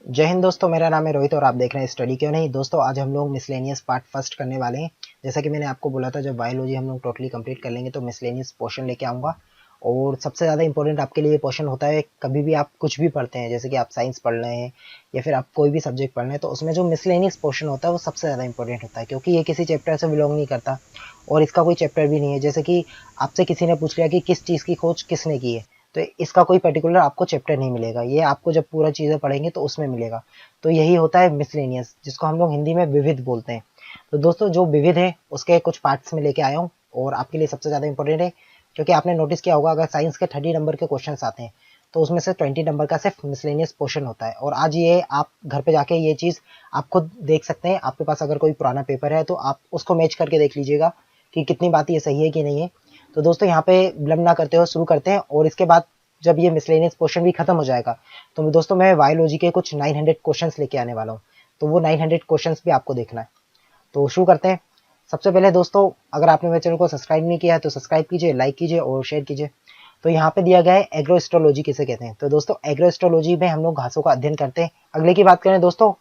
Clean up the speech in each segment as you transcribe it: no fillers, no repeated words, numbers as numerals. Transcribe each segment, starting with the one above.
जय हिंद दोस्तों, मेरा नाम है रोहित और आप देख रहे हैं स्टडी क्यों नहीं। दोस्तों आज हम लोग मिसलेनियस पार्ट फर्स्ट करने वाले हैं। जैसा कि मैंने आपको बोला था, जब बायोलॉजी हम लोग टोटली कंप्लीट कर लेंगे तो मिसलेनियस पोर्शन लेके आऊँगा। और सबसे ज़्यादा इंपॉर्टेंट आपके लिए पोर्शन होता है, कभी भी आप कुछ भी पढ़ते हैं, जैसे कि आप साइंस पढ़ रहे हैं या फिर आप कोई भी सब्जेक्ट पढ़ रहे हैं, तो उसमें जो मिसलेनियस पोर्शन होता है वो सबसे ज़्यादा इंपॉर्टेंट होता है, क्योंकि ये किसी चैप्टर से बिलोंग नहीं करता और इसका कोई चैप्टर भी नहीं है। जैसे कि आपसे किसी ने पूछ लिया कि किस चीज़ की खोज किसने की है, तो इसका कोई पर्टिकुलर आपको चैप्टर नहीं मिलेगा, ये आपको जब पूरा चीज़ें पढ़ेंगे तो उसमें मिलेगा। तो यही होता है मिसलेनियस, जिसको हम लोग हिंदी में विविध बोलते हैं। तो दोस्तों जो विविध है उसके कुछ पार्ट्स में लेके आया हूँ और आपके लिए सबसे ज़्यादा इंपॉर्टेंट है, क्योंकि आपने नोटिस किया होगा अगर साइंस के 30 नंबर के क्वेश्चन आते हैं तो उसमें से 20 नंबर का सिर्फ मिसलेनियस पोर्शन होता है। और आज ये आप घर पे जाके ये चीज़ आप खुद देख सकते हैं। आपके पास अगर कोई पुराना पेपर है तो आप उसको मैच करके देख लीजिएगा कि कितनी बात ये सही है कि नहीं है। तो दोस्तों यहाँ पे विलंब ना करते हुए शुरू करते हैं, और इसके बाद जब ये मिसलेनियस पोर्शन भी खत्म हो जाएगा तो दोस्तों मैं बायोलॉजी के कुछ 900 क्वेश्चंस लेके आने वाला हूँ। तो वो 900 क्वेश्चंस भी आपको देखना है। तो शुरू करते हैं। सबसे पहले दोस्तों, अगर आपने मेरे चैनल को सब्सक्राइब नहीं किया है तो सब्सक्राइब कीजिए, लाइक कीजिए और शेयर कीजिए। तो यहाँ पे दिया गया है एग्रोएस्ट्रोलॉजी किसे कहते हैं। तो दोस्तों एग्रोएस्ट्रोलॉजी में हम लोग घासों का अध्ययन करते हैं। अगले की बात करें दोस्तों,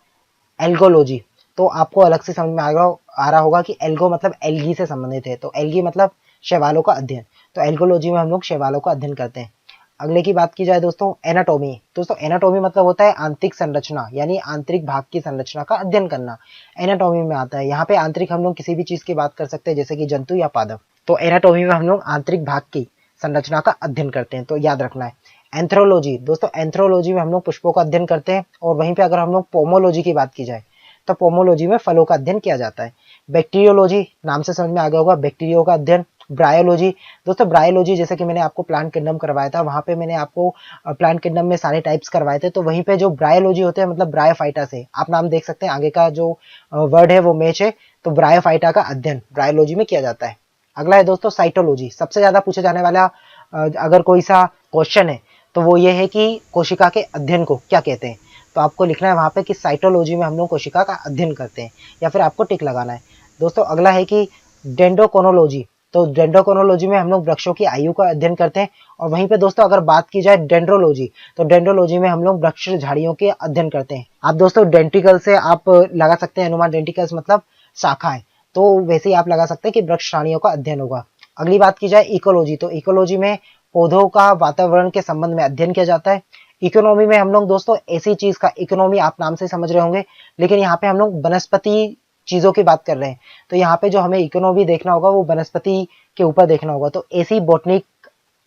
एल्गोलॉजी। तो आपको अलग से समझ में आ रहा होगा कि एल्गो मतलब एल्गी से संबंधित है, तो एल्गी मतलब शैवालों का अध्ययन। तो एल्गोलॉजी में हम लोग शैवालों का अध्ययन करते हैं। अगले की बात की जाए दोस्तों, एनाटॉमी। दोस्तों एनाटॉमी मतलब होता है आंतरिक संरचना, यानी आंतरिक भाग की संरचना का अध्ययन करना, एनाटॉमी में आता है। यहाँ पे आंतरिक हम लोग किसी भी चीज की बात कर सकते हैं, जैसे कि जंतु या पादप। तो एनाटॉमी में हम लोग आंतरिक भाग की संरचना का अध्ययन करते हैं, तो याद रखना है। एंथ्रोलॉजी। दोस्तों एंथ्रोलॉजी में हम लोग पुष्पों का अध्ययन करते हैं, और वहीं पे अगर हम लोग पोमोलॉजी की बात की जाए तो पोमोलॉजी में फलों का अध्ययन किया जाता है। बैक्टीरियोलॉजी, नाम से समझ में आ गया होगा, बैक्टीरियो का अध्ययन। ब्रायोलॉजी। दोस्तों ब्रायोलॉजी, जैसे कि मैंने आपको प्लांट किंगडम करवाया था, वहां पे मैंने आपको प्लांट किंगडम में सारे टाइप्स करवाए थे, तो वहीं पे जो ब्रायोलॉजी होते हैं मतलब ब्रायोफाइटा से, आप नाम देख सकते हैं, आगे का जो वर्ड है वो मैच है। तो ब्रायोफाइटा का अध्ययन ब्रायोलॉजी में किया जाता है। अगला है दोस्तों साइटोलॉजी। सबसे ज्यादा पूछे जाने वाला अगर कोई सा क्वेश्चन है तो वो ये है कि कोशिका के अध्ययन को क्या कहते हैं। तो आपको लिखना है वहां पे कि साइटोलॉजी में हम लोग कोशिका का अध्ययन करते हैं, या फिर आपको टिक लगाना है। दोस्तों अगला है कि डेंड्रोकोनोलॉजी। तो डेंड्रोकोनोलॉजी में हम लोग वृक्षों की आयु का अध्ययन करते हैं। और वहीं पे दोस्तों अगर बात की जाए डेंड्रोलॉजी, तो डेंड्रोलॉजी में हम लोग वृक्ष झाड़ियों के अध्ययन करते हैं। आप दोस्तों डेंटिकल से आप लगा सकते हैं अनुमान, डेंटिकल्स मतलब शाखाएं, तो वैसे ही आप लगा सकते हैं कि वृक्ष झाड़ियों का अध्ययन होगा। अगली बात की जाए इकोलॉजी, तो इकोलॉजी में पौधों का वातावरण के संबंध में अध्ययन किया जाता है। इकोनॉमी में हम लोग दोस्तों ऐसी चीज का, इकोनॉमी आप नाम से समझ रहे होंगे, लेकिन यहाँ पे हम लोग वनस्पति चीजों की बात कर रहे हैं। तो यहाँ पे जो हमें इकोनॉमी देखना होगा वो वनस्पति के ऊपर देखना होगा। तो ऐसी बोटनिक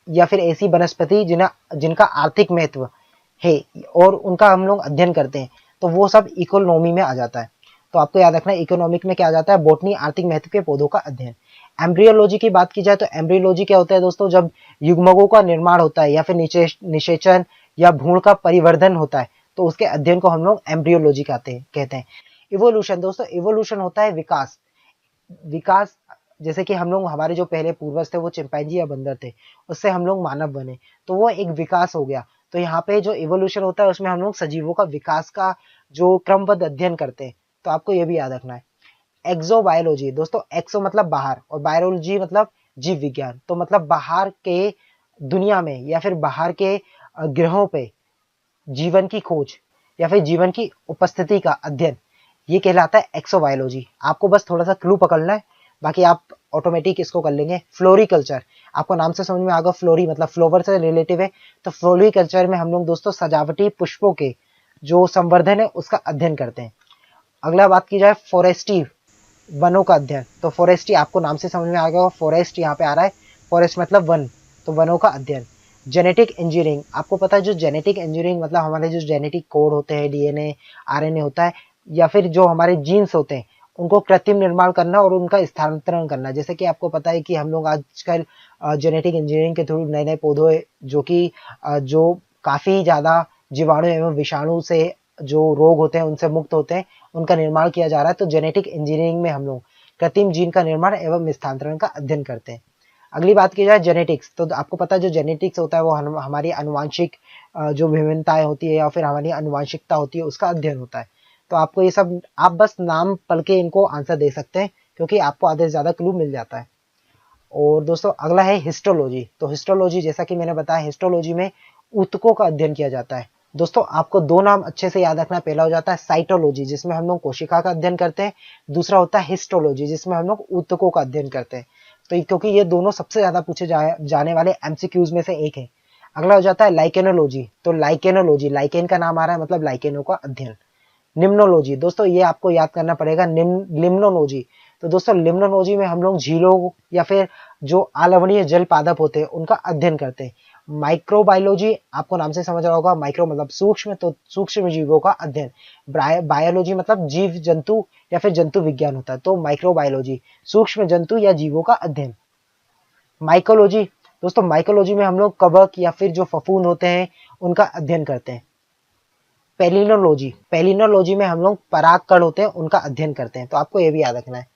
या फिर ऐसी वनस्पति जिनका आर्थिक महत्व है और उनका हम लोग अध्ययन करते हैं, तो वो सब इकोनॉमी में आ जाता है। तो आपको याद रखना है इकोनॉमिक में क्या आ जाता है, बोटनी, आर्थिक महत्व के पौधों का अध्ययन। एम्ब्रियोलॉजी की बात की जाए तो एम्ब्रियोलॉजी क्या होता है दोस्तों, जब युग्मकों का निर्माण होता है या फिर निषेचन या भ्रूण का परिवर्धन होता है, तो उसके अध्ययन को हम लोग एम्ब्रियोलॉजी कहते हैं। इवोल्यूशन। दोस्तों इवोल्यूशन होता है विकास। विकास, जैसे कि हम लोग, हमारे जो पहले पूर्वज थे वो चिंपैंजी या बंदर थे, उससे हम लोग मानव बने, तो वो एक विकास हो गया। तो यहाँ पे जो इवोल्यूशन होता है उसमें हम लोग सजीवों का विकास का जो क्रमबद्ध अध्ययन करते हैं। तो आपको ये भी याद रखना है। एक्सोबायोलॉजी। दोस्तों एक्सो मतलब बाहर और बायोलॉजी मतलब जीव विज्ञान, तो मतलब बाहर के दुनिया में या फिर बाहर के ग्रहों पे जीवन की खोज या फिर जीवन की उपस्थिति का अध्ययन, ये कहलाता है एक्सोबायोलॉजी। आपको बस थोड़ा सा क्लू पकड़ना है, बाकी आप ऑटोमेटिक इसको कर लेंगे। फ्लोरिकल्चर, आपको नाम से समझ में आ गया, फ्लोरी मतलब फ्लोवर से रिलेटिव है। तो फ्लोरिकल्चर में हम लोग दोस्तों सजावटी पुष्पों के जो संवर्धन है उसका अध्ययन करते हैं। अगला बात की जाए फॉरेस्ट्री, वनों का अध्ययन। तो फॉरेस्ट्री आपको नाम से समझ में आ गया, फॉरेस्ट यहाँ पे आ रहा है, फॉरेस्ट मतलब वन, तो वनों का अध्ययन। जेनेटिक इंजीनियरिंग, आपको पता है जो जेनेटिक इंजीनियरिंग मतलब हमारे जो जेनेटिक कोड होते हैं, डीएनए आरएनए होता है, या फिर जो हमारे जीन्स होते हैं उनको कृत्रिम निर्माण करना और उनका स्थानांतरण करना। जैसे कि आपको पता है कि हम लोग आजकल जेनेटिक इंजीनियरिंग के थ्रू नए नए पौधे जो कि जो काफी ज्यादा जीवाणु एवं विषाणु से जो रोग होते हैं उनसे मुक्त होते हैं, उनका निर्माण किया जा रहा है। तो जेनेटिक इंजीनियरिंग में हम लोग कृत्रिम जीन का निर्माण एवं स्थानांतरण का अध्ययन करते हैं। अगली बात की जाए जेनेटिक्स, तो आपको पता है जो जेनेटिक्स होता है वो हमारी आनुवांशिक जो विभिन्नताएं होती है या फिर हमारी आनुवांशिकता होती है उसका अध्ययन होता है। तो आपको ये सब, आप बस नाम पढ़ के इनको आंसर दे सकते हैं, क्योंकि आपको आधे से ज्यादा क्लू मिल जाता है। और दोस्तों अगला है हिस्टोलॉजी। तो हिस्टोलॉजी, जैसा कि मैंने बताया, हिस्टोलॉजी में ऊतकों का अध्ययन किया जाता है। दोस्तों आपको दो नाम अच्छे से याद रखना, पहला हो जाता है साइटोलॉजी जिसमें हम लोग कोशिका का अध्ययन करते हैं, दूसरा होता है हिस्टोलॉजी जिसमें हम लोग ऊतकों का अध्ययन करते हैं। तो क्योंकि ये दोनों सबसे ज्यादा पूछे जाने वाले एमसीक्यूज में से एक है। अगला हो जाता है लाइकेनोलॉजी। तो लाइकेनोलॉजी, लाइकेन का नाम आ रहा है मतलब लाइकेनों का अध्ययन। निम्नोलॉजी, दोस्तों ये आपको याद करना पड़ेगा, लिम्नोलॉजी। तो दोस्तों लिम्नोलॉजी में हम लोग झीलों या फिर जो अलवणीय जल पादप होते हैं उनका अध्ययन करते हैं। माइक्रोबायोलॉजी, आपको नाम से समझ रहा होगा, माइक्रो मतलब सूक्ष्म, तो सूक्ष्म जीवों का अध्ययन। बायोलॉजी मतलब जीव जंतु या फिर जंतु विज्ञान होता है, तो माइक्रोबायोलॉजी सूक्ष्म जंतु या जीवों का अध्ययन। माइकोलॉजी, दोस्तों माइकोलॉजी में हम लोग कवक या फिर जो फफूंद होते हैं उनका अध्ययन करते हैं। पेलिनोलॉजी, पेलिनोलॉजी में हम लोग परागकण होते हैं उनका अध्ययन करते हैं, तो आपको ये भी याद रखना है।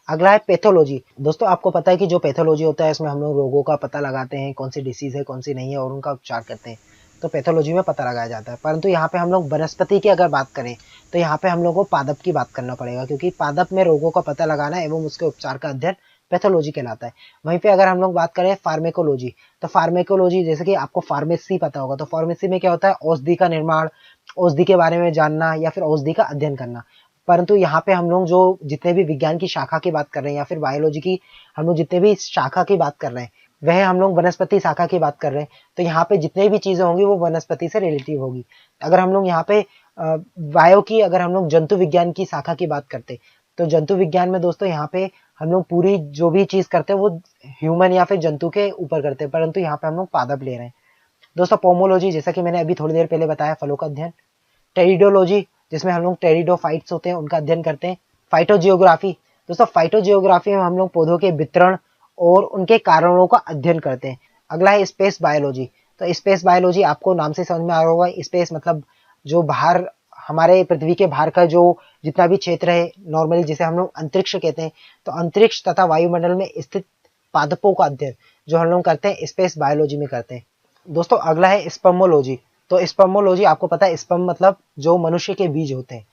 अगला है पैथोलॉजी। दोस्तों आपको पता है कि जो पैथोलॉजी होता है इसमें हम लोग रोगों का पता लगाते हैं, कौन सी डिसीज है कौन सी नहीं है और उनका उपचार करते हैं, तो पैथोलॉजी में पता लगाया जाता है। परंतु यहाँ पे हम लोग वनस्पति की अगर बात करें तो यहाँ पे हम लोग को पादप की बात करना पड़ेगा, क्योंकि पादप में रोगों का पता लगाना एवं उसके उपचार का अध्ययन पैथोलॉजी कहलाता है। वहीं पे अगर हम लोग बात करें फार्मेकोलॉजी, तो फार्मेकोलॉजी जैसे कि आपको फार्मेसी पता होगा, तो फार्मेसी में क्या होता है, औषधि का निर्माण, औषधि के बारे में जानना या फिर औषधि का अध्ययन करना। परंतु यहाँ पे हम लोग जो जितने भी विज्ञान की शाखा की बात कर रहे हैं या फिर बायोलॉजी की हम लोग जितने भी शाखा की बात कर रहे हैं वह हम लोग वनस्पति शाखा की बात कर रहे हैं, तो यहाँ पे जितने भी चीजें होंगी वो वनस्पति से रिलेटिव होगी। अगर हम लोग यहाँ पे बायो की, अगर हम लोग जंतु विज्ञान की शाखा की बात करते तो जंतु विज्ञान में दोस्तों यहाँ पे हम लोग पूरी जो भी चीज करते हैं वो ह्यूमन या फिर जंतु के ऊपर करते हैं, परंतु यहाँ पे हम लोग पादप ले रहे हैं। दोस्तों पोमोलॉजी, जैसा कि मैंने अभी थोड़ी देर पहले बताया, फलों का अध्ययन। टेरिडोलॉजी, जिसमें हम लोग टेरिडोफाइट्स होते हैं उनका अध्ययन करते हैं। फाइटोजियोग्राफी, दोस्तों फाइटोजियोग्राफी में हम लोग पौधों के वितरण और उनके कारणों का अध्ययन करते हैं। अगला है स्पेस बायोलॉजी। तो स्पेस बायोलॉजी आपको नाम से समझ में आ रहा होगा, स्पेस मतलब जो बाहर हमारे पृथ्वी के बाहर का जो जितना भी क्षेत्र है, नॉर्मली जिसे हम लोग अंतरिक्ष कहते हैं, तो अंतरिक्ष तथा वायुमंडल में स्थित पादपों का अध्ययन जो हम लोग करते हैं स्पेस बायोलॉजी में करते हैं। दोस्तों अगला है स्पर्मोलॉजी। तो स्पर्मोलॉजी आपको पता है, स्पर्म मतलब जो मनुष्य के बीज होते हैं,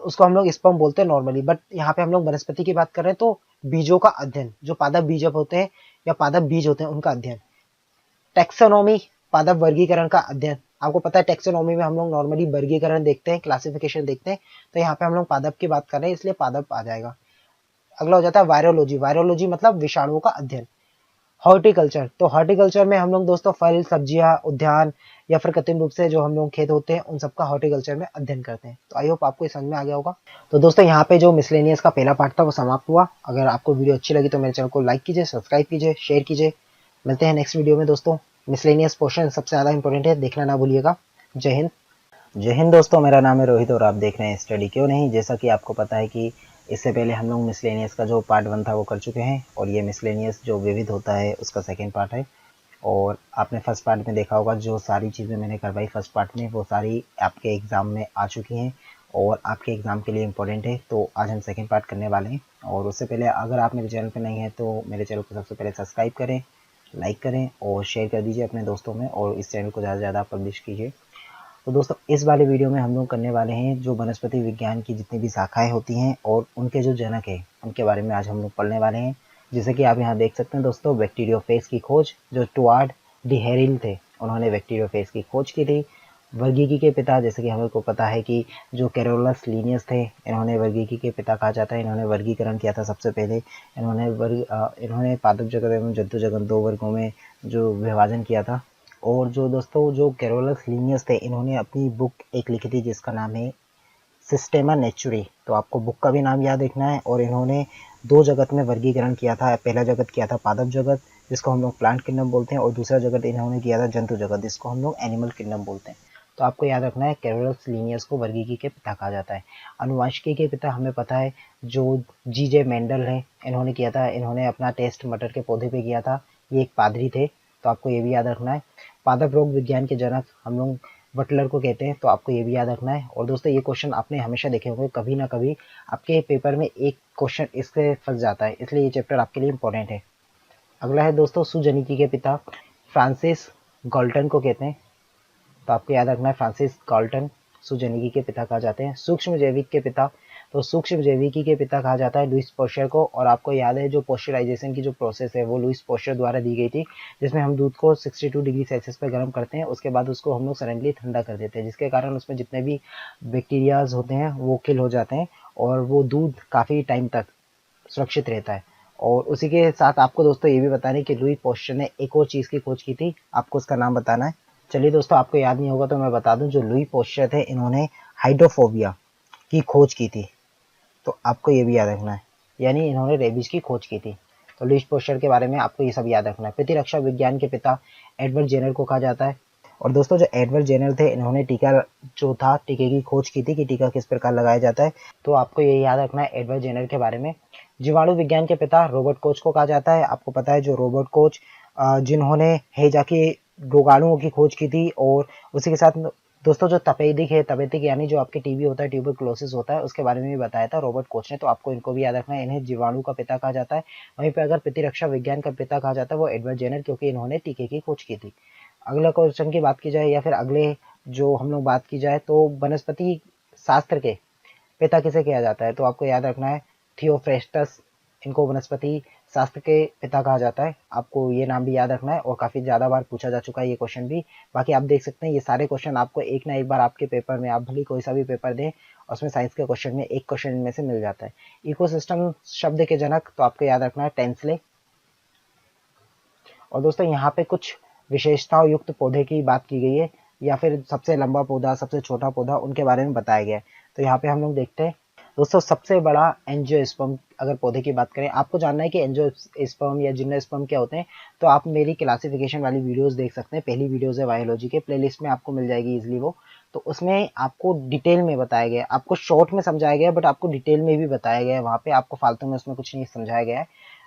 उसको हम लोग स्पर्म बोलते हैं नॉर्मली, बट यहाँ पे हम लोग वनस्पति की बात कर रहे हैं तो बीजों का अध्ययन, जो पादप बीजक होते हैं या पादप बीज होते हैं उनका अध्ययन। टेक्सोनॉमी, पादप वर्गीकरण का अध्ययन। आपको पता है टेक्सोनॉमी में हम लोग नॉर्मली वर्गीकरण देखते हैं, क्लासिफिकेशन देखते हैं, तो यहाँ पे हम लोग पादप की बात कर रहे हैं इसलिए पादप आ जाएगा। अगला हो जाता है वायरोलॉजी। वायरोलॉजी मतलब विषाणुओं का अध्ययन। हॉर्टिकल्चर, तो हॉर्टिकल्चर में हम लोग दोस्तों फल सब्जियां, उद्यान या फिर कृत्रिम रूप से जो हम लोग खेत होते हैं उन सबका हॉर्टिकल्चर में अध्ययन करते हैं। तो आई होप आपको समझ में आ गया होगा। तो दोस्तों यहाँ पे जो मिसलेनियस का पहला पार्ट था वो समाप्त हुआ। अगर आपको वीडियो अच्छी लगी तो मेरे चैनल को लाइक कीजिए, सब्सक्राइब कीजिए, शेयर कीजिए। मिलते हैं नेक्स्ट वीडियो में दोस्तों। मिसलेनियस पोर्शन सबसे ज्यादा इंपॉर्टेंट है, देखना ना भूलिएगा। जय हिंद। जय हिंद दोस्तों, मेरा नाम है रोहित और आप देख रहे हैं स्टडी क्यों नहीं। जैसा कि आपको पता है कि इससे पहले हम लोग मिसलेनियस का जो पार्ट 1 था वो कर चुके हैं और ये मिसलेनियस जो विविध होता है उसका सेकंड पार्ट है। और आपने फर्स्ट पार्ट में देखा होगा जो सारी चीज़ें मैंने करवाई फर्स्ट पार्ट में वो सारी आपके एग्ज़ाम में आ चुकी हैं और आपके एग्ज़ाम के लिए इम्पोर्टेंट है। तो आज हम सेकेंड पार्ट करने वाले हैं। और उससे पहले अगर आप मेरे चैनल पर नहीं हैं तो मेरे चैनल को सबसे पहले सब्सक्राइब करें, लाइक करें और शेयर कर दीजिए अपने दोस्तों में, और इस चैनल को ज़्यादा से ज़्यादा पब्लिश कीजिए। तो दोस्तों इस वाले वीडियो में हम लोग करने वाले हैं जो वनस्पति विज्ञान की जितनी भी शाखाएं होती हैं और उनके जो जनक हैं उनके बारे में आज हम लोग पढ़ने वाले हैं। जैसे कि आप यहाँ देख सकते हैं दोस्तों, बैक्टीरियोफेज की खोज जो स्टुआर्ट डी हेरिल थे उन्होंने बैक्टीरियोफेज की खोज की थी। वर्गीकी के पिता, जैसे कि हमें को पता है कि जो कैरोलस लीनियस थे इन्होंने वर्गीकी के पिता कहा जाता है। इन्होंने वर्गीकरण किया था सबसे पहले। इन्होंने पादप जगत एवं जंतु जगत दो वर्गों में जो विभाजन किया था। और जो दोस्तों जो कैरोलस लीनियस थे इन्होंने अपनी बुक एक लिखी थी जिसका नाम है सिस्टेमा नेचुरी। तो आपको बुक का भी नाम याद रखना है। और इन्होंने दो जगत में वर्गीकरण किया था। पहला जगत किया था पादप जगत जिसको हम लोग प्लांट किंगडम बोलते हैं, और दूसरा जगत इन्होंने किया था जंतु जगत जिसको हम लोग एनिमल किंगडम बोलते हैं। तो आपको याद रखना है कैरोलस लीनियस को वर्गीकी के पिता कहा जाता है। अनुवांशिकी के पिता हमें पता है जो जीजे मेंडल है इन्होंने किया था। इन्होंने अपना टेस्ट मटर के पौधे पे किया था। ये एक पादरी थे, तो आपको ये भी याद रखना है। पादप रोग विज्ञान के जनक हम लोग बटलर को कहते हैं, तो आपको ये भी याद रखना है। और दोस्तों ये क्वेश्चन आपने हमेशा देखे होंगे, कभी ना कभी आपके पेपर में एक क्वेश्चन इससे फंस जाता है, इसलिए ये चैप्टर आपके लिए इंपॉर्टेंट है। अगला है दोस्तों सुजनिकी के पिता फ्रांसिस गाल्टन को कहते हैं, तो आपको याद रखना है फ्रांसिस गाल्टन। सुजनिकी के पिता कहा जाते हैं। सूक्ष्म जैविक के पिता, तो सूक्ष्म जैविकी के पिता कहा जाता है लुईस पोस्चर को। और आपको याद है जो पोस्चराइजेशन की जो प्रोसेस है वो लुईस पोस्चर द्वारा दी गई थी, जिसमें हम दूध को 62 डिग्री सेल्सियस पर गर्म करते हैं, उसके बाद उसको हम लोग सडनली ठंडा कर देते हैं, जिसके कारण उसमें जितने भी बैक्टीरियाज होते हैं वो किल हो जाते हैं और वो दूध काफ़ी टाइम तक सुरक्षित रहता है। और उसी के साथ आपको दोस्तों ये भी बताना है कि लुई पोस्चर ने एक और चीज़ की खोज की थी, आपको उसका नाम बताना है। चलिए दोस्तों, आपको याद नहीं होगा तो मैं बता दूं, जो लुई पोस्चर थे इन्होंने हाइड्रोफोबिया की खोज की थी, तो आपको ये भी याद रखना है, यानी इन्होंने रेबीज की खोज की थी। तो लुई पोस्चर के बारे में आपको ये सब याद रखना है। प्रतिरक्षा विज्ञान के पिता एडवर्ड जेनर को कहा जाता है। और दोस्तों जो एडवर्ड जेनर थे इन्होंने टीका जो था टीके की खोज की थी कि टीका किस प्रकार लगाया जाता है, तो आपको ये याद रखना है एडवर्ड जेनर के बारे में। जीवाणु विज्ञान के पिता रॉबर्ट कोच को कहा जाता है। आपको पता है जो रॉबर्ट कोच जिन्होंने हैजा के रोगाणुओं की खोज की थी। और उसी के साथ दोस्तों जो तपेदिक है, तपेदिक यानी जो आपके टीबी होता है, ट्यूबरक्लोसिस होता है, उसके बारे में भी बताया था रॉबर्ट कोच ने, तो आपको इनको भी याद रखना है। इन्हें जीवाणु का पिता कहा जाता है। वहीं पे अगर प्रतिरक्षा विज्ञान का पिता कहा जाता है वो एडवर्ड जेनर, क्योंकि इन्होंने टीके की खोज की थी। अगला क्वेश्चन की बात की जाए या फिर अगले जो हम लोग बात की जाए तो वनस्पति शास्त्र के पिता किसे किया जाता है, तो आपको याद रखना है थियोफ्रेस्टस, इनको वनस्पति शास्त्र के पिता कहा जाता है। आपको ये नाम भी याद रखना है और काफ़ी ज़्यादा बार पूछा जा चुका है ये क्वेश्चन भी। बाकी आप देख सकते हैं ये सारे क्वेश्चन आपको एक ना एक बार आपके पेपर में, आप भले कोई सा भी पेपर दें उसमें साइंस के क्वेश्चन में एक क्वेश्चन इनमें से मिल जाता है। इकोसिस्टम शब्द के जनक, तो आपको याद रखना है टेंसले। और दोस्तों यहाँ पे कुछ विशेषताओं युक्त पौधे की बात की गई है, या फिर सबसे लंबा पौधा, सबसे छोटा पौधा, उनके बारे में बताया गया है। तो यहाँ पे हम लोग देखते हैं दोस्तों, सबसे बड़ा एंजियोस्पर्म अगर पौधे की बात करें, आपको जानना है कि एंजियोस्पर्म या जिम्नोस्पर्म क्या होते हैं, तो आप मेरी क्लासिफिकेशन वाली वीडियोस देख सकते हैं। पहली वीडियोस है बायोलॉजी के, प्लेलिस्ट में आपको मिल जाएगी इजिली वो। तो उसमें आपको डिटेल में बताया गया है, आपको शॉर्ट में समझाया गया है बट आपको डिटेल में भी बताया गया है। वहाँ पे आपको फालतू में उसमें कुछ नहीं समझाया गया है,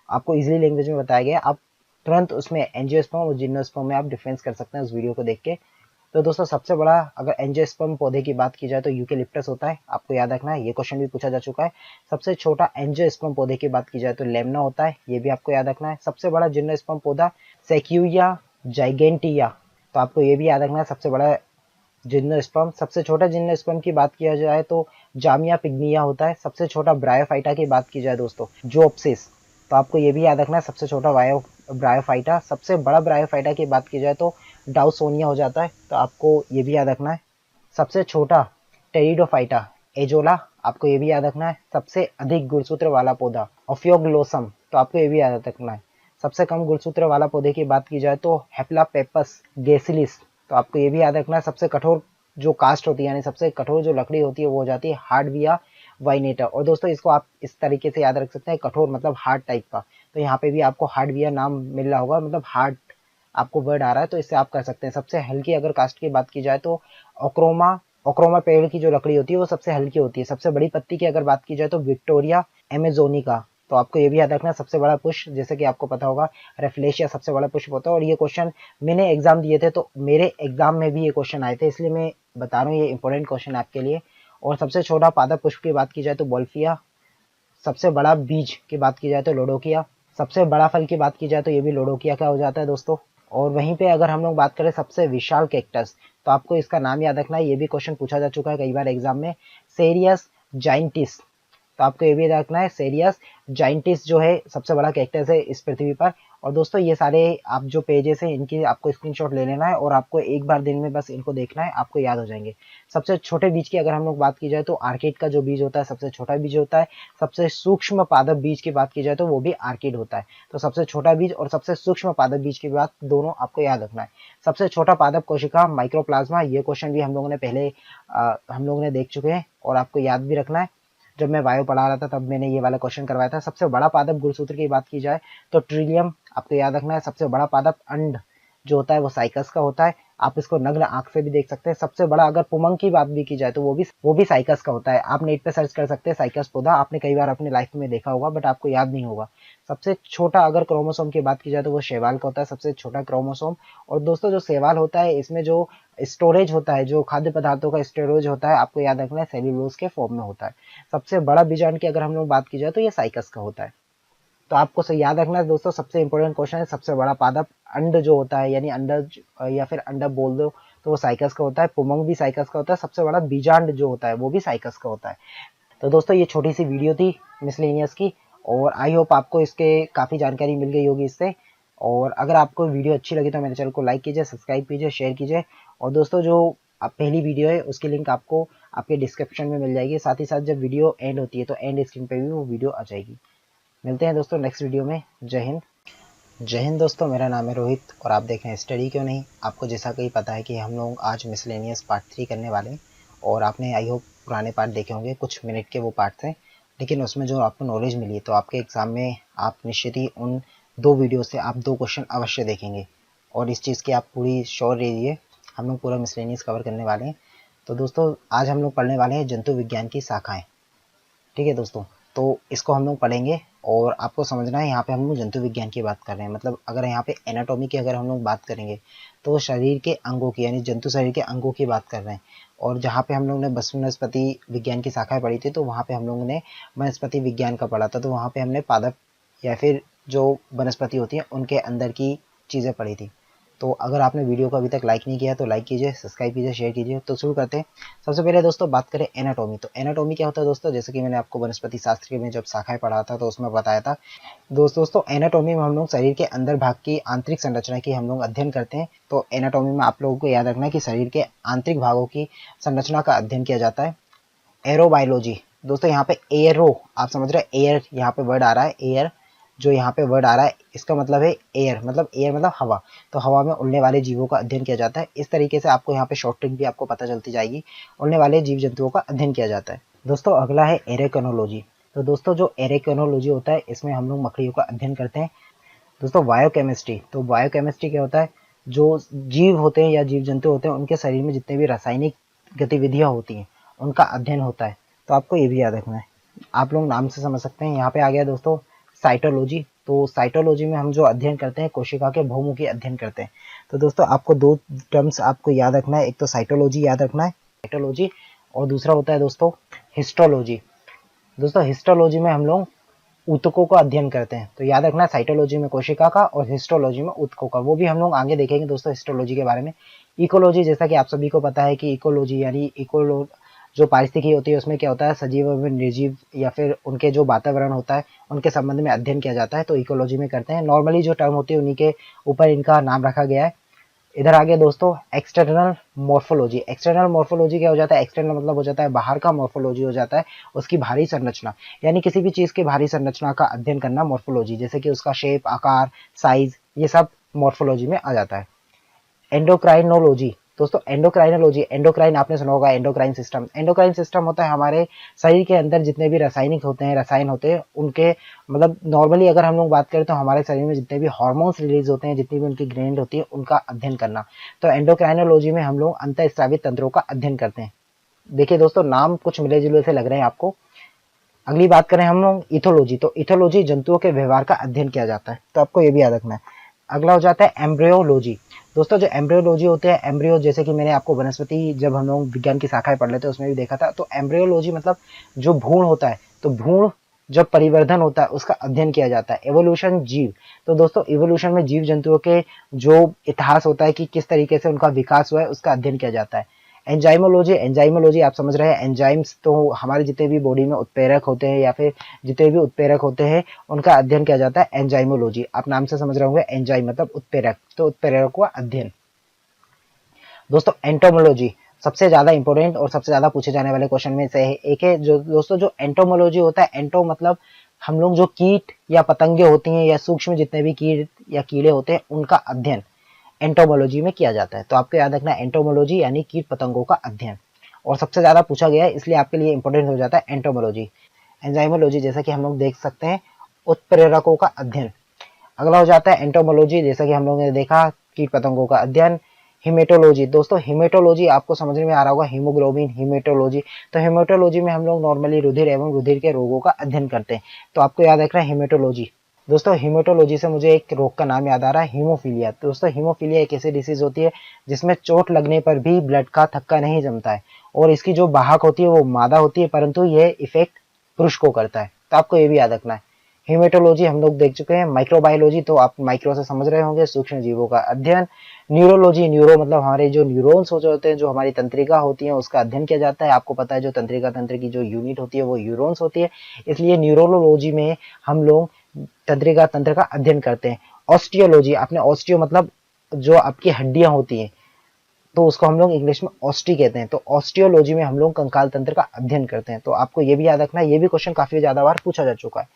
आपको इजिली लैंग्वेज में बताया गया है। आप तुरंत उसमें एंजियोस्पर्म और जिम्नोस्पर्म में आप डिफरेंस कर सकते हैं उस वीडियो को देख के। तो दोस्तों सबसे बड़ा अगर एंजियोस्पर्म पौधे की बात की जाए तो यूकेलिप्टस होता है, आपको याद रखना है, ये क्वेश्चन भी पूछा जा चुका है। सबसे छोटा एंजियोस्पर्म पौधे की बात की जाए तो लेमना होता है, ये भी आपको याद रखना है। सबसे बड़ा जिम्नोस्पर्म पौधा सेक्यूया जाइगेंटिया, तो आपको ये भी याद रखना है सबसे बड़ा जिम्नोस्पर्म। सबसे छोटा जिम्नोस्पर्म की बात किया जाए तो जामिया पिग्मिया होता है। सबसे छोटा ब्रायोफाइटा की बात की जाए दोस्तों जोप्सिस, तो आपको ये भी याद रखना है सबसे छोटा ब्रायोफाइटा। सबसे बड़ा ब्रायोफाइटा की बात की जाए तो डाउसोनिया हो जाता है, तो आपको ये भी याद रखना है। सबसे छोटा टेरिडोफाइटा एजोला, आपको ये भी याद रखना है। सबसे अधिक गुणसूत्र वाला पौधा ऑफियोग्लोसम, तो आपको ये भी याद रखना है। सबसे कम गुणसूत्र वाला पौधे की बात की जाए तो हेप्लापेपस गेसिलिस, तो आपको ये भी याद रखना है। सबसे कठोर जो कास्ट होती है, यानी सबसे कठोर जो लकड़ी होती है वो हो जाती है हार्डविया वाइनेटा। और दोस्तों इसको आप इस तरीके से याद रख सकते हैं, कठोर मतलब हार्ड टाइप का, तो यहाँ पे भी आपको हार्डविया नाम मिल रहा होगा, मतलब हार्ड आपको वर्ड आ रहा है तो इससे आप कर सकते हैं। सबसे हल्की अगर कास्ट की बात की जाए तो ओक्रोमा, ओक्रोमा पेड़ की जो लकड़ी होती है वो सबसे हल्की होती है। सबसे बड़ी पत्ती की अगर बात की जाए तो विक्टोरिया एमेजोनिका, तो आपको ये भी याद रखना है। सबसे बड़ा पुष्प, जैसे कि आपको पता होगा रेफ्लेशिया सबसे बड़ा पुष्प होता है। और ये क्वेश्चन मैंने एग्जाम दिए थे तो मेरे एग्जाम में भी ये क्वेश्चन आए थे, इसलिए मैं बता रहा हूँ, ये इंपॉर्टेंट क्वेश्चन आपके लिए। और सबसे छोटा पादप पुष्प की बात की जाए तो बोल्फिया। सबसे बड़ा बीज की बात की जाए तो लोडोकिया। सबसे बड़ा फल की बात की जाए तो ये भी लोडोकिया का हो जाता है दोस्तों। और वहीं पे अगर हम लोग बात करें सबसे विशाल कैक्टस, तो आपको इसका नाम याद रखना है, ये भी क्वेश्चन पूछा जा चुका है कई बार एग्जाम में, सेरियस जाइंटिस, तो आपको ये भी याद रखना है सेरियस जाइंटिस जो है सबसे बड़ा कैक्टस है इस पृथ्वी पर। और दोस्तों ये सारे आप जो पेजेस हैं इनकी आपको स्क्रीनशॉट ले लेना है और आपको एक बार दिन में बस इनको देखना है, आपको याद हो जाएंगे। सबसे छोटे बीज की अगर हम लोग बात की जाए तो आर्किड का जो बीज होता है सबसे छोटा बीज होता है। सबसे सूक्ष्म पादप बीज की बात की जाए तो वो भी आर्किड होता है। तो सबसे छोटा बीज और सबसे सूक्ष्म पादप बीज की बात दोनों आपको याद रखना है। सबसे छोटा पादप कोशिका माइक्रोप्लाज्मा, ये क्वेश्चन भी हम लोगों ने पहले हम लोगों ने देख चुके हैं और आपको याद भी रखना है। जब मैं बायो पढ़ा रहा था तब मैंने ये वाला क्वेश्चन करवाया था। सबसे बड़ा पादप गुणसूत्र की बात की जाए तो ट्रिलियम, आपको याद रखना है। सबसे बड़ा पादप अंड जो होता है वो साइकस का होता है, आप इसको नग्न आंख से भी देख सकते हैं। सबसे बड़ा अगर पुमंग की बात भी की जाए तो वो भी साइकस का होता है। आप नेट पे सर्च कर सकते हैं साइकस पौधा, आपने कई बार अपने लाइफ में देखा होगा बट आपको याद नहीं होगा। सबसे छोटा अगर क्रोमोसोम की बात की जाए तो वो शैवाल का होता है, सबसे छोटा क्रोमोसोम। और दोस्तों जो शैवाल होता है इसमें जो स्टोरेज होता है, जो खाद्य पदार्थों का स्टोरेज होता है, आपको याद रखना है सेल्यूलोज के फॉर्म में होता है। सबसे बड़ा बीजांड की अगर हम लोग बात की जाए तो ये साइकस का होता है। तो आपको याद रखना है दोस्तों, सबसे इंपॉर्टेंट क्वेश्चन है सबसे बड़ा पादप अंड जो होता है, यानी अंडा या फिर अंडा बोल दो तो वो साइकस का होता है, पुमंग भी साइकस का होता है, सबसे बड़ा बीजांड जो होता है वो भी साइकस का होता है। तो दोस्तों ये छोटी सी वीडियो थी मिसलेनियस की, और आई होप आपको इसके काफ़ी जानकारी मिल गई होगी इससे। और अगर आपको वीडियो अच्छी लगी तो मेरे चैनल को लाइक कीजिए, सब्सक्राइब कीजिए, शेयर कीजिए। और दोस्तों जो पहली वीडियो है उसकी लिंक आपको आपके डिस्क्रिप्शन में मिल जाएगी। साथ ही साथ जब वीडियो एंड होती है तो एंड स्क्रीन पे भी वो वीडियो आ जाएगी। मिलते हैं दोस्तों नेक्स्ट वीडियो में। जय हिंद। जय हिंद दोस्तों, मेरा नाम है रोहित और आप देख रहे हैं स्टडी क्यों नहीं। आपको जैसा कि पता है कि हम लोग आज मिसलेनियस पार्ट 3 करने वाले हैं, और आपने आई होप पुराने पार्ट देखे होंगे, कुछ मिनट के वो पार्ट थे, लेकिन उसमें जो आपको नॉलेज मिली है तो आपके एग्ज़ाम में आप निश्चित ही उन 2 वीडियो से आप 2 क्वेश्चन अवश्य देखेंगे, और इस चीज़ की आप पूरी श्योर रहिए। हम लोग पूरा मिसलेनियस कवर करने वाले हैं। तो दोस्तों आज हम लोग पढ़ने वाले हैं जंतु विज्ञान की शाखाएँ। ठीक है दोस्तों, तो इसको हम लोग पढ़ेंगे, और आपको समझना है यहाँ पे हम लोग जंतु विज्ञान की बात कर रहे हैं। मतलब अगर यहाँ पे एनाटॉमी की अगर हम लोग बात करेंगे तो शरीर के अंगों की, यानी जंतु शरीर के अंगों की बात कर रहे हैं। और जहाँ पे हम लोग ने वनस्पति विज्ञान की शाखाएं पढ़ी थी तो वहाँ पे हम लोगों ने वनस्पति विज्ञान का पढ़ा था, तो वहाँ पे हमने पादप या फिर जो वनस्पति होती है उनके अंदर की चीज़ें पढ़ी थी। तो अगर आपने वीडियो को अभी तक लाइक नहीं किया तो लाइक कीजिए, सब्सक्राइब कीजिए, शेयर कीजिए। तो शुरू करते हैं। सबसे पहले दोस्तों बात करें एनाटॉमी। तो एनाटॉमी क्या होता है दोस्तों, जैसे कि मैंने आपको वनस्पति शास्त्र में जब शाखाएं पढ़ा था तो उसमें बताया था। दोस्तों एनाटॉमी में हम लोग शरीर के अंदर भाग की आंतरिक संरचना की हम लोग अध्ययन करते हैं। तो एनाटॉमी में आप लोगों को याद रखना है कि शरीर के आंतरिक भागों की संरचना का अध्ययन किया जाता है। एरोबायोलॉजी दोस्तों, यहाँ पे एयरो आप समझ रहे हैं, एयर यहाँ पे वर्ड आ रहा है, एयर जो यहाँ पे वर्ड आ रहा है इसका मतलब है एयर मतलब हवा। तो हवा में उड़ने वाले जीवों का अध्ययन किया जाता है। इस तरीके से आपको यहाँ पे शॉर्ट ट्रिक भी आपको पता चलती जाएगी। उड़ने वाले जीव जंतुओं का अध्ययन किया जाता है। दोस्तों अगला है एरेकेनोलॉजी। तो दोस्तों जो एरेकेनोलॉजी होता है इसमें हम लोग मकड़ियों का अध्ययन करते हैं। दोस्तों बायोकेमिस्ट्री। तो बायोकेमिस्ट्री क्या होता है, जो जीव होते हैं या जीव जंतु होते हैं उनके शरीर में जितने भी रासायनिक गतिविधियां होती हैं उनका अध्ययन होता है। तो आपको ये भी याद रखना है, आप लोग नाम से समझ सकते हैं। यहाँ पे आ गया दोस्तों साइटोलॉजी। तो साइटोलॉजी में हम जो अध्ययन करते हैं कोशिका के बहुमुखी अध्ययन करते हैं। तो दोस्तों आपको 2 टर्म्स आपको याद रखना है, एक तो साइटोलॉजी याद रखना है, साइटोलॉजी, और दूसरा होता है दोस्तों हिस्टोलॉजी। दोस्तों हिस्टोलॉजी में हम लोग ऊतकों का अध्ययन करते हैं। तो याद रखना साइटोलॉजी में कोशिका का और हिस्टोलॉजी में ऊतकों का, वो भी हम लोग आगे देखेंगे दोस्तों हिस्टोलॉजी के बारे में। इकोलॉजी, जैसा कि आप सभी को पता है कि इकोलॉजी यानी जो पारिस्थितिकी होती है उसमें क्या होता है, सजीव और निर्जीव या फिर उनके जो वातावरण होता है उनके संबंध में अध्ययन किया जाता है। तो इकोलॉजी में करते हैं। नॉर्मली जो टर्म होती है उन्हीं के ऊपर इनका नाम रखा गया है। इधर आगे दोस्तों एक्सटर्नल मॉर्फोलॉजी। एक्सटर्नल मॉर्फोलॉजी क्या हो जाता है, एक्सटर्नल मतलब हो जाता है बाहर का, मॉर्फोलॉजी हो जाता है उसकी बाहरी संरचना, यानी किसी भी चीज की बाहरी संरचना का अध्ययन करना मॉर्फोलॉजी, जैसे कि उसका शेप, आकार, साइज, ये सब मॉर्फोलॉजी में आ जाता है। एंडोक्राइनोलॉजी। दोस्तों एंडोक्राइनोलॉजी, एंडोक्राइन आपने सुना होगा, एंडोक्राइन सिस्टम। एंडोक्राइन सिस्टम होता है हमारे शरीर के अंदर जितने भी रासायनिक होते हैं, रसायन होते हैं उनके, मतलब नॉर्मली अगर हम लोग बात करें तो हमारे शरीर में जितने भी हार्मोन्स रिलीज होते हैं, जितनी भी उनकी ग्रैंड होती है उनका अध्ययन करना। तो एंडोक्राइनोलॉजी में हम लोग अंतःस्रावी तंत्रों का अध्ययन करते हैं। देखिए दोस्तों नाम कुछ मिले जुले से लग रहे हैं आपको। अगली बात करें हम लोग इथोलॉजी। तो इथोलॉजी जंतुओं के व्यवहार का अध्ययन किया जाता है, तो आपको ये भी याद रखना है। अगला हो जाता है एम्ब्रियोलॉजी। दोस्तों जो एम्ब्रियोलॉजी होते हैं, एम्ब्रियो जैसे कि मैंने आपको वनस्पति जब हम लोग विज्ञान की शाखाएं पढ़ लेते हैं उसमें भी देखा था। तो एम्ब्रियोलॉजी मतलब जो भ्रूण होता है, तो भ्रूण जब परिवर्धन होता है उसका अध्ययन किया जाता है। एवोल्यूशन जीव। तो दोस्तों इवोल्यूशन में जीव जंतुओं के जो इतिहास होता है कि किस तरीके से उनका विकास हुआ है उसका अध्ययन किया जाता है। एंजाइमोलॉजी। एंजाइमोलॉजी आप समझ रहे हैं, एंजाइम्स तो हमारे जितने भी बॉडी में उत्प्रेरक होते हैं या फिर जितने भी उत्प्रेरक होते हैं उनका अध्ययन किया जाता है एंजाइमोलॉजी। आप नाम से समझ रहे होंगे, एंजाइम मतलब उत्प्रेरक, तो उत्प्रेरक का अध्ययन। दोस्तों एंटोमोलॉजी सबसे ज्यादा इंपॉर्टेंट और सबसे ज्यादा पूछे जाने वाले क्वेश्चन में से एक है। जो दोस्तों जो एंटोमोलॉजी होता है, एंटो मतलब हम लोग जो कीट या पतंगे होती हैं या सूक्ष्म जितने भी कीट या कीड़े होते हैं उनका अध्ययन एंटोमोलॉजी में किया जाता है। तो आपको याद रखना एंटोमोलॉजी यानी कीट पतंगों का अध्ययन, और सबसे ज्यादा पूछा गया है इसलिए आपके लिए इंपॉर्टेंट हो जाता है एंटोमोलॉजी। एंजाइमोलॉजी जैसा कि हम लोग देख सकते हैं उत्प्रेरकों का अध्ययन। अगला हो जाता है एंटोमोलॉजी, जैसा कि हम लोगों ने देखा कीट पतंगों का अध्ययन। हिमेटोलॉजी। दोस्तों हिमेटोलॉजी आपको समझने में आ रहा होगा, हीमोग्लोबिन, हिमेटोलॉजी। तो हिमेटोलॉजी में हम लोग नॉर्मली रुधिर एवं रुधिर के रोगों का अध्ययन करते हैं। तो आपको याद रखना है हिमेटोलॉजी। दोस्तों हीमेटोलॉजी से मुझे एक रोग का नाम याद आ रहा है, हीमोफीलिया। दोस्तों हीमोफीलिया एक ऐसी डिसीज होती है जिसमें चोट लगने पर भी ब्लड का थक्का नहीं जमता है, और इसकी जो वाहक होती है वो मादा होती है, परंतु यह इफेक्ट पुरुष को करता है। तो आपको ये भी याद रखना है हेमेटोलॉजी हम लोग देख चुके हैं। माइक्रोबायोलॉजी तो आप माइक्रो से समझ रहे होंगे, सूक्ष्म जीवों का अध्ययन। न्यूरोलॉजी, न्यूरो मतलब हमारे जो न्यूरॉन्स होते हैं, जो हमारी तंत्रिका होती है, उसका अध्ययन किया जाता है। आपको पता है जो तंत्रिका तंत्र की जो यूनिट होती है वो न्यूरॉन्स होती है, इसलिए न्यूरोलॉजी में हम लोग तंत्रिका तंत्र का अध्ययन करते हैं। ऑस्टियोलॉजी, आपने ऑस्टियो मतलब जो आपकी हड्डियां होती हैं, तो उसको हम लोग इंग्लिश में ऑस्टी कहते हैं। तो ऑस्टियोलॉजी में हम लोग कंकाल तंत्र का अध्ययन करते हैं। तो आपको ये भी याद रखना है, ये भी क्वेश्चन काफी ज्यादा बार पूछा जा चुका है।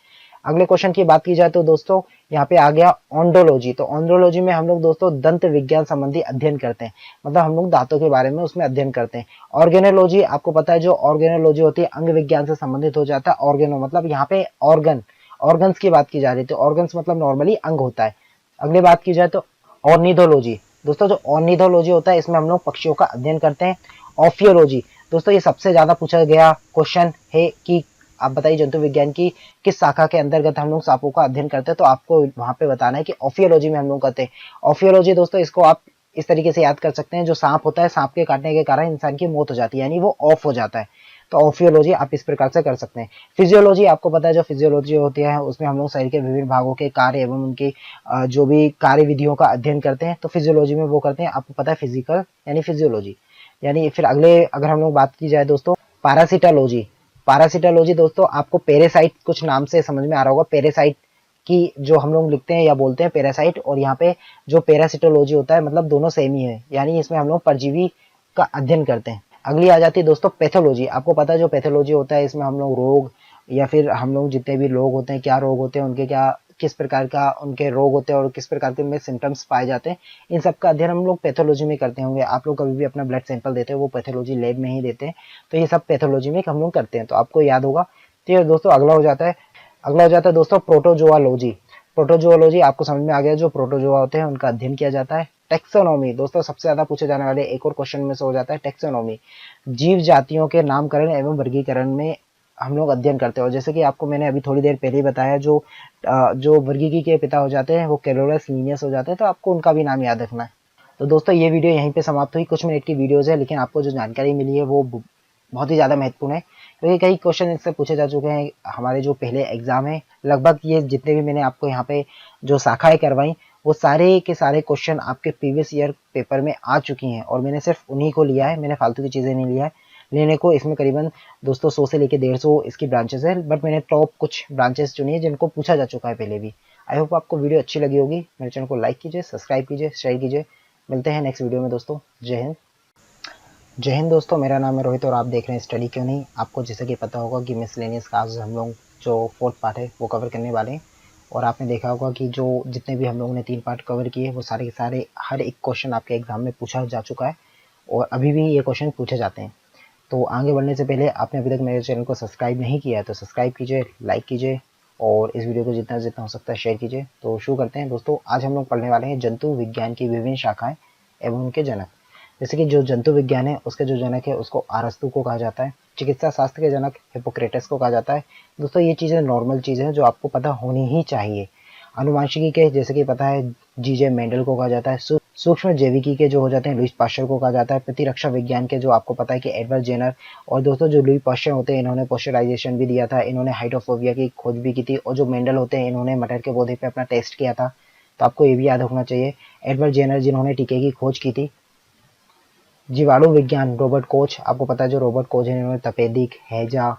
अगले क्वेश्चन की बात की जाए तो दोस्तों यहाँ पे आ गया ओंडोलॉजी। तो ओंडोलॉजी में हम लोग दोस्तों दंत विज्ञान संबंधी अध्ययन करते हैं, मतलब हम लोग दांतों के बारे में उसमें अध्ययन करते हैं। ऑर्गेनोलॉजी, आपको पता है जो ऑर्गेनोलॉजी होती है अंग विज्ञान से संबंधित हो जाता है। ऑर्गेनो मतलब यहाँ पे ऑर्गन, ऑर्गन्स की बात की जा रही थी। ऑर्गन्स मतलब नॉर्मली अंग होता है। अगली बात की जाए तो ऑर्निथोलॉजी। दोस्तों जो ऑर्निथोलॉजी होता है इसमें हम लोग पक्षियों का अध्ययन करते हैं। ऑफियोलॉजी, दोस्तों ये सबसे ज्यादा पूछा गया क्वेश्चन है कि आप बताइए जंतु विज्ञान की किस शाखा के अंतर्गत हम लोग सांपों का अध्ययन करते हैं, तो आपको वहां पे बताना है कि ऑफियोलॉजी में हम लोग करते हैं। ऑफियोलॉजी दोस्तों इसको आप इस तरीके से याद कर सकते हैं, जो सांप होता है, सांप के काटने के कारण इंसान की मौत हो जाती है, यानी वो ऑफ हो जाता है। तो ऑफियोलॉजी आप इस प्रकार से कर सकते हैं। फिजियोलॉजी, आपको पता है जो फिजियोलॉजी होती है उसमें हम लोग शरीर के विभिन्न भागों के कार्य एवं उनकी जो भी कार्य विधियों का अध्ययन करते हैं, तो फिजियोलॉजी में वो करते हैं। आपको पता है फिजिकल यानी फिजियोलॉजी। यानी फिर अगले अगर हम लोग बात की जाए दोस्तों पैरासिटोलॉजी। पैरासिटोलॉजी दोस्तों आपको पेरेसाइट कुछ नाम से समझ में आ रहा होगा। पेरेसाइट की जो हम लोग लिखते हैं या बोलते हैं पैरासाइट, और यहाँ पे जो पैरासिटोलॉजी होता है मतलब दोनों सेम ही है, यानी इसमें हम लोग परजीवी का अध्ययन करते हैं। अगली आ जाती है दोस्तों पैथोलॉजी। आपको पता है जो पैथोलॉजी होता है इसमें हम लोग रोग या फिर हम लोग जितने भी लोग होते हैं, क्या रोग होते हैं उनके, क्या किस प्रकार का उनके रोग होते हैं और किस प्रकार के उनमें सिम्टम्स पाए जाते हैं, इन सब का अध्ययन हम लोग पैथोलॉजी में करते होंगे। आप लोग कभी भी अपना ब्लड सैंपल देते हैं वो पैथोलॉजी लैब में ही देते हैं, तो ये सब पैथोलॉजी में हम लोग करते हैं, तो आपको याद होगा। तो ये दोस्तों अगला हो जाता है दोस्तों प्रोटोजोआलॉजी। प्रोटोजोआलॉजी आपको समझ में आ गया, जो प्रोटोजोआ होते हैं उनका अध्ययन किया जाता है। टेक्सोनॉमी, दोस्तों सबसे ज्यादा पूछे जाने वाले एक और क्वेश्चन में से हो जाता है टेक्सोनॉमी। जीव जातियों के नामकरण एवं वर्गीकरण में हम लोग अध्ययन करते हैं। और जैसे कि आपको मैंने अभी थोड़ी देर पहले ही बताया, जो वर्गीकी के पिता हो जाते हैं वो कैरोलस लिनियस हो जाते हैं, तो आपको उनका भी नाम याद रखना है। तो दोस्तों ये वीडियो यहीं पे समाप्त हुई। कुछ मिनट की वीडियोज है, लेकिन आपको जो जानकारी मिली है वो बहुत ही ज़्यादा महत्वपूर्ण है, क्योंकि कई क्वेश्चन इससे पूछे जा चुके हैं हमारे जो पहले एग्जाम है। लगभग ये जितने भी मैंने आपको यहाँ पे जो शाखाएं करवाई वो सारे के सारे क्वेश्चन आपके प्रीवियस ईयर पेपर में आ चुकी हैं, और मैंने सिर्फ उन्हीं को लिया है, मैंने फालतू की चीज़ें नहीं लिया है। लेने को इसमें करीबन दोस्तों 100 से लेकर 150 इसकी ब्रांचेस है, बट मैंने टॉप कुछ ब्रांचेस चुनी है जिनको पूछा जा चुका है पहले भी। आई होप आपको वीडियो अच्छी लगी होगी। मेरे चैनल को लाइक कीजिए, सब्सक्राइब कीजिए, शेयर कीजिए। मिलते हैं नेक्स्ट वीडियो में दोस्तों। जय हिंद। जय हिंद दोस्तों, मेरा नाम है रोहित और आप देख रहे हैं स्टडी क्यों नहीं। आपको जैसे कि पता होगा कि मिसलेनियस का आज हम लोग जो 4th पार्ट है वो कवर करने वाले हैं, और आपने देखा होगा कि जो जितने भी हम लोगों ने 3 पार्ट कवर किए वो सारे के सारे हर एक क्वेश्चन आपके एग्जाम में पूछा जा चुका है, और अभी भी ये क्वेश्चन पूछे जाते हैं। तो आगे बढ़ने से पहले आपने अभी तक मेरे चैनल को सब्सक्राइब नहीं किया है तो सब्सक्राइब कीजिए, लाइक कीजिए, और इस वीडियो को जितना जितना हो सकता है शेयर कीजिए। तो शुरू करते हैं दोस्तों। आज हम लोग पढ़ने वाले हैं जंतु विज्ञान की विभिन्न शाखाएं एवं उनके जनक। जैसे कि जो जंतु विज्ञान है उसके जो जनक है उसको अरस्तु को कहा जाता है। चिकित्सा शास्त्र के जनक हिप्पोक्रेटस को कहा जाता है। दोस्तों ये चीज़ें नॉर्मल चीज़ें हैं जो आपको पता होनी ही चाहिए। अनुवांशिकी के जैसे कि पता है जीजे मेंडल को कहा जाता है। सूक्ष्म जैविकी के जो हो जाते हैं लुईस पाश्चर को कहा जाता है। प्रतिरक्षा विज्ञान के जो आपको पता है कि एडवर्ड जेनर। और दोस्तों जो लुईस पाश्चर होते हैं इन्होंने पोस्चराइजेशन भी दिया था, इन्होंने हाइड्रोफोबिया की खोज भी की थी। और जो मेंडल होते हैं इन्होंने मटर के पौधे पे अपना टेस्ट किया था, तो आपको ये भी याद रखना चाहिए। एडवर्ड जेनर जिन्होंने टीके की खोज की थी। जीवाणु विज्ञान रॉबर्ट कोच, आपको पता है जो रॉबर्ट कोच है इन्होंने तपेदिक हैजा,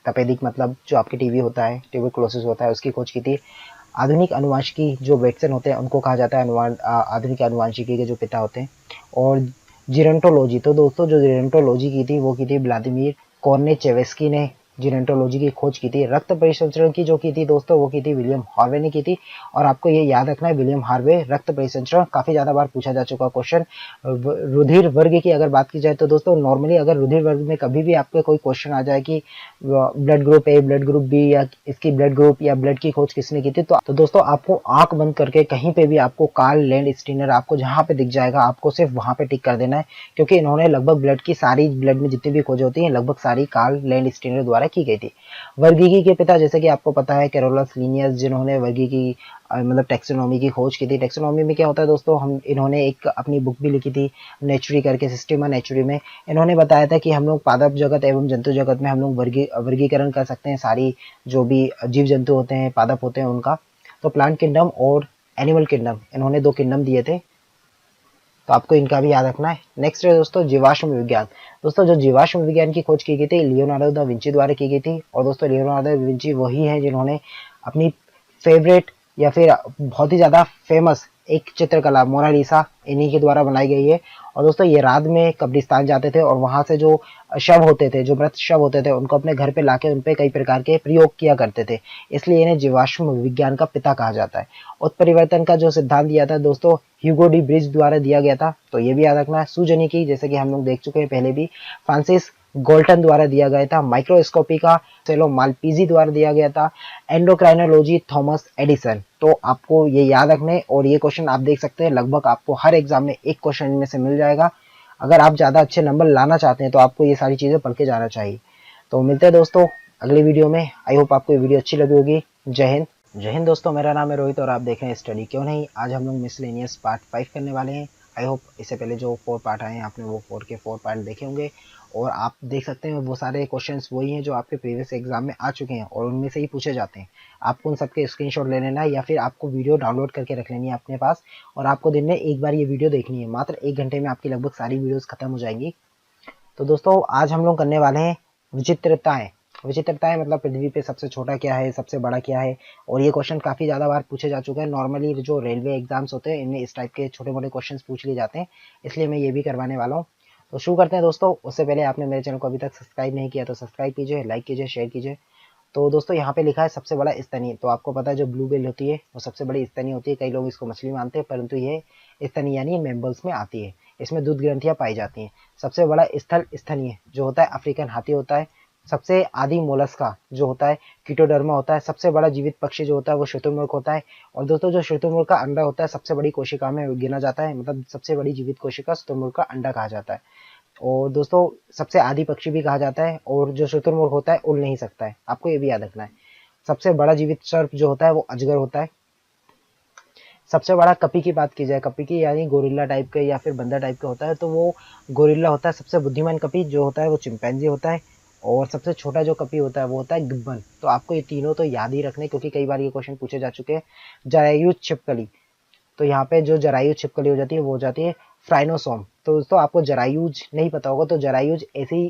तपेदिक मतलब जो आपके टीबी होता है, ट्यूबरकुलोसिस होता है, उसकी खोज की थी। आधुनिक अनुवांशिकी जो वेटसन होते हैं उनको कहा जाता है आधुनिक अनुवांशिकी के जो पिता होते हैं। और जीरेंटोलॉजी, तो दोस्तों जो जीरेंटोलॉजी की थी वो की थी व्लादिमीर कॉर्नेचेवेस्की ने जीरेंटोलॉजी की खोज की थी। रक्त परिसंचरण की जो की थी दोस्तों वो की थी विलियम हार्वे ने की थी। और आपको ये याद रखना है विलियम हार्वे रक्त परिसंचरण काफी ज्यादा बार पूछा जा चुका क्वेश्चन। रुधिर वर्ग की अगर बात की जाए तो दोस्तों नॉर्मली अगर रुधिर वर्ग में कभी भी आपके कोई क्वेश्चन आ जाए कि blood group A, blood group B, या इसकी ब्लड ग्रुप या ब्लड की खोज किसने की थी, तो दोस्तों आपको आंख बंद करके कहीं पे भी आपको कार्ल लैंड स्टीनर आपको जहां पे दिख जाएगा आपको सिर्फ वहां पे टिक कर देना है, क्योंकि इन्होंने लगभग ब्लड की सारी ब्लड में जितनी भी खोज होती है लगभग सारी कार्ल लैंड स्टीनर द्वारा द्वारा की गई थी। वर्गीकी के पिता जैसे कि आपको पता है कैरोलस लिनियस, जिन्होंने वर्गीकी मतलब टैक्सोनॉमी की खोज की थी। टैक्सोनॉमी में क्या होता है दोस्तों, हम इन्होंने एक अपनी बुक भी लिखी थी नेचुरी करके, सिस्टेमा नेचुरी में। इन्होंने बताया था कि हम लोग पादप जगत एवं जंतु जगत में हम लोग वर्गीकरण कर सकते हैं सारी जो भी जीव जंतु होते हैं, पादप होते हैं उनका। तो प्लांट किंगडम और एनिमल किंगडम, इन्होंने 2 किंगडम दिए थे, तो आपको इनका भी याद रखना है। नेक्स्ट है दोस्तों जीवाश्म विज्ञान। दोस्तों जो जीवाश्म विज्ञान की खोज की गई थी लियोनार्डो दा विंची द्वारा की गई थी। और दोस्तों लियोनार्डो दा विंची वही है जिन्होंने अपनी फेवरेट या फिर बहुत ही ज्यादा फेमस एक चित्रकला मोनालिसा इन्हीं के द्वारा बनाई गई है। और दोस्तों ये रात में कब्रिस्तान जाते थे और वहां से जो शव होते थे, जो मृत शव होते थे, उनको अपने घर पे लाके उनपे कई प्रकार के प्रयोग किया करते थे, इसलिए इन्हें जीवाश्म विज्ञान का पिता कहा जाता है। उत्परिवर्तन का जो सिद्धांत दिया था दोस्तों ह्यूगो डी ब्रिज द्वारा दिया गया था, तो ये भी याद रखना है। सूजनिकी जैसे कि हम लोग देख चुके हैं पहले भी, फ्रांसिस गोल्टन द्वारा दिया गया था। माइक्रोस्कोपी का सेलो मालपीजी द्वारा दिया गया था। Endocrinology Thomas Edison. तो आपको ये याद रखने, और ये क्वेश्चन आप देख सकते हैं लगभग आपको हर एग्जाम में एक क्वेश्चन इनमें से मिल जाएगा। अगर आप ज्यादा अच्छे नंबर लाना चाहते हैं तो आपको ये सारी चीजें पढ़ के जाना चाहिए। तो मिलते हैं दोस्तों अगली वीडियो में। आई होप आपको ये वीडियो अच्छी लगी होगी। जय हिंद। जय हिंद दोस्तों, मेरा नाम है रोहित और आप देख रहे हैं स्टडी क्यों नहीं। आज हम लोग मिसलेनियस पार्ट 5 करने वाले हैं। आई होप इससे पहले जो 4 पार्ट आए हैं आपने वो 4 के 4 पार्ट देखे होंगे, और आप देख सकते हैं वो सारे क्वेश्चंस वही हैं जो आपके प्रीवियस एग्जाम में आ चुके हैं और उनमें से ही पूछे जाते हैं। आपको उन सबके स्क्रीनशॉट ले लेना है या फिर आपको वीडियो डाउनलोड करके रख लेनी है अपने पास, और आपको दिन में एक बार ये वीडियो देखनी है। मात्र 1 घंटे में आपकी लगभग सारी वीडियोस खत्म हो जाएंगी। तो दोस्तों आज हम लोग करने वाले हैं विचित्रताएं। विचित्रताएं मतलब पृथ्वी पे सबसे छोटा क्या है, सबसे बड़ा क्या है। और ये क्वेश्चन काफी ज्यादा बार पूछे जा चुके हैं। नॉर्मली जो रेलवे एग्जाम्स होते हैं इनमें इस टाइप के छोटे मोटे क्वेश्चंस पूछ लिए जाते हैं, इसलिए मैं ये भी करवाने वाला हूँ। तो शुरू करते हैं दोस्तों। उससे पहले आपने मेरे चैनल को अभी तक सब्सक्राइब नहीं किया तो सब्सक्राइब कीजिए, लाइक कीजिए, शेयर कीजिए। तो दोस्तों यहाँ पे लिखा है सबसे बड़ा स्तनी। तो आपको पता है जो ब्लू व्हेल होती है वो सबसे बड़ी स्तनी होती है। कई लोग इसको मछली मानते हैं, परंतु ये स्तनी यानी मैमल्स में आती है। इसमें दूध ग्रंथियां पाई जाती हैं। सबसे बड़ा स्थल स्तनीय जो होता है अफ्रीकन हाथी होता है। सबसे आदि मोलस्का जो होता है कीटोडर्मा होता है। सबसे बड़ा जीवित पक्षी जो होता है वो शुतुरमुर्ग होता है। और दोस्तों जो शुतुरमुर्ग का अंडा होता है सबसे बड़ी कोशिका में गिना जाता है, मतलब सबसे बड़ी जीवित कोशिका शुतुरमुर्ग का अंडा कहा जाता है। और दोस्तों सबसे आदि पक्षी भी कहा जाता है। और जो शुतुरमुर्ग होता है उड़ नहीं सकता है, आपको ये भी याद रखना है। सबसे बड़ा जीवित सर्प जो होता है वो अजगर होता है। सबसे बड़ा कपी की बात की जाए, कपी की यानी गोरिल्ला टाइप का या फिर बंदर टाइप का होता है, तो वो गोरिल्ला होता है। सबसे बुद्धिमान कपी जो होता है वो चिंपैंजी होता है। और सबसे छोटा जो कपी होता है वो होता है गिब्बन। तो आपको ये तीनों तो याद ही रखने, क्योंकि कई बार ये क्वेश्चन पूछे जा चुके हैं। जरायु छिपकली, तो यहाँ पे जो जरायु छिपकली हो जाती है वो हो जाती है फ्राइनोसोम। तो दोस्तों आपको जरायुज नहीं पता होगा, तो जरायुज ऐसी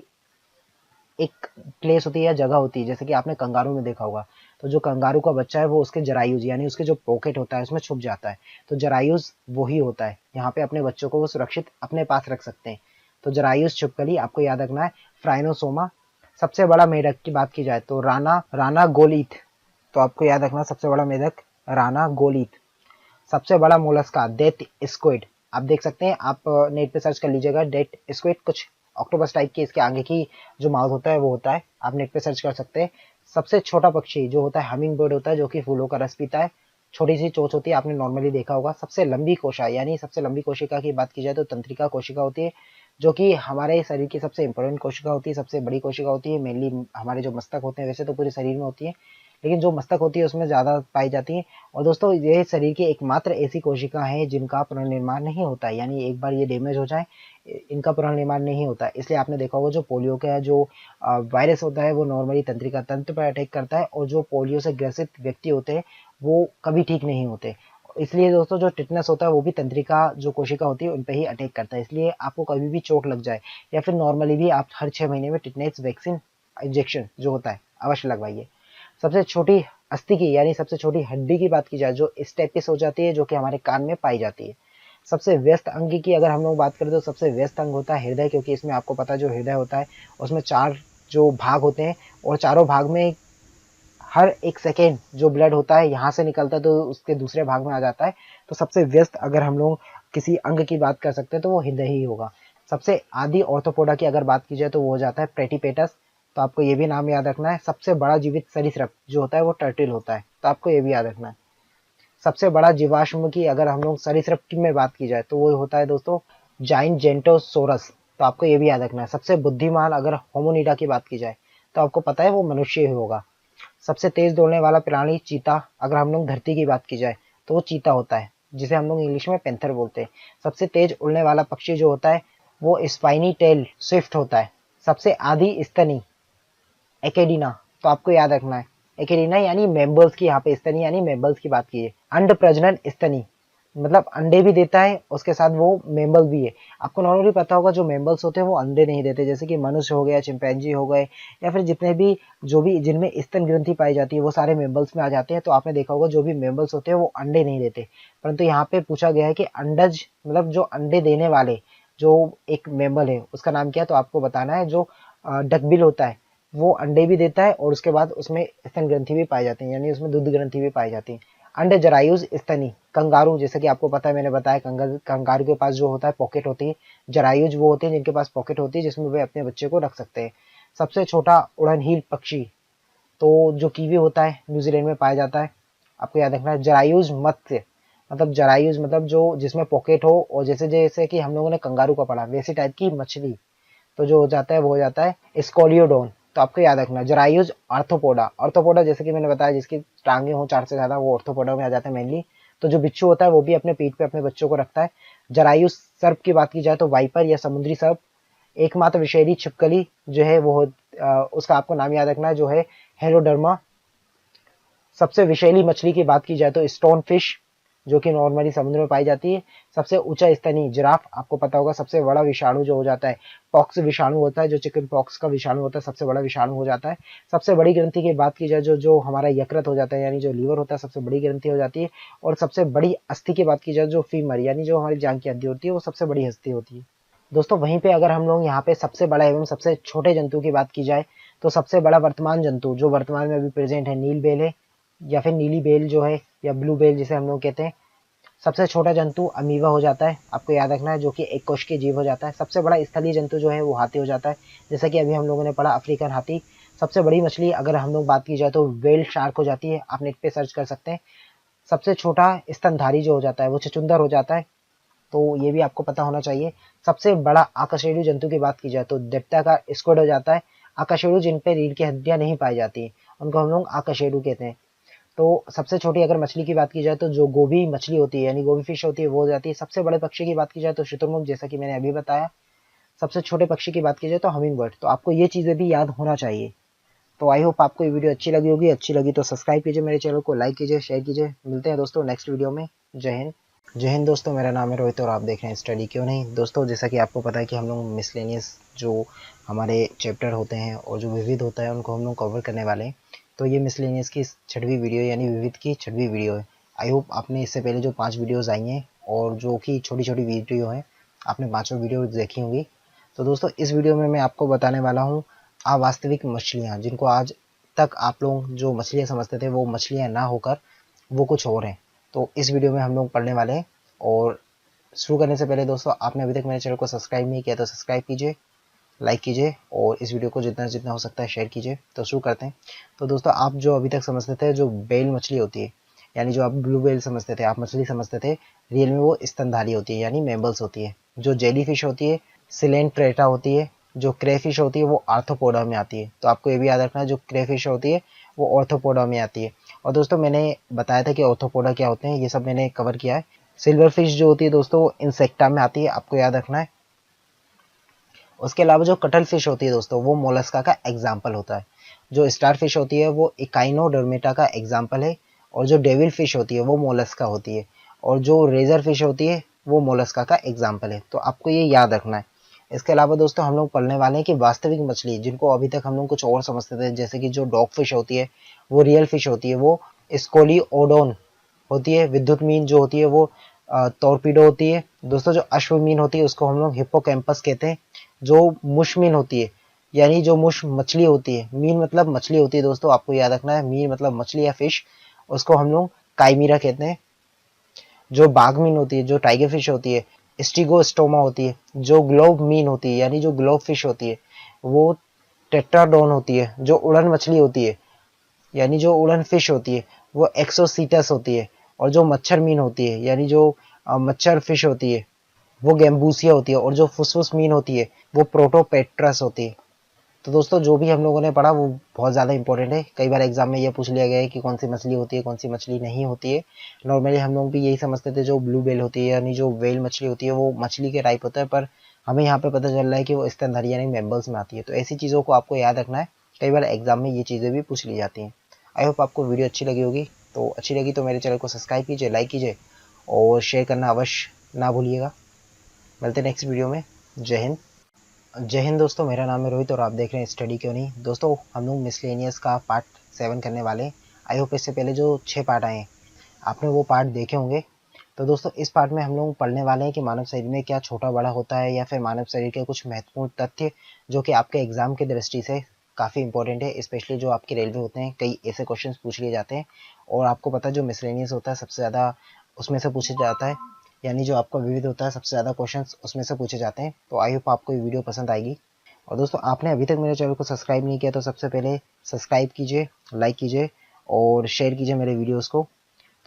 एक प्लेस होती है या जगह होती है, जैसे कि आपने कंगारू में देखा होगा। तो जो कंगारू का बच्चा है वो उसके जरायुज यानी उसके जो पॉकेट होता है उसमें छुप जाता है। तो जरायुज वही होता है, यहाँ पे अपने बच्चों को वो सुरक्षित अपने पास रख सकते हैं। तो जरायुज छिपकली आपको याद रखना है। फ्राइनोसोमा। सबसे बड़ा मेढक की बात की जाए तो राना गोलीथ। तो आपको याद रखना सबसे बड़ा मेढक राना गोलीथ। सबसे बड़ा मोलस्का डेथ स्क्विड। आप देख सकते हैं, आप नेट पे सर्च कर लीजिएगा डेथ स्क्विड। कुछ ऑक्टोपस टाइप की इसके आगे की जो माउथ होता है वो होता है, आप नेट पे सर्च कर सकते हैं। सबसे छोटा पक्षी जो होता है हमिंग बर्ड होता है, जो कि फूलों का रस पीता है। छोटी सी चोंच होती है, आपने नॉर्मली देखा होगा। सबसे लंबी कोशा यानी सबसे लंबी कोशिका की बात की जाए तो तंत्रिका कोशिका होती है, जो कि हमारे शरीर की सबसे इंपॉर्टेंट कोशिका होती है, सबसे बड़ी कोशिका होती है। मेनली हमारे जो मस्तक होते हैं, वैसे तो पूरे शरीर में होती है, लेकिन जो मस्तक होती है उसमें ज्यादा पाई जाती है। और दोस्तों ये शरीर की एकमात्र ऐसी कोशिका है जिनका पुनर्निर्माण नहीं होता है, यानी एक बार ये डैमेज हो जाए इनका पुनर्निर्माण नहीं होता है। इसलिए आपने देखा होगा जो पोलियो का जो वायरस होता है वो नॉर्मली तंत्रिका तंत्र पर अटैक करता है, और जो पोलियो से ग्रसित व्यक्ति होते हैं वो कभी ठीक नहीं होते। इसलिए दोस्तों जो टिटनेस होता है वो भी तंत्रिका जो कोशिका होती है उन पर ही अटैक करता है। इसलिए आपको कभी भी चोट लग जाए या फिर नॉर्मली भी आप हर 6 महीने में टिटनेस वैक्सीन इंजेक्शन जो होता है अवश्य लगवाइए। सबसे छोटी अस्थि की यानी सबसे छोटी हड्डी की बात की जाए जो स्टेपिस हो जाती है, जो कि हमारे कान में पाई जाती है। सबसे व्यस्त अंग की अगर हम लोग बात करें तो सबसे व्यस्त अंग होता है हृदय, क्योंकि इसमें आपको पता है जो हृदय होता है उसमें 4 जो भाग होते हैं, और चारों भाग में हर एक सेकेंड जो ब्लड होता है यहाँ से निकलता है तो उसके दूसरे भाग में आ जाता है। तो सबसे व्यस्त अगर हम लोग किसी अंग की बात कर सकते हैं तो वो हृदय ही होगा। सबसे आदि ऑर्थोपोडा की अगर बात की जाए तो वो हो जाता है प्लेटिपेटस। तो आपको ये भी नाम याद रखना है। सबसे बड़ा जीवित सरीसृप जो होता है वो टर्टिल होता है, तो आपको ये भी याद रखना है। सबसे बड़ा जीवाश्म की अगर हम लोग सरीसृप में बात की जाए तो वो होता है दोस्तों जाइंट जेंटोसोरस। तो आपको ये भी याद रखना है। सबसे बुद्धिमान अगर होमोनिडा की बात की जाए तो आपको पता है वो मनुष्य ही होगा। सबसे तेज दौड़ने वाला प्राणी चीता, अगर हम लोग धरती की बात की जाए तो वो चीता होता है, जिसे हम लोग इंग्लिश में पैंथर बोलते हैं। सबसे तेज उड़ने वाला पक्षी जो होता है वो स्पाइनी टेल स्विफ्ट होता है। सबसे आधी स्तनी एकेडिना, तो आपको याद रखना है एकेडिना यानी मेम्बल्स की, यहाँ पे स्तनी यानी मेम्बल्स की बात की है। अंड प्रजनन स्तनी मतलब अंडे भी देता है, उसके साथ वो मेम्बल भी है। आपको नॉर्मली पता होगा जो मेम्बल्स होते हैं वो अंडे नहीं देते, जैसे कि मनुष्य हो गया, चिंपैंजी हो गए, या फिर जितने भी जो भी जिनमें स्तन ग्रंथि पाई जाती है वो सारे मेम्बल्स में आ जाते हैं। तो आपने देखा होगा जो भी मेम्बल्स होते हैं वो अंडे नहीं देते, परंतु यहाँ पे पूछा गया है कि अंडज मतलब जो अंडे देने वाले जो एक मेम्बल है उसका नाम क्या है, तो आपको बताना है। जो डकबिल होता है वो अंडे भी देता है और उसके बाद उसमें स्तन ग्रंथि भी पाई जाती है, यानी उसमें दूध ग्रंथि भी पाई जाती है। अंड जरायुज स्तनी कंगारू, जैसे कि आपको पता है मैंने बताया कंगारू के पास जो होता है पॉकेट होती है। जरायुज वो होते हैं जिनके पास पॉकेट होती है जिसमें वे अपने बच्चे को रख सकते हैं। सबसे छोटा उड़नहील पक्षी तो जो कीवी होता है न्यूजीलैंड में पाया जाता है। आपको याद रखना है जरायुज मत्स्य, मतलब जरायुज मतलब जो जिसमें पॉकेट हो, और जैसे जैसे कि हम लोगों ने कंगारू का पढ़ा वैसी टाइप की मछली, तो जो हो जाता है वो हो जाता है स्कोलियोडोन। तो आपको याद रखना जरायुज आर्थ्रोपोडा, आर्थ्रोपोडा जैसे कि मैंने बताया जिसकी टांगे हो 4 से ज्यादा वो आर्थ्रोपोडा में आ जाता है मेनली। तो जो बिच्छू होता है वो भी अपने पीठ पे अपने बच्चों को रखता है। जरायुज सर्प की बात की जाए तो वाइपर या समुद्री सर्प। एकमात्र विषैली छिपकली जो है वो उसका आपको नाम याद रखना है जो है हेलोडर्मा। सबसे विषैली मछली की बात की जाए तो स्टोन फिश जो कि नॉर्मली समुद्र में पाई जाती है। सबसे ऊंचा स्तनी जिराफ, आपको पता होगा सबसे बड़ा विषाणु जो हो जाता है पॉक्स विषाणु होता है, जो चिकन पॉक्स का विषाणु होता है सबसे बड़ा विषाणु हो जाता है। सबसे बड़ी ग्रंथि की बात की जाए जो जो हमारा यकृत हो जाता है यानी जो लीवर होता है सबसे बड़ी ग्रंथि हो जाती है। और सबसे बड़ी अस्थि की बात की जाए जो फीमर यानी जो हमारी जांघ की हड्डी होती है वो सबसे बड़ी हस्ती होती है। दोस्तों वहीं पे अगर हम लोग यहाँ पे सबसे बड़ा एवं सबसे छोटे जंतु की बात की जाए तो सबसे बड़ा वर्तमान जंतु जो वर्तमान में अभी प्रेजेंट है नील बेल है, या फिर नीली बेल जो है, या ब्लू बेल जिसे हम लोग कहते हैं। सबसे छोटा जंतु अमीबा हो जाता है, आपको याद रखना है, जो कि एक कोश के जीव हो जाता है। सबसे बड़ा स्थलीय जंतु जो है वो हाथी हो जाता है, जैसा कि अभी हम लोगों ने पढ़ा अफ्रीकन हाथी। सबसे बड़ी मछली अगर हम लोग बात की जाए तो वेल शार्क हो जाती है, आप नेट पे सर्च कर सकते हैं। सबसे छोटा स्तनधारी जो हो जाता है वो चुचुंदर हो जाता है, तो ये भी आपको पता होना चाहिए। सबसे बड़ा आकाशेड़ु जंतु की बात की जाए तो दैत्याकार स्क्विड हो जाता है। आकाशेड़ु जिन पे रीढ़ की हड्डियां नहीं पाई जाती उनको हम लोग आकाशेड़ु कहते हैं। तो सबसे छोटी अगर मछली की बात की जाए तो जो गोभी मछली होती है यानी गोभी फिश होती है वो हो जाती है। सबसे बड़े पक्षी की बात की जाए तो शुतुरमुर्ग, जैसा कि मैंने अभी बताया। सबसे छोटे पक्षी की बात की जाए तो हमिंग बर्ड। तो आपको ये चीजें भी याद होना चाहिए। तो आई होप आपको ये वीडियो अच्छी लगी होगी। अच्छी लगी तो सब्सक्राइब कीजिए मेरे चैनल को, लाइक कीजिए, शेयर कीजिए। मिलते हैं दोस्तों नेक्स्ट वीडियो में। जय हिंद। जय हिंद दोस्तों, मेरा नाम है रोहित और आप देख रहे हैं स्टडी क्यों नहीं। दोस्तों जैसा कि आपको पता है कि हम लोग मिसलेनियस जो हमारे चैप्टर होते हैं और जो विविध होता है उनको हम लोग कवर करने वाले हैं। तो ये मिसलेनियस की 6वीं वीडियो यानी विविध की 6वीं वीडियो है। आई होप आपने इससे पहले जो 5 वीडियोज़ आई हैं और जो कि छोटी छोटी वीडियो हैं आपने 5 वीडियो देखी होंगी। तो दोस्तों इस वीडियो में मैं आपको बताने वाला हूँ अवास्तविक मछलियाँ, जिनको आज तक आप लोग जो मछलियाँ समझते थे वो मछलियाँ ना होकर वो कुछ और हैं। तो इस वीडियो में हम लोग पढ़ने वाले हैं। और शुरू करने से पहले दोस्तों आपने अभी तक मेरे चैनल को सब्सक्राइब नहीं किया तो सब्सक्राइब कीजिए, लाइक कीजिए और इस वीडियो को जितना जितना हो सकता है शेयर कीजिए। तो शुरू करते हैं। तो दोस्तों आप जो अभी तक समझते थे जो बेल मछली होती है यानी जो आप ब्लू बेल समझते थे, आप मछली समझते थे, रियल में वो स्तनधारी होती है यानी मेम्बल्स होती है। जो जेली फिश होती है सिलेंट्रेटा होती है। जो क्रेफिश होती है वो आर्थ्रोपोडा में आती है। तो आपको ये भी याद रखना है जो क्रेफिश होती है वो ऑर्थोपोडा में आती है। और दोस्तों मैंने बताया था कि ऑर्थोपोडा क्या होते हैं, ये सब मैंने कवर किया है। सिल्वर फिश जो होती है दोस्तों वो इंसेक्टा में आती है, आपको याद रखना है। उसके अलावा जो कटल फिश होती है दोस्तों वो मोलस्का का एग्जाम्पल होता है। जो स्टार फिश होती है वो इकाइनोडर्मेटा का एग्जाम्पल है। और जो डेविल फिश होती है वो मोलस्का होती है। और जो रेजर फिश होती है वो मोलस्का का एग्जाम्पल है। तो आपको ये याद रखना है। इसके अलावा दोस्तों हम लोग पढ़ने वाले हैं कि वास्तविक मछली जिनको अभी तक हम लोग कुछ और समझते थे, जैसे कि जो डॉग फिश होती है वो रियल फिश होती है, वो स्कोलियोडोन होती है। विद्युत मीन जो होती है वो टॉर्पीडो होती है। दोस्तों जो अश्वमीन होती है उसको हम लोग हिप्पोकैम्पस कहते हैं। जो मुश मीन होती है यानी जो मुश मछली होती है, मीन मतलब मछली होती है दोस्तों, आपको याद रखना है, मीन मतलब मछली या फिश, उसको हम लोग काइमीरा कहते हैं। जो बाघ मीन होती है, जो टाइगर फिश होती है, स्टिगोस्टोमा होती है। जो ग्लोब मीन होती है यानी जो ग्लोब फिश होती है वो टेट्राडोन होती है। जो उड़न मछली होती है यानी जो उड़न फिश होती है वो एक्सोसीटस होती है। और जो मच्छर मीन होती है यानी जो मच्छर फिश होती है वो गैम्बूसिया होती है। और जो फुसफुस मीन होती है वो प्रोटोपेट्रस होती है। तो दोस्तों जो भी हम लोगों ने पढ़ा वो बहुत ज़्यादा इंपॉर्टेंट है। कई बार एग्जाम में ये पूछ लिया गया है कि कौन सी मछली होती है, कौन सी मछली नहीं होती है। नॉर्मली हम लोग भी यही समझते थे जो ब्लू व्हेल होती है यानी जो व्हेल मछली होती है वो मछली के टाइप होता है, पर हमें यहाँ पे पता चल रहा है कि वो स्तनधारी यानी मैमल्स में आती है। तो ऐसी चीज़ों को आपको याद रखना है, कई बार एग्जाम में ये चीज़ें भी पूछ ली जाती हैं। आई होप आपको वीडियो अच्छी लगी होगी। तो अच्छी लगी तो मेरे चैनल को सब्सक्राइब कीजिए, लाइक कीजिए और शेयर करना अवश्य ना भूलिएगा। मिलते हैं नेक्स्ट वीडियो में। जय हिंद। जय हिंद दोस्तों, मेरा नाम है रोहित और आप देख रहे हैं स्टडी क्यों नहीं। दोस्तों हम लोग मिसलेनियस का पार्ट 7 करने वाले हैं। आई होप इससे पहले जो 6 पार्ट आए हैं आपने वो पार्ट देखे होंगे। तो दोस्तों इस पार्ट में हम लोग पढ़ने वाले हैं कि मानव शरीर में क्या छोटा बड़ा होता है या फिर मानव शरीर के कुछ महत्वपूर्ण तथ्य जो कि आपके एग्जाम की दृष्टि से काफ़ी इंपॉर्टेंट है। स्पेशली जो आपके रेलवे होते हैं कई ऐसे क्वेश्चन पूछ लिए जाते हैं और आपको पता है जो मिसलेनियस होता है सबसे ज़्यादा उसमें से पूछा जाता है, यानी जो आपका विविध होता है सबसे ज़्यादा क्वेश्चन उसमें से पूछे जाते हैं। तो आई होप आपको ये वीडियो पसंद आएगी। और दोस्तों आपने अभी तक मेरे चैनल को सब्सक्राइब नहीं किया तो सबसे पहले सब्सक्राइब कीजिए, लाइक कीजिए और शेयर कीजिए मेरे वीडियोस को।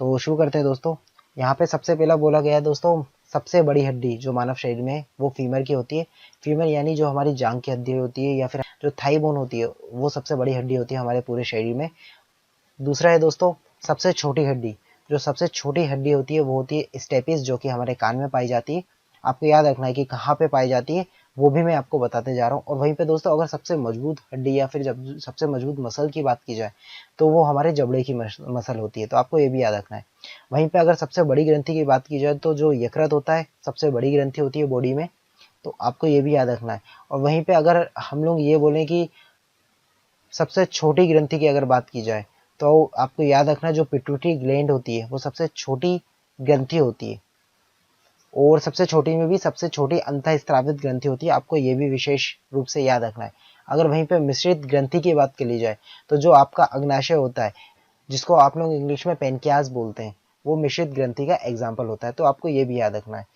तो शुरू करते हैं दोस्तों। यहाँ पे सबसे पहला बोला गया है दोस्तों, सबसे बड़ी हड्डी जो मानव शरीर में वो फीमर की होती है। फीमर यानी जो हमारी जांग की हड्डी होती है या फिर जो थाई बोन होती है वो सबसे बड़ी हड्डी होती है हमारे पूरे शरीर में। दूसरा है दोस्तों सबसे छोटी हड्डी, जो सबसे छोटी हड्डी होती है वो होती है स्टेपिस, जो कि हमारे कान में पाई जाती है। आपको याद रखना है कि कहाँ पे पाई जाती है वो भी मैं आपको बताते जा रहा हूँ। और वहीं पे दोस्तों अगर सबसे मजबूत हड्डी या फिर जब सबसे मजबूत मसल की बात की जाए तो वो हमारे जबड़े की मसल होती है। तो आपको ये भी याद रखना है। वहीं पे अगर सबसे बड़ी ग्रंथि की बात की जाए तो जो यकृत होता है सबसे बड़ी ग्रंथि होती है बॉडी में, तो आपको ये भी याद रखना है। और वहीं पे अगर हम लोग ये बोलें कि सबसे छोटी ग्रंथि की अगर बात की जाए तो आपको याद रखना जो पिट्यूटरी ग्लैंड होती है वो सबसे छोटी ग्रंथि होती है और सबसे छोटी में भी सबसे छोटी अंतःस्रावित ग्रंथि होती है। आपको ये भी विशेष रूप से याद रखना है। अगर वहीं पे मिश्रित ग्रंथि की बात कर ली जाए तो जो आपका अग्नाशय होता है जिसको आप लोग इंग्लिश में पेनक्रियास बोलते हैं वो मिश्रित ग्रंथि का एग्जाम्पल होता है। तो आपको ये भी याद रखना है।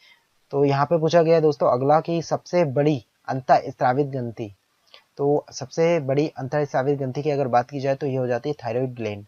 तो यहाँ पे पूछा गया है दोस्तों अगला की सबसे बड़ी अंतःस्रावित ग्रंथि। तो सबसे बड़ी अंतःस्रावित ग्रंथि की अगर बात की जाए तो ये हो जाती है थायराइड ग्लैंड।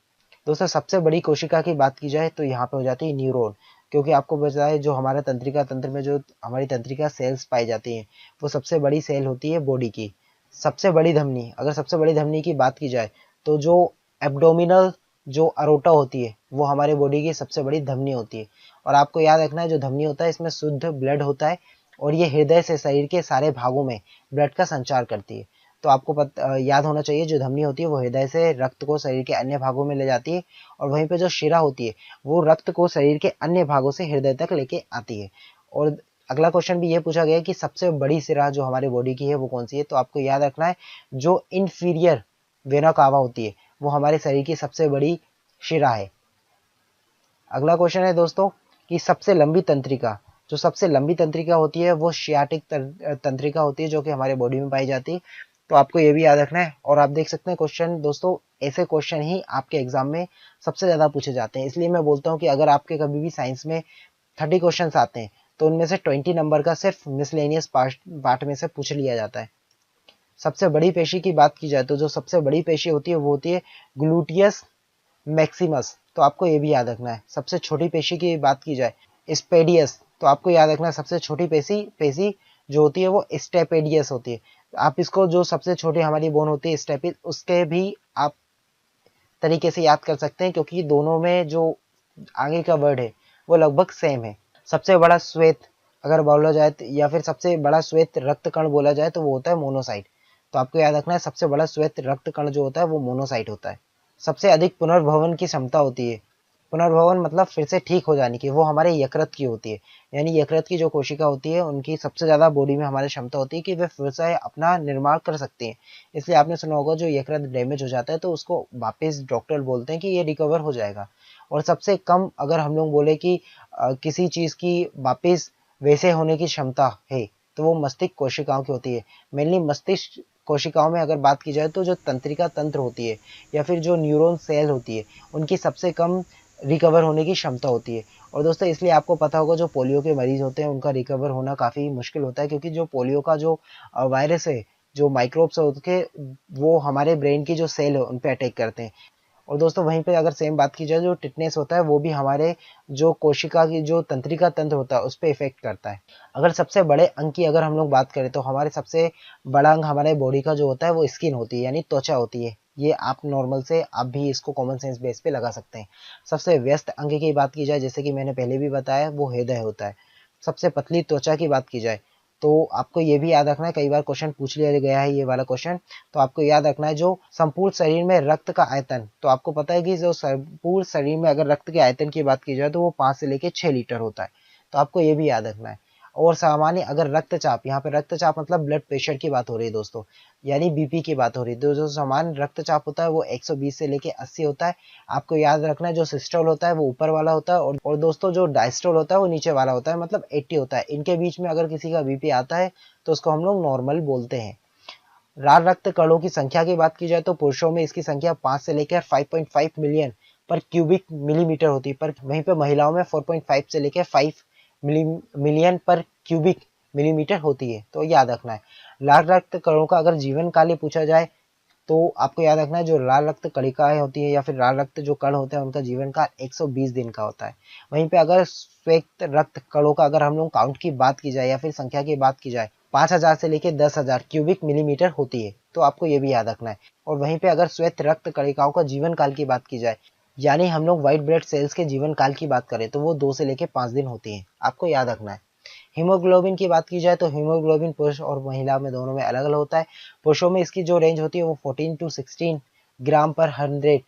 दोस्तों सबसे बड़ी कोशिका की बात की जाए तो यहाँ पे हो जाती है न्यूरॉन, क्योंकि आपको पता है जो हमारा तंत्रिका तंत्र में जो हमारी तंत्रिका सेल्स पाई जाती हैं वो सबसे बड़ी सेल होती है बॉडी की। सबसे बड़ी धमनी, अगर सबसे बड़ी धमनी की बात की जाए तो जो एब्डोमिनल जो अरोटा होती है वो हमारे बॉडी की सबसे बड़ी धमनी होती है। और आपको याद रखना है जो धमनी होता है इसमें शुद्ध ब्लड होता है और ये हृदय से शरीर के सारे भागों में ब्लड का संचार करती है। तो आपको याद होना चाहिए जो धमनी होती है वो हृदय से रक्त को शरीर के अन्य भागों में ले जाती है और वहीं पे जो शिरा होती है वो रक्त को शरीर के अन्य भागों से हृदय तक लेके आती है। और अगला क्वेश्चन भी ये पूछा गया है कि सबसे बड़ी शिरा जो हमारे बॉडी की है वो कौन सी है। तो आपको याद रखना है जो इंफीरियर वेना कावा होती है वो हमारे शरीर की सबसे बड़ी शिरा है। अगला क्वेश्चन है दोस्तों कि सबसे लंबी तंत्रिका, जो सबसे लंबी तंत्रिका होती है वो शियाटिक तंत्रिका होती है जो कि हमारे बॉडी में पाई जाती है। तो आपको ये भी याद रखना है। और आप देख सकते हैं क्वेश्चन दोस्तों ऐसे क्वेश्चन ही आपके एग्जाम में सबसे ज़्यादा पूछे जाते हैं। इसलिए मैं बोलता हूँ कि अगर आपके कभी भी साइंस में 30 क्वेश्चन आते हैं तो उनमें से 20 नंबर का सिर्फ मिसलेनियस पार्ट में से पूछ लिया जाता है। सबसे बड़ी पेशी की बात की जाए तो जो सबसे बड़ी पेशी होती है वो होती है ग्लूटियस मैक्सिमस। तो आपको ये भी याद रखना है। सबसे छोटी पेशी की बात की जाए स्पेडियस, तो आपको याद रखना है सबसे छोटी पेशी पेशी जो होती है वो स्टेपेडियस होती है। आप इसको जो सबसे छोटी हमारी बोन होती है स्टेपिस उसके भी आप तरीके से याद कर सकते हैं क्योंकि दोनों में जो आगे का वर्ड है वो लगभग सेम है। सबसे बड़ा श्वेत अगर बोला जाए या फिर सबसे बड़ा श्वेत रक्त कण बोला जाए तो वो होता है मोनोसाइट। तो आपको याद रखना है सबसे बड़ा श्वेत रक्त कण जो होता है वो मोनोसाइट होता है। सबसे अधिक पुनर्भवन की क्षमता होती है, पुनर्भवन मतलब फिर से ठीक हो जाने की, वो हमारे यकृत की होती है। यानी यकृत की जो कोशिका होती है उनकी सबसे ज़्यादा बॉडी में हमारी क्षमता होती है कि वे फिर से अपना निर्माण कर सकते हैं। इसलिए आपने सुना होगा जो यकृत डैमेज हो जाता है तो उसको वापस डॉक्टर बोलते हैं कि ये रिकवर हो जाएगा। और सबसे कम अगर हम लोग बोले कि किसी चीज़ की वापस वैसे होने की क्षमता है तो वो मस्तिष्क कोशिकाओं की होती है। मेनली मस्तिष्क कोशिकाओं में अगर बात की जाए तो जो तंत्रिका तंत्र होती है या फिर जो न्यूरॉन सेल होती है उनकी सबसे कम रिकवर होने की क्षमता होती है। और दोस्तों इसलिए आपको पता होगा जो पोलियो के मरीज होते हैं उनका रिकवर होना काफ़ी मुश्किल होता है क्योंकि जो पोलियो का जो वायरस है, जो माइक्रोब्स है उसके वो हमारे ब्रेन की जो सेल है उन पर अटैक करते हैं और दोस्तों वहीं पे अगर सेम बात की जाए, जो टिटनेस होता है वो भी हमारे जो कोशिका की जो तंत्रिका तंत्र होता है उस पर इफेक्ट करता है। अगर सबसे बड़े अंग की अगर हम लोग बात करें तो हमारे सबसे बड़ा अंग हमारे बॉडी का जो होता है वो स्किन होती है, यानी त्वचा होती है। ये आप नॉर्मल से आप भी इसको कॉमन सेंस बेस पे लगा सकते हैं। सबसे व्यस्त अंग की बात की जाए, जैसे कि मैंने पहले भी बताया, वो हृदय होता है। सबसे पतली त्वचा की बात की जाए तो आपको ये भी याद रखना है, कई बार क्वेश्चन पूछ लिया गया है ये वाला क्वेश्चन, तो आपको याद रखना है जो संपूर्ण शरीर में रक्त का आयतन, तो आपको पता है कि जो संपूर्ण शरीर में अगर रक्त के आयतन की बात की जाए तो वो 5 से लेके 6 लीटर होता है, तो आपको ये भी याद रखना है। और सामान्य अगर रक्तचाप, यहाँ पे रक्तचाप मतलब ब्लड प्रेशर की बात हो रही है दोस्तों, यानी बीपी की बात हो रही है, तो जो सामान्य रक्तचाप होता है वो 120 से लेके 80 होता है। आपको याद रखना है जो सिस्टोल होता है वो ऊपर वाला होता है, और दोस्तों जो डायस्टोल होता है वो नीचे वाला होता है, मतलब 80 होता है। इनके बीच में अगर किसी का बीपी आता है तो उसको हम लोग नॉर्मल बोलते हैं। लाल रक्त कणों की संख्या की बात की जाए तो पुरुषों में इसकी संख्या 5 से लेकर 5.5 मिलियन पर क्यूबिक मिलीमीटर होती है, पर वहीं पे महिलाओं में 4.5 से लेकर 5 मिलियन पर क्यूबिक मिलीमीटर होती है, तो याद रखना है। लाल रक्त कणों का अगर जीवन काल पूछा जाए तो आपको याद रखना है जो लाल रक्त कणिकाएं होती है या फिर लाल रक्त जो कण होते हैं उनका जीवन काल 120 दिन का होता है। वहीं पे अगर श्वेत रक्त कणों का अगर हम लोग काउंट की बात की जाए या फिर संख्या की बात की जाए, 5000 से लेकर 10,000 क्यूबिक मिलीमीटर होती है, तो आपको ये भी याद रखना है। और वहीं पे अगर श्वेत रक्त कणिकाओं का जीवन काल की बात की जाए, यानी हम लोग व्हाइट ब्लड सेल्स के जीवन काल की बात करें, तो वो 2 से लेकर 5 दिन होती है, आपको याद रखना है। हीमोग्लोबिन की बात की जाए तो हीमोग्लोबिन पुरुष और महिला में दोनों में अलग अलग होता है। पुरुषों में इसकी जो रेंज होती है वो 14 टू 16 ग्राम पर 100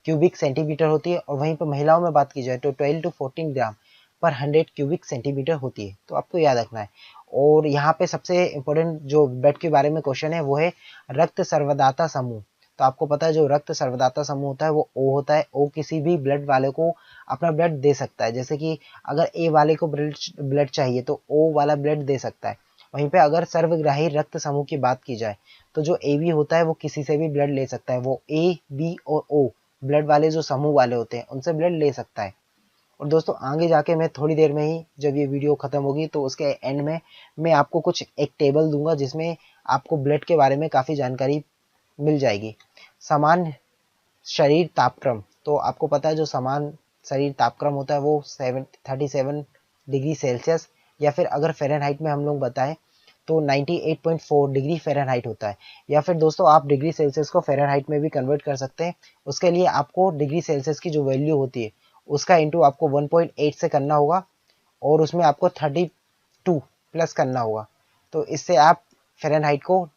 क्यूबिक सेंटीमीटर होती है, और वहीं पर महिलाओं में बात की जाए तो 12 टू 14 ग्राम पर 100 क्यूबिक सेंटीमीटर होती है, तो आपको याद रखना है। और यहाँ पे सबसे इंपॉर्टेंट जो ब्लड के बारे में क्वेश्चन है वो है रक्त सर्वदाता समूह। तो आपको पता है जो रक्त सर्वदाता समूह होता है वो ओ होता है। ओ किसी भी ब्लड वाले को अपना ब्लड दे सकता है, जैसे कि अगर ए वाले को ब्लड चाहिए तो ओ वाला ब्लड दे सकता है। वहीं पे अगर सर्वग्राही रक्त समूह की बात की जाए तो जो ए बी होता है वो किसी से भी ब्लड ले सकता है, वो ए बी और ओ ब्लड वाले जो समूह वाले होते हैं उनसे ब्लड ले सकता है। और दोस्तों आगे जाके मैं थोड़ी देर में ही जब ये वीडियो खत्म होगी तो उसके एंड में मैं आपको कुछ एक टेबल दूंगा जिसमें आपको ब्लड के बारे में काफ़ी जानकारी मिल जाएगी। समान शरीर तापक्रम, तो आपको पता है जो समान शरीर तापक्रम होता है वो 37 डिग्री सेल्सियस, या फिर अगर फ़ारेनहाइट में हम लोग बताएं तो 98.4 डिग्री फ़ारेनहाइट होता है। या फिर दोस्तों आप डिग्री सेल्सियस को फ़ारेनहाइट में भी कन्वर्ट कर सकते हैं। उसके लिए आपको डिग्री सेल्सियस की जो वैल्यू होती है उसका इंटू आपको 1.8 से करना होगा, और उसमें आपको 32 प्लस करना होगा। तो इससे आप फ़ारेनहाइट को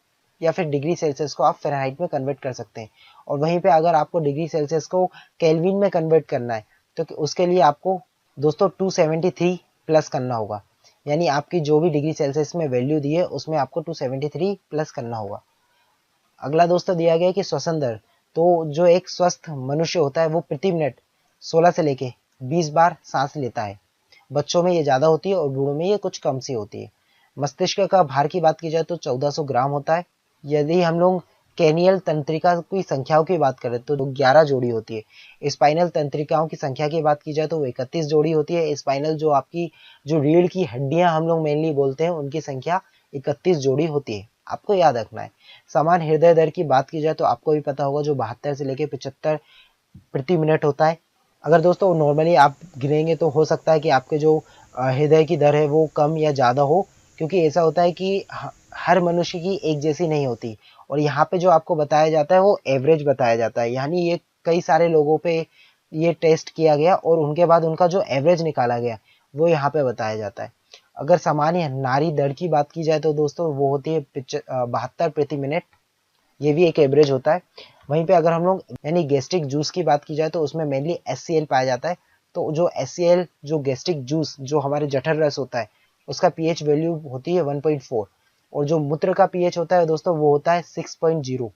या फिर डिग्री सेल्सियस को आप फ़ारेनहाइट में कन्वर्ट कर सकते हैं। और वहीं पे अगर आपको डिग्री सेल्सियस को केल्विन में कन्वर्ट करना है तो उसके लिए आपको दोस्तों 273 प्लस करना होगा, यानी आपकी जो भी डिग्री सेल्सियस में वैल्यू दी है उसमें आपको 273 प्लस करना होगा। अगला दोस्तों दिया गया है कि श्वसन दर, तो जो एक स्वस्थ मनुष्य होता है वो प्रति मिनट 16 से लेके 20 बार सांस लेता है। बच्चों में ये ज़्यादा होती है और बूढ़ों में ये कुछ कम सी होती है। मस्तिष्क का भार की बात की जाए तो 1400 ग्राम होता है। यदि हम लोग कैनियल तंत्रिका की संख्याओं की बात करें तो 11 जोड़ी होती है। स्पाइनल तंत्रिकाओं की संख्या की बात की जाए तो 31 जोड़ी होती है। स्पाइनल जो आपकी जो रीढ़ की हड्डियां हम लोग मेनली बोलते हैं उनकी संख्या 31 जोड़ी होती है, आपको याद रखना है। समान हृदय दर की बात की जाए तो आपको भी पता होगा जो 72 से लेकर 75 प्रति मिनट होता है। अगर दोस्तों नॉर्मली आप गिनेंगे तो हो सकता है कि आपके जो हृदय की दर है वो कम या ज़्यादा हो, क्योंकि ऐसा होता है कि हर मनुष्य की एक जैसी नहीं होती। और यहाँ पे जो आपको बताया जाता है वो एवरेज बताया जाता है, यानी ये कई सारे लोगों पे ये टेस्ट किया गया और उनके बाद उनका जो एवरेज निकाला गया वो यहाँ पे बताया जाता है। अगर सामान्य नाड़ी दर की बात की जाए तो दोस्तों वो होती है 72 प्रति मिनट, ये भी एक एवरेज होता है। वहीं पे अगर हम लोग यानी गैस्ट्रिक जूस की बात की जाए तो उसमें मेनली HCl पाया जाता है। तो जो HCl जो गैस्ट्रिक जूस जो हमारे जठर रस होता है उसका पीएच वैल्यू होती है 1.4, और जो मूत्र का पीएच होता है दोस्तों वो होता है 6.0।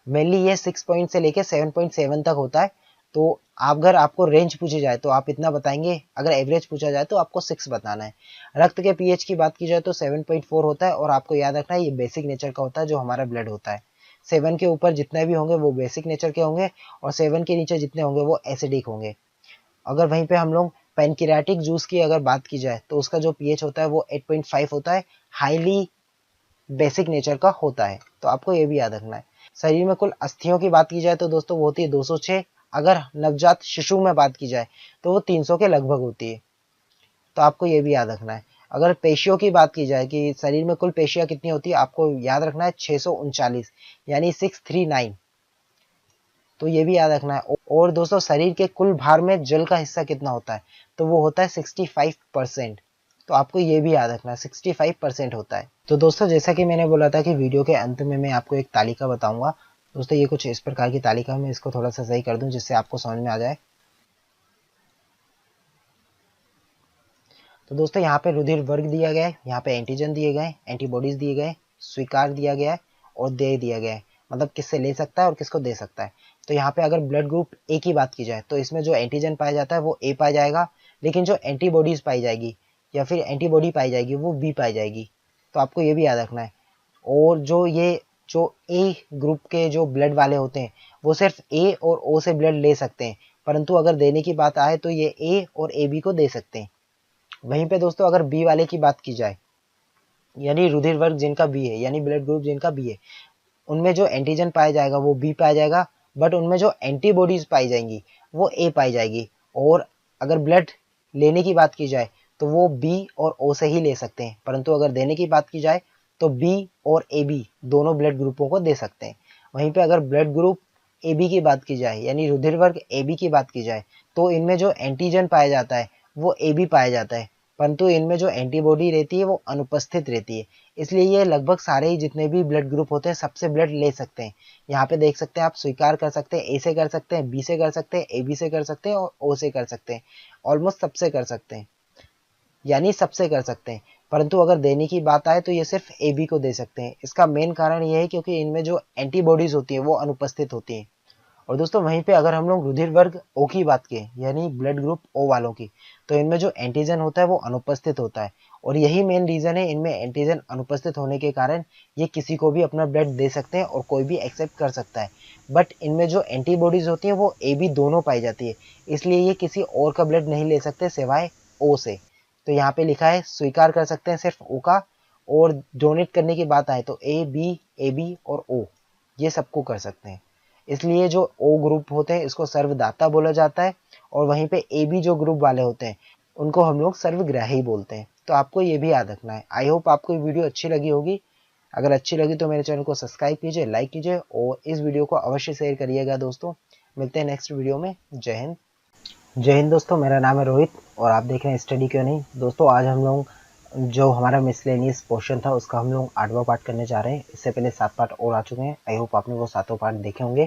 मेनली ये 6 पॉइंट से लेके 7.7 तक होता है। तो अगर आपको रेंज पूछी जाए तो आप इतना बताएंगे, अगर एवरेज पूछा जाए तो आपको 6 बताना है। रक्त के पीएच की बात की जाए तो 7.4 होता है, और आपको याद रखना है ये बेसिक नेचर का होता है जो हमारा ब्लड होता है। 7 के ऊपर जितने भी होंगे वो बेसिक नेचर के होंगे, और 7 के नीचे जितने होंगे वो एसिडिक होंगे। अगर वहीं पे हम लोग पैनक्रियाटिक जूस की अगर बात की जाए तो उसका जो पीएच होता है वो 8.5 होता है, हाईली बेसिक नेचर का होता है, तो आपको ये भी याद रखना है। शरीर में कुल अस्थियों की बात की जाए तो दोस्तों वो होती है 206। अगर नवजात शिशु में बात की जाए तो वो 300 के लगभग होती है। तो आपको ये भी याद रखना है। अगर पेशियों की बात की जाए कि शरीर में कुल पेशियां कितनी होती है, आपको याद रखना है 639 यानी 639। तो ये भी याद रखना है। और दोस्तों शरीर के कुल भार में जल का हिस्सा कितना होता है, तो वो होता है 65%। तो आपको ये भी याद रखना है 65% होता है। तो दोस्तों जैसा कि मैंने बोला था कि वीडियो के अंत में मैं आपको एक तालिका बताऊंगा। दोस्तों ये कुछ इस प्रकार की तालिका है, मैं इसको थोड़ा सा सही कर दूं जिससे आपको समझ में आ जाए। तो दोस्तों यहाँ पे रुधिर वर्ग दिया गया है, यहाँ पे एंटीजन दिए गए, एंटीबॉडीज दिए गए, स्वीकार दिया गया है और देय दिया गया है, मतलब किससे ले सकता है और किसको दे सकता है। तो यहाँ पे अगर ब्लड ग्रुप ए की बात की जाए तो इसमें जो एंटीजन पाया जाता है वो ए पाया जाएगा, लेकिन जो एंटीबॉडीज पाई जाएगी या फिर एंटीबॉडी पाई जाएगी वो बी पाई जाएगी। तो आपको ये भी याद रखना है। और जो ए ग्रुप के जो ब्लड वाले होते हैं वो सिर्फ ए और ओ से ब्लड ले सकते हैं, परंतु अगर देने की बात आए तो ये ए और ए बी को दे सकते हैं। वहीं पे दोस्तों अगर बी वाले की बात की जाए, यानी रुधिर वर्ग जिनका बी है, यानी ब्लड ग्रुप जिनका बी है, उनमें जो एंटीजन पाया जाएगा वो बी पाया जाएगा, बट उनमें जो एंटीबॉडीज पाई जाएंगी वो ए पाई जाएगी। और अगर ब्लड लेने की बात की जाए तो वो बी और ओ से ही ले सकते हैं, परंतु अगर देने की बात की जाए तो बी और ए बी दोनों ब्लड ग्रुपों को दे सकते हैं। वहीं पे अगर ब्लड ग्रुप ए बी की बात की जाए, यानी रुधिर वर्ग ए बी की बात की जाए, तो इनमें जो एंटीजन पाया जाता है वो ए बी पाया जाता है, परंतु इनमें जो एंटीबॉडी रहती है वो अनुपस्थित रहती है। इसलिए ये लगभग सारे ही जितने भी ब्लड ग्रुप होते हैं सबसे ब्लड ले सकते हैं। यहाँ पे देख सकते हैं आप, स्वीकार कर सकते हैं, ए से कर सकते हैं, बी से कर सकते हैं, ए बी से कर सकते हैं और ओ से कर सकते हैं, ऑलमोस्ट सबसे कर सकते हैं, यानी सबसे कर सकते हैं। परंतु अगर देने की बात आए तो ये सिर्फ ए बी को दे सकते हैं। इसका मेन कारण ये है क्योंकि इनमें जो एंटीबॉडीज होती है वो अनुपस्थित होती है। और दोस्तों वहीं पे अगर हम लोग रुधिर वर्ग ओ की बात करें, यानी ब्लड ग्रुप ओ वालों की, तो इनमें जो एंटीजन होता है वो अनुपस्थित होता है। और यही मेन रीजन है, इनमें एंटीजन अनुपस्थित होने के कारण ये किसी को भी अपना ब्लड दे सकते हैं और कोई भी एक्सेप्ट कर सकता है। बट इनमें जो एंटीबॉडीज होती है वो ए बी दोनों पाई जाती है, इसलिए ये किसी और का ब्लड नहीं ले सकते सिवाय ओ से। तो यहाँ पे लिखा है स्वीकार कर सकते हैं सिर्फ ओ का, और डोनेट करने की बात आए तो ए बी और ओ ये सबको कर सकते हैं। इसलिए जो ओ ग्रुप होते हैं इसको सर्वदाता बोला जाता है, और वहीं पे ए बी जो ग्रुप वाले होते हैं उनको हम लोग सर्वग्राही बोलते हैं। तो आपको ये भी याद रखना है। आई होप आपको ये वीडियो अच्छी लगी होगी। अगर अच्छी लगी तो मेरे चैनल को सब्सक्राइब कीजिए, लाइक कीजिए और इस वीडियो को अवश्य शेयर करिएगा दोस्तों। मिलते हैं नेक्स्ट वीडियो में। जय हिंद। जय हिंद दोस्तों, मेरा नाम है रोहित और आप देख रहे हैं स्टडी क्यों नहीं। दोस्तों आज हम लोग जो हमारा मिसलेनियस पोर्शन था उसका हम लोग 8वां पार्ट करने जा रहे हैं। इससे पहले 7 पार्ट और आ चुके हैं। आई होप आपने वो 7 पार्ट देखे होंगे।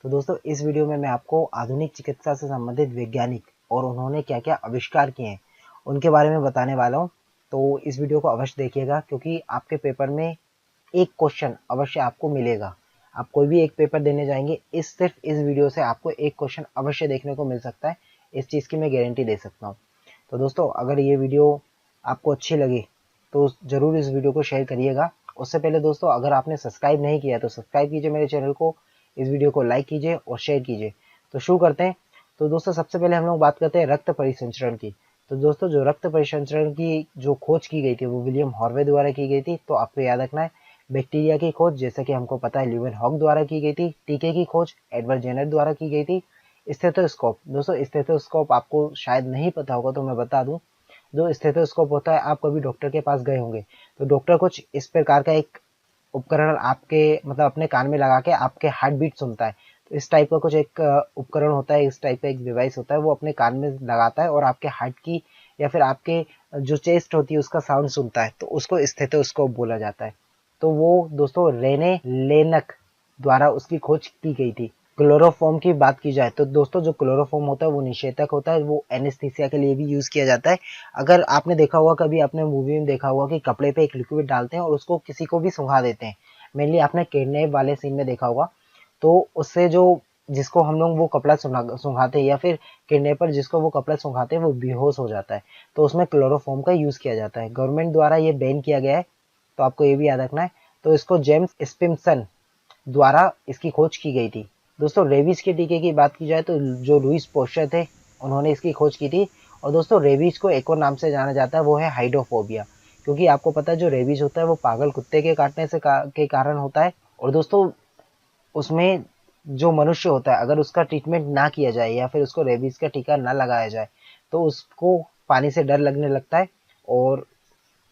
तो दोस्तों इस वीडियो में मैं आपको आधुनिक चिकित्सा से संबंधित वैज्ञानिक और उन्होंने क्या क्या आविष्कार किए हैं उनके बारे में बताने वाला हूँ। तो इस वीडियो को अवश्य देखिएगा, क्योंकि आपके पेपर में एक क्वेश्चन अवश्य आपको मिलेगा। आप कोई भी एक पेपर देने जाएंगे, सिर्फ इस वीडियो से आपको एक क्वेश्चन अवश्य देखने को मिल सकता है। इस चीज़ की मैं गारंटी दे सकता हूँ। तो दोस्तों अगर ये वीडियो आपको अच्छी लगी तो ज़रूर इस वीडियो को शेयर करिएगा। उससे पहले दोस्तों अगर आपने सब्सक्राइब नहीं किया तो सब्सक्राइब कीजिए मेरे चैनल को, इस वीडियो को लाइक कीजिए और शेयर कीजिए। तो शुरू करते हैं। तो दोस्तों सबसे पहले हम लोग बात करते हैं रक्त परिसंचरण की। तो दोस्तों जो रक्त परिसंचरण की जो खोज की गई थी वो विलियम हार्वे द्वारा की गई थी। तो आपको याद रखना है। बैक्टीरिया की खोज जैसा कि हमको पता है ल्यूवेन हॉक द्वारा की गई थी। टीके की खोज एडवर्ड जेनर द्वारा की गई थी। स्टेथोस्कोप, दोस्तों स्टेथोस्कोप आपको शायद नहीं पता होगा तो मैं बता दूं। जो स्टेथोस्कोप होता है, आप कभी डॉक्टर के पास गए होंगे तो डॉक्टर कुछ इस प्रकार का एक उपकरण आपके मतलब अपने कान में लगा के आपके हार्ट बीट सुनता है। तो इस टाइप का कुछ एक उपकरण होता है, इस टाइप का एक डिवाइस होता है, वो अपने कान में लगाता है और आपके हार्ट की या फिर आपके जो चेस्ट होती है उसका साउंड सुनता है। तो उसको स्टेथोस्कोप बोला जाता है। तो वो दोस्तों रेने लेनक द्वारा उसकी खोज की गई थी। क्लोरोफॉर्म की बात की जाए तो दोस्तों जो क्लोरोफॉर्म होता है वो निषेधक होता है, वो एनेस्थीसिया के लिए भी यूज किया जाता है। अगर आपने देखा हुआ, कभी आपने मूवी में देखा हुआ कि कपड़े पे एक लिक्विड डालते हैं और उसको किसी को भी सुंघा देते हैं। मेनली आपने किडनैप वाले सीन में देखा होगा। तो उससे जो जिसको हम लोग वो कपड़ा सुंघाते हैं या फिर किडनैपर जिसको वो कपड़ा सुंघाते हैं वो बेहोश हो जाता है। तो उसमें क्लोरोफॉर्म का यूज किया जाता है। गवर्नमेंट द्वारा ये बैन किया गया है, तो आपको ये भी याद रखना है। तो इसको जेम्स स्पिमसन द्वारा इसकी खोज की गई थी। दोस्तों रेबीज के टीके की बात की जाए तो जो लुईस पोस्टर थे उन्होंने इसकी खोज की थी। और दोस्तों रेबीज को एक और नाम से जाना जाता है, वो है हाइड्रोफोबिया। क्योंकि आपको पता है जो रेबीज होता है वो पागल कुत्ते के काटने से के कारण होता है। और दोस्तों उसमें जो मनुष्य होता है अगर उसका ट्रीटमेंट ना किया जाए या फिर उसको रेबीज का टीका ना लगाया जाए तो उसको पानी से डर लगने लगता है और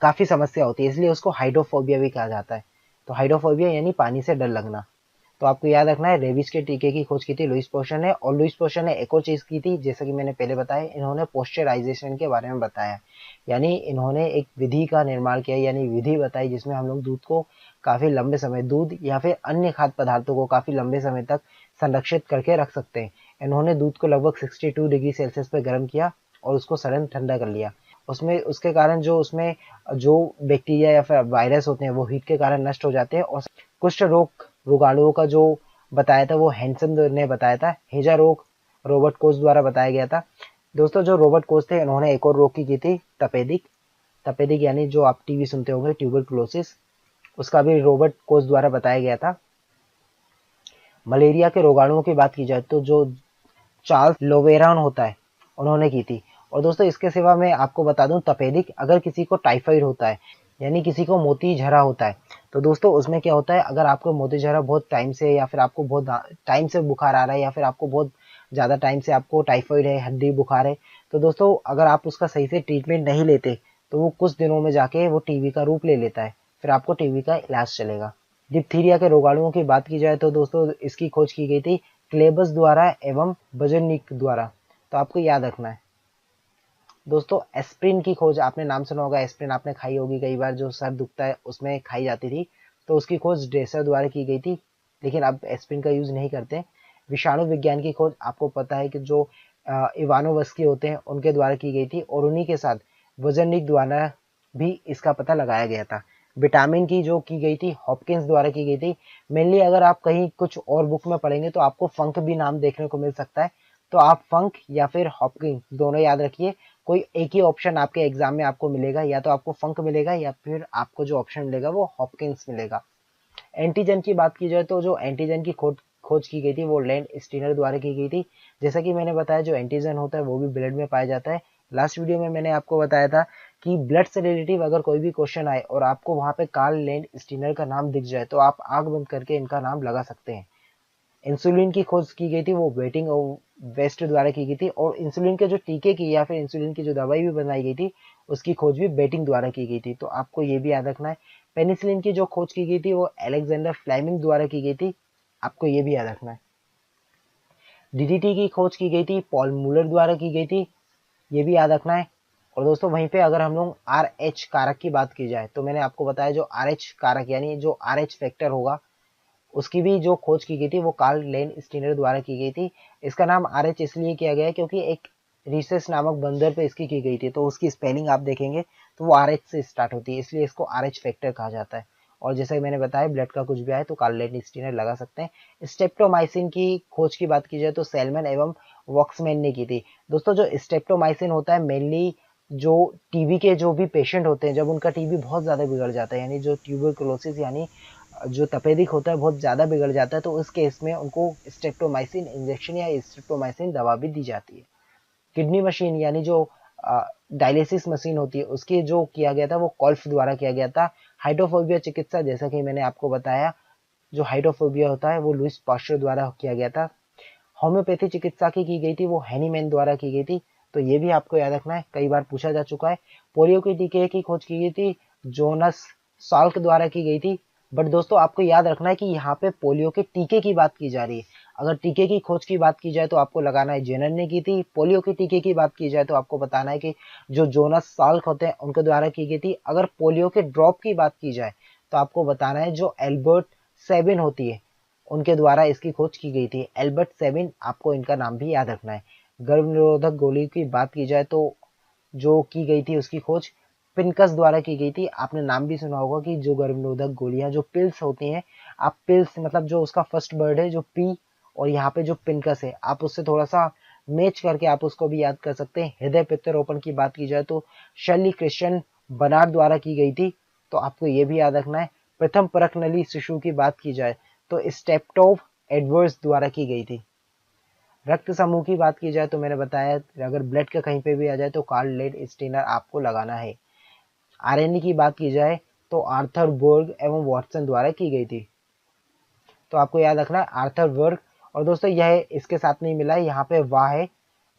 काफ़ी समस्या होती है, इसलिए उसको हाइड्रोफोबिया भी कहा जाता है। तो हाइड्रोफोबिया यानी पानी से डर लगना। तो आपको याद रखना है रेबीज के टीके की खोज की थी लुईस पोस्टर ने, और लुईस पोस्टर ने एक और चीज़ की थी जैसा कि मैंने पहले बताया, इन्होंने पोस्चराइजेशन के बारे में बताया, यानी इन्होंने एक विधि का निर्माण किया, यानी विधि बताई जिसमें हम लोग दूध को काफ़ी लंबे समय, दूध या फिर अन्य खाद्य पदार्थों को काफ़ी लंबे समय तक संरक्षित करके रख सकते हैं। इन्होंने दूध को लगभग 62 डिग्री सेल्सियस पर गर्म किया और उसको सडन ठंडा कर लिया। उसमें उसके कारण जो उसमें जो बैक्टीरिया या फिर वायरस होते हैं वो हीट के कारण नष्ट हो जाते हैं। और कुष्ठ रोग रोगाणुओं का जो बताया था वो हैंसन ने बताया था। हैजा रोग रॉबर्ट कोच द्वारा बताया गया था। दोस्तों जो रॉबर्ट कोच थे इन्होंने एक और रोग की थी तपेदिक। तपेदिक यानी जो आप टीवी सुनते होंगे ट्यूबरकुलोसिस, उसका भी रॉबर्ट कोच द्वारा बताया गया था। मलेरिया के रोगाणुओं की बात की जाए तो जो चार्ल्स लोवेरान होता है उन्होंने की थी। और दोस्तों इसके सिवा मैं आपको बता दूं तपेदिक, अगर किसी को टाइफाइड होता है यानी किसी को मोती झरा होता है तो दोस्तों उसमें क्या होता है, अगर आपको मोती झरा बहुत टाइम से या फिर आपको बहुत टाइम से बुखार आ रहा है या फिर आपको बहुत ज़्यादा टाइम से आपको टाइफाइड है, हड्डी बुखार है, तो दोस्तों अगर आप उसका सही से ट्रीटमेंट नहीं लेते तो वो कुछ दिनों में जाके वो टीबी का रूप ले लेता है, फिर आपको टीबी का इलाज चलेगा। डिप्थीरिया के रोगाणुओं की बात की जाए तो दोस्तों इसकी खोज की गई थी क्लेबस द्वारा एवं बजनिक द्वारा। तो आपको याद रखना है दोस्तों एस्प्रिन की खोज, आपने नाम सुना होगा, एस्प्रिन आपने खाई होगी कई बार, जो सर दुखता है उसमें खाई जाती थी। तो उसकी खोज ड्रेसर द्वारा की गई थी, लेकिन अब एस्प्रिन का यूज नहीं करते। विषाणु विज्ञान की खोज आपको पता है कि जो इवानोवस्की होते हैं उनके द्वारा की गई थी, और उन्हीं के साथ वजनिक द्वारा भी इसका पता लगाया गया था। विटामिन की जो की गई थी हॉपकिंस द्वारा की गई थी। मेनली अगर आप कहीं कुछ और बुक में पढ़ेंगे तो आपको फंक भी नाम देखने को मिल सकता है, तो आप फंक या फिर हॉपकिंस दोनों याद रखिए। कोई एक ही ऑप्शन आपके एग्जाम में आपको मिलेगा, या तो आपको फंक मिलेगा या फिर आपको जो ऑप्शन मिलेगा वो हॉपकिंस मिलेगा। एंटीजन की बात की जाए तो जो एंटीजन की खोज की गई थी वो लैंड स्टीनर द्वारा की गई थी। जैसा कि मैंने बताया जो एंटीजन होता है वो भी ब्लड में पाया जाता है। लास्ट वीडियो में मैंने आपको बताया था कि ब्लड से रिलेटिव अगर कोई भी क्वेश्चन आए और आपको वहां पे कार्ल लैंड स्टीनर का नाम दिख जाए तो आप आंख बंद करके इनका नाम लगा सकते हैं। इंसुलिन की खोज की गई थी वो वेटिंग वेस्ट द्वारा की गई थी, और इंसुलिन के जो टीके की या फिर इंसुलिन की जो दवाई भी बनाई गई थी उसकी खोज भी बेटिंग द्वारा की गई थी। तो आपको ये भी याद रखना है। पेनिसिलिन की जो खोज की गई थी वो अलेक्जेंडर फ्लेमिंग द्वारा की गई थी, आपको ये भी याद रखना है। डीडीटी की खोज की गई थी पॉल मूलर द्वारा की गई थी, ये भी याद रखना है। और दोस्तों वहीं पे अगर हम लोग आर एच कारक की बात की जाए तो मैंने आपको बताया जो आर एच कारक यानी जो आर एच फैक्टर होगा उसकी भी जो खोज की गई थी वो कार्ल लेन स्टीनर द्वारा की गई थी। इसका नाम आर एच इसलिए किया गया है क्योंकि एक रिसेस नामक बंदर पे इसकी की गई थी, तो उसकी स्पेलिंग आप देखेंगे तो वो आर एच से स्टार्ट होती है, इसलिए इसको आर एच फैक्टर कहा जाता है। और जैसे मैंने बताया ब्लड का कुछ भी आए तो कार्ल लेन स्टीनर लगा सकते हैं। स्टेप्टोमाइसिन की खोज की बात की जाए तो सेलमैन एवं वॉक्समैन ने की थी। दोस्तों जो स्टेप्टोमाइसिन होता है मेनली जो टीबी के जो भी पेशेंट होते हैं जब उनका टीबी बहुत ज़्यादा बिगड़ जाता है, यानी जो ट्यूबरकुलोसिस यानी जो तपेदिक होता है बहुत ज़्यादा बिगड़ जाता है, तो उस केस में उनको स्ट्रेप्टोमाइसिन इंजेक्शन या स्ट्रेप्टोमाइसिन दवा भी दी जाती है। किडनी मशीन यानी जो डायलिसिस मशीन होती है उसकी जो किया गया था वो कॉल्फ द्वारा किया गया था। हाइड्रोफोबिया चिकित्सा जैसा कि मैंने आपको बताया जो हाइड्रोफोबिया होता है वो लुइस पास्चर द्वारा किया गया था। होम्योपैथी चिकित्सा की गई थी वो हैनीमैन द्वारा की गई थी, तो ये भी आपको याद रखना है, कई बार पूछा जा चुका है। पोलियो के टीके की खोज की गई थी जोनस साल्क द्वारा की गई थी। बट दोस्तों आपको याद रखना है कि यहाँ पे पोलियो के टीके की बात की जा रही है। अगर टीके की खोज की बात की जाए तो आपको लगाना है जेनर ने की थी। पोलियो के टीके की बात की जाए तो आपको बताना है कि जो जोनस साल्क होते हैं उनके द्वारा की गई थी। अगर पोलियो के ड्रॉप की बात की जाए तो आपको बताना है जो एल्बर्ट सेबिन होती है उनके द्वारा इसकी खोज की गई थी। एल्बर्ट सेबिन, आपको इनका नाम भी याद रखना है। गर्भ निरोधक गोली की बात की जाए तो जो की गई थी उसकी खोज पिनकस द्वारा की गई थी। आपने नाम भी सुना होगा कि जो गर्भ निरोधक गोलियां जो पिल्स होती हैं, आप पिल्स मतलब जो उसका फर्स्ट वर्ड है जो पी और यहाँ पे जो पिनकस है आप उससे थोड़ा सा मैच करके आप उसको भी याद कर सकते हैं। हृदय प्रत्यारोपण की बात की जाए तो शर्ली क्रिश्चियन बनार्ड द्वारा की गई थी, तो आपको ये भी याद रखना है। प्रथम परखनली शिशु की बात की जाए तो स्टेप्टोव एडवर्ड्स द्वारा की गई थी। रक्त समूह की बात की जाए तो मैंने बताया अगर ब्लड का कहीं पे भी आ जाए तो कार्ल लेड स्टीनर आपको लगाना है। आरएनए की बात की जाए तो आर्थर बोर्ग एवं वॉटसन द्वारा की गई थी। तो आपको याद रखना है आर्थर वर्ग। और दोस्तों यह इसके साथ नहीं मिला है, यहाँ पे वाह है,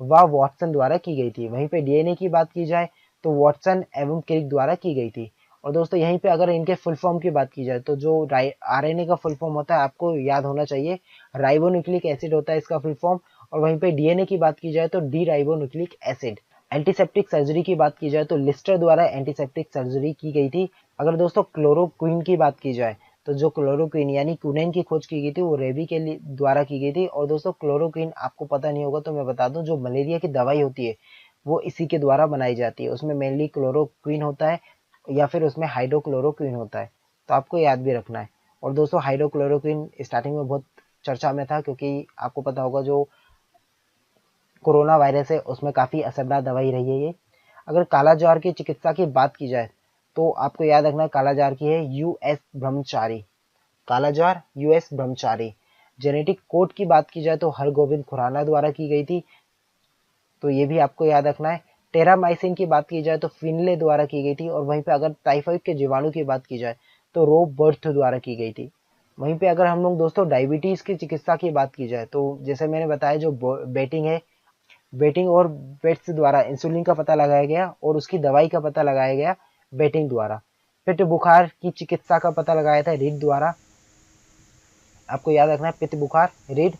वाह वॉटसन द्वारा की गई थी। वहीं पे डीएनए की बात की जाए तो वॉटसन एवं क्रिक द्वारा की गई थी। और दोस्तों यहीं पे अगर इनके फुल फॉर्म की बात की जाए तो जो आरएनए का फुल फॉर्म होता है आपको याद होना चाहिए, राइबोन्यूक्लिक एसिड होता है इसका फुल फॉर्म। और वहीं पे डीएनए की बात की जाए तो D ribonucleic acid. Antiseptic surgery की बात की जाए तो लिस्टर द्वारा एंटीसेप्टिक सर्जरी की गई थी। अगर दोस्तों क्लोरोक्विन की बात की जाए तो जो क्लोरोक्विन यानी क्विनाइन की खोज की गई थी वो रेबी के द्वारा की गई थी। और दोस्तों क्लोरोक्विन आपको पता नहीं होगा तो मैं बता दूं, जो मलेरिया की दवाई होती है वो इसी के द्वारा बनाई जाती है। उसमें मेनली क्लोरोक्विन होता है या फिर उसमें हाइड्रोक्लोरोक्विन होता है, तो आपको याद भी रखना है। और दोस्तों हाइड्रोक्लोरोक्विन स्टार्टिंग में बहुत चर्चा में था, क्योंकि आपको पता होगा जो कोरोना वायरस है उसमें काफ़ी असरदार दवाई रही है ये। अगर काला ज्वार की चिकित्सा की बात की जाए तो आपको याद रखना है काला ज्वार की है यूएस ब्रह्मचारी। काला ज्वार यूएस ब्रह्मचारी। जेनेटिक कोड की बात की जाए तो हरगोविंद खुराना द्वारा की गई थी, तो ये भी आपको याद रखना है। टेरामाइसिन की बात की जाए तो फिनले द्वारा की गई थी। और वहीं पे अगर टाइफाइड के जीवाणु की बात की जाए तो रोब बर्थ द्वारा की गई थी। वहीं पे अगर हम लोग दोस्तों डायबिटीज की चिकित्सा की बात की जाए तो जैसे मैंने बताया जो बेटिंग है, बेटिंग और बेट्स द्वारा इंसुलिन का पता लगाया गया और उसकी दवाई का पता लगाया गया बेटिंग द्वारा। पित्त बुखार की चिकित्सा का पता लगाया था रीड द्वारा। आपको याद रखना है पित्त बुखार रीड।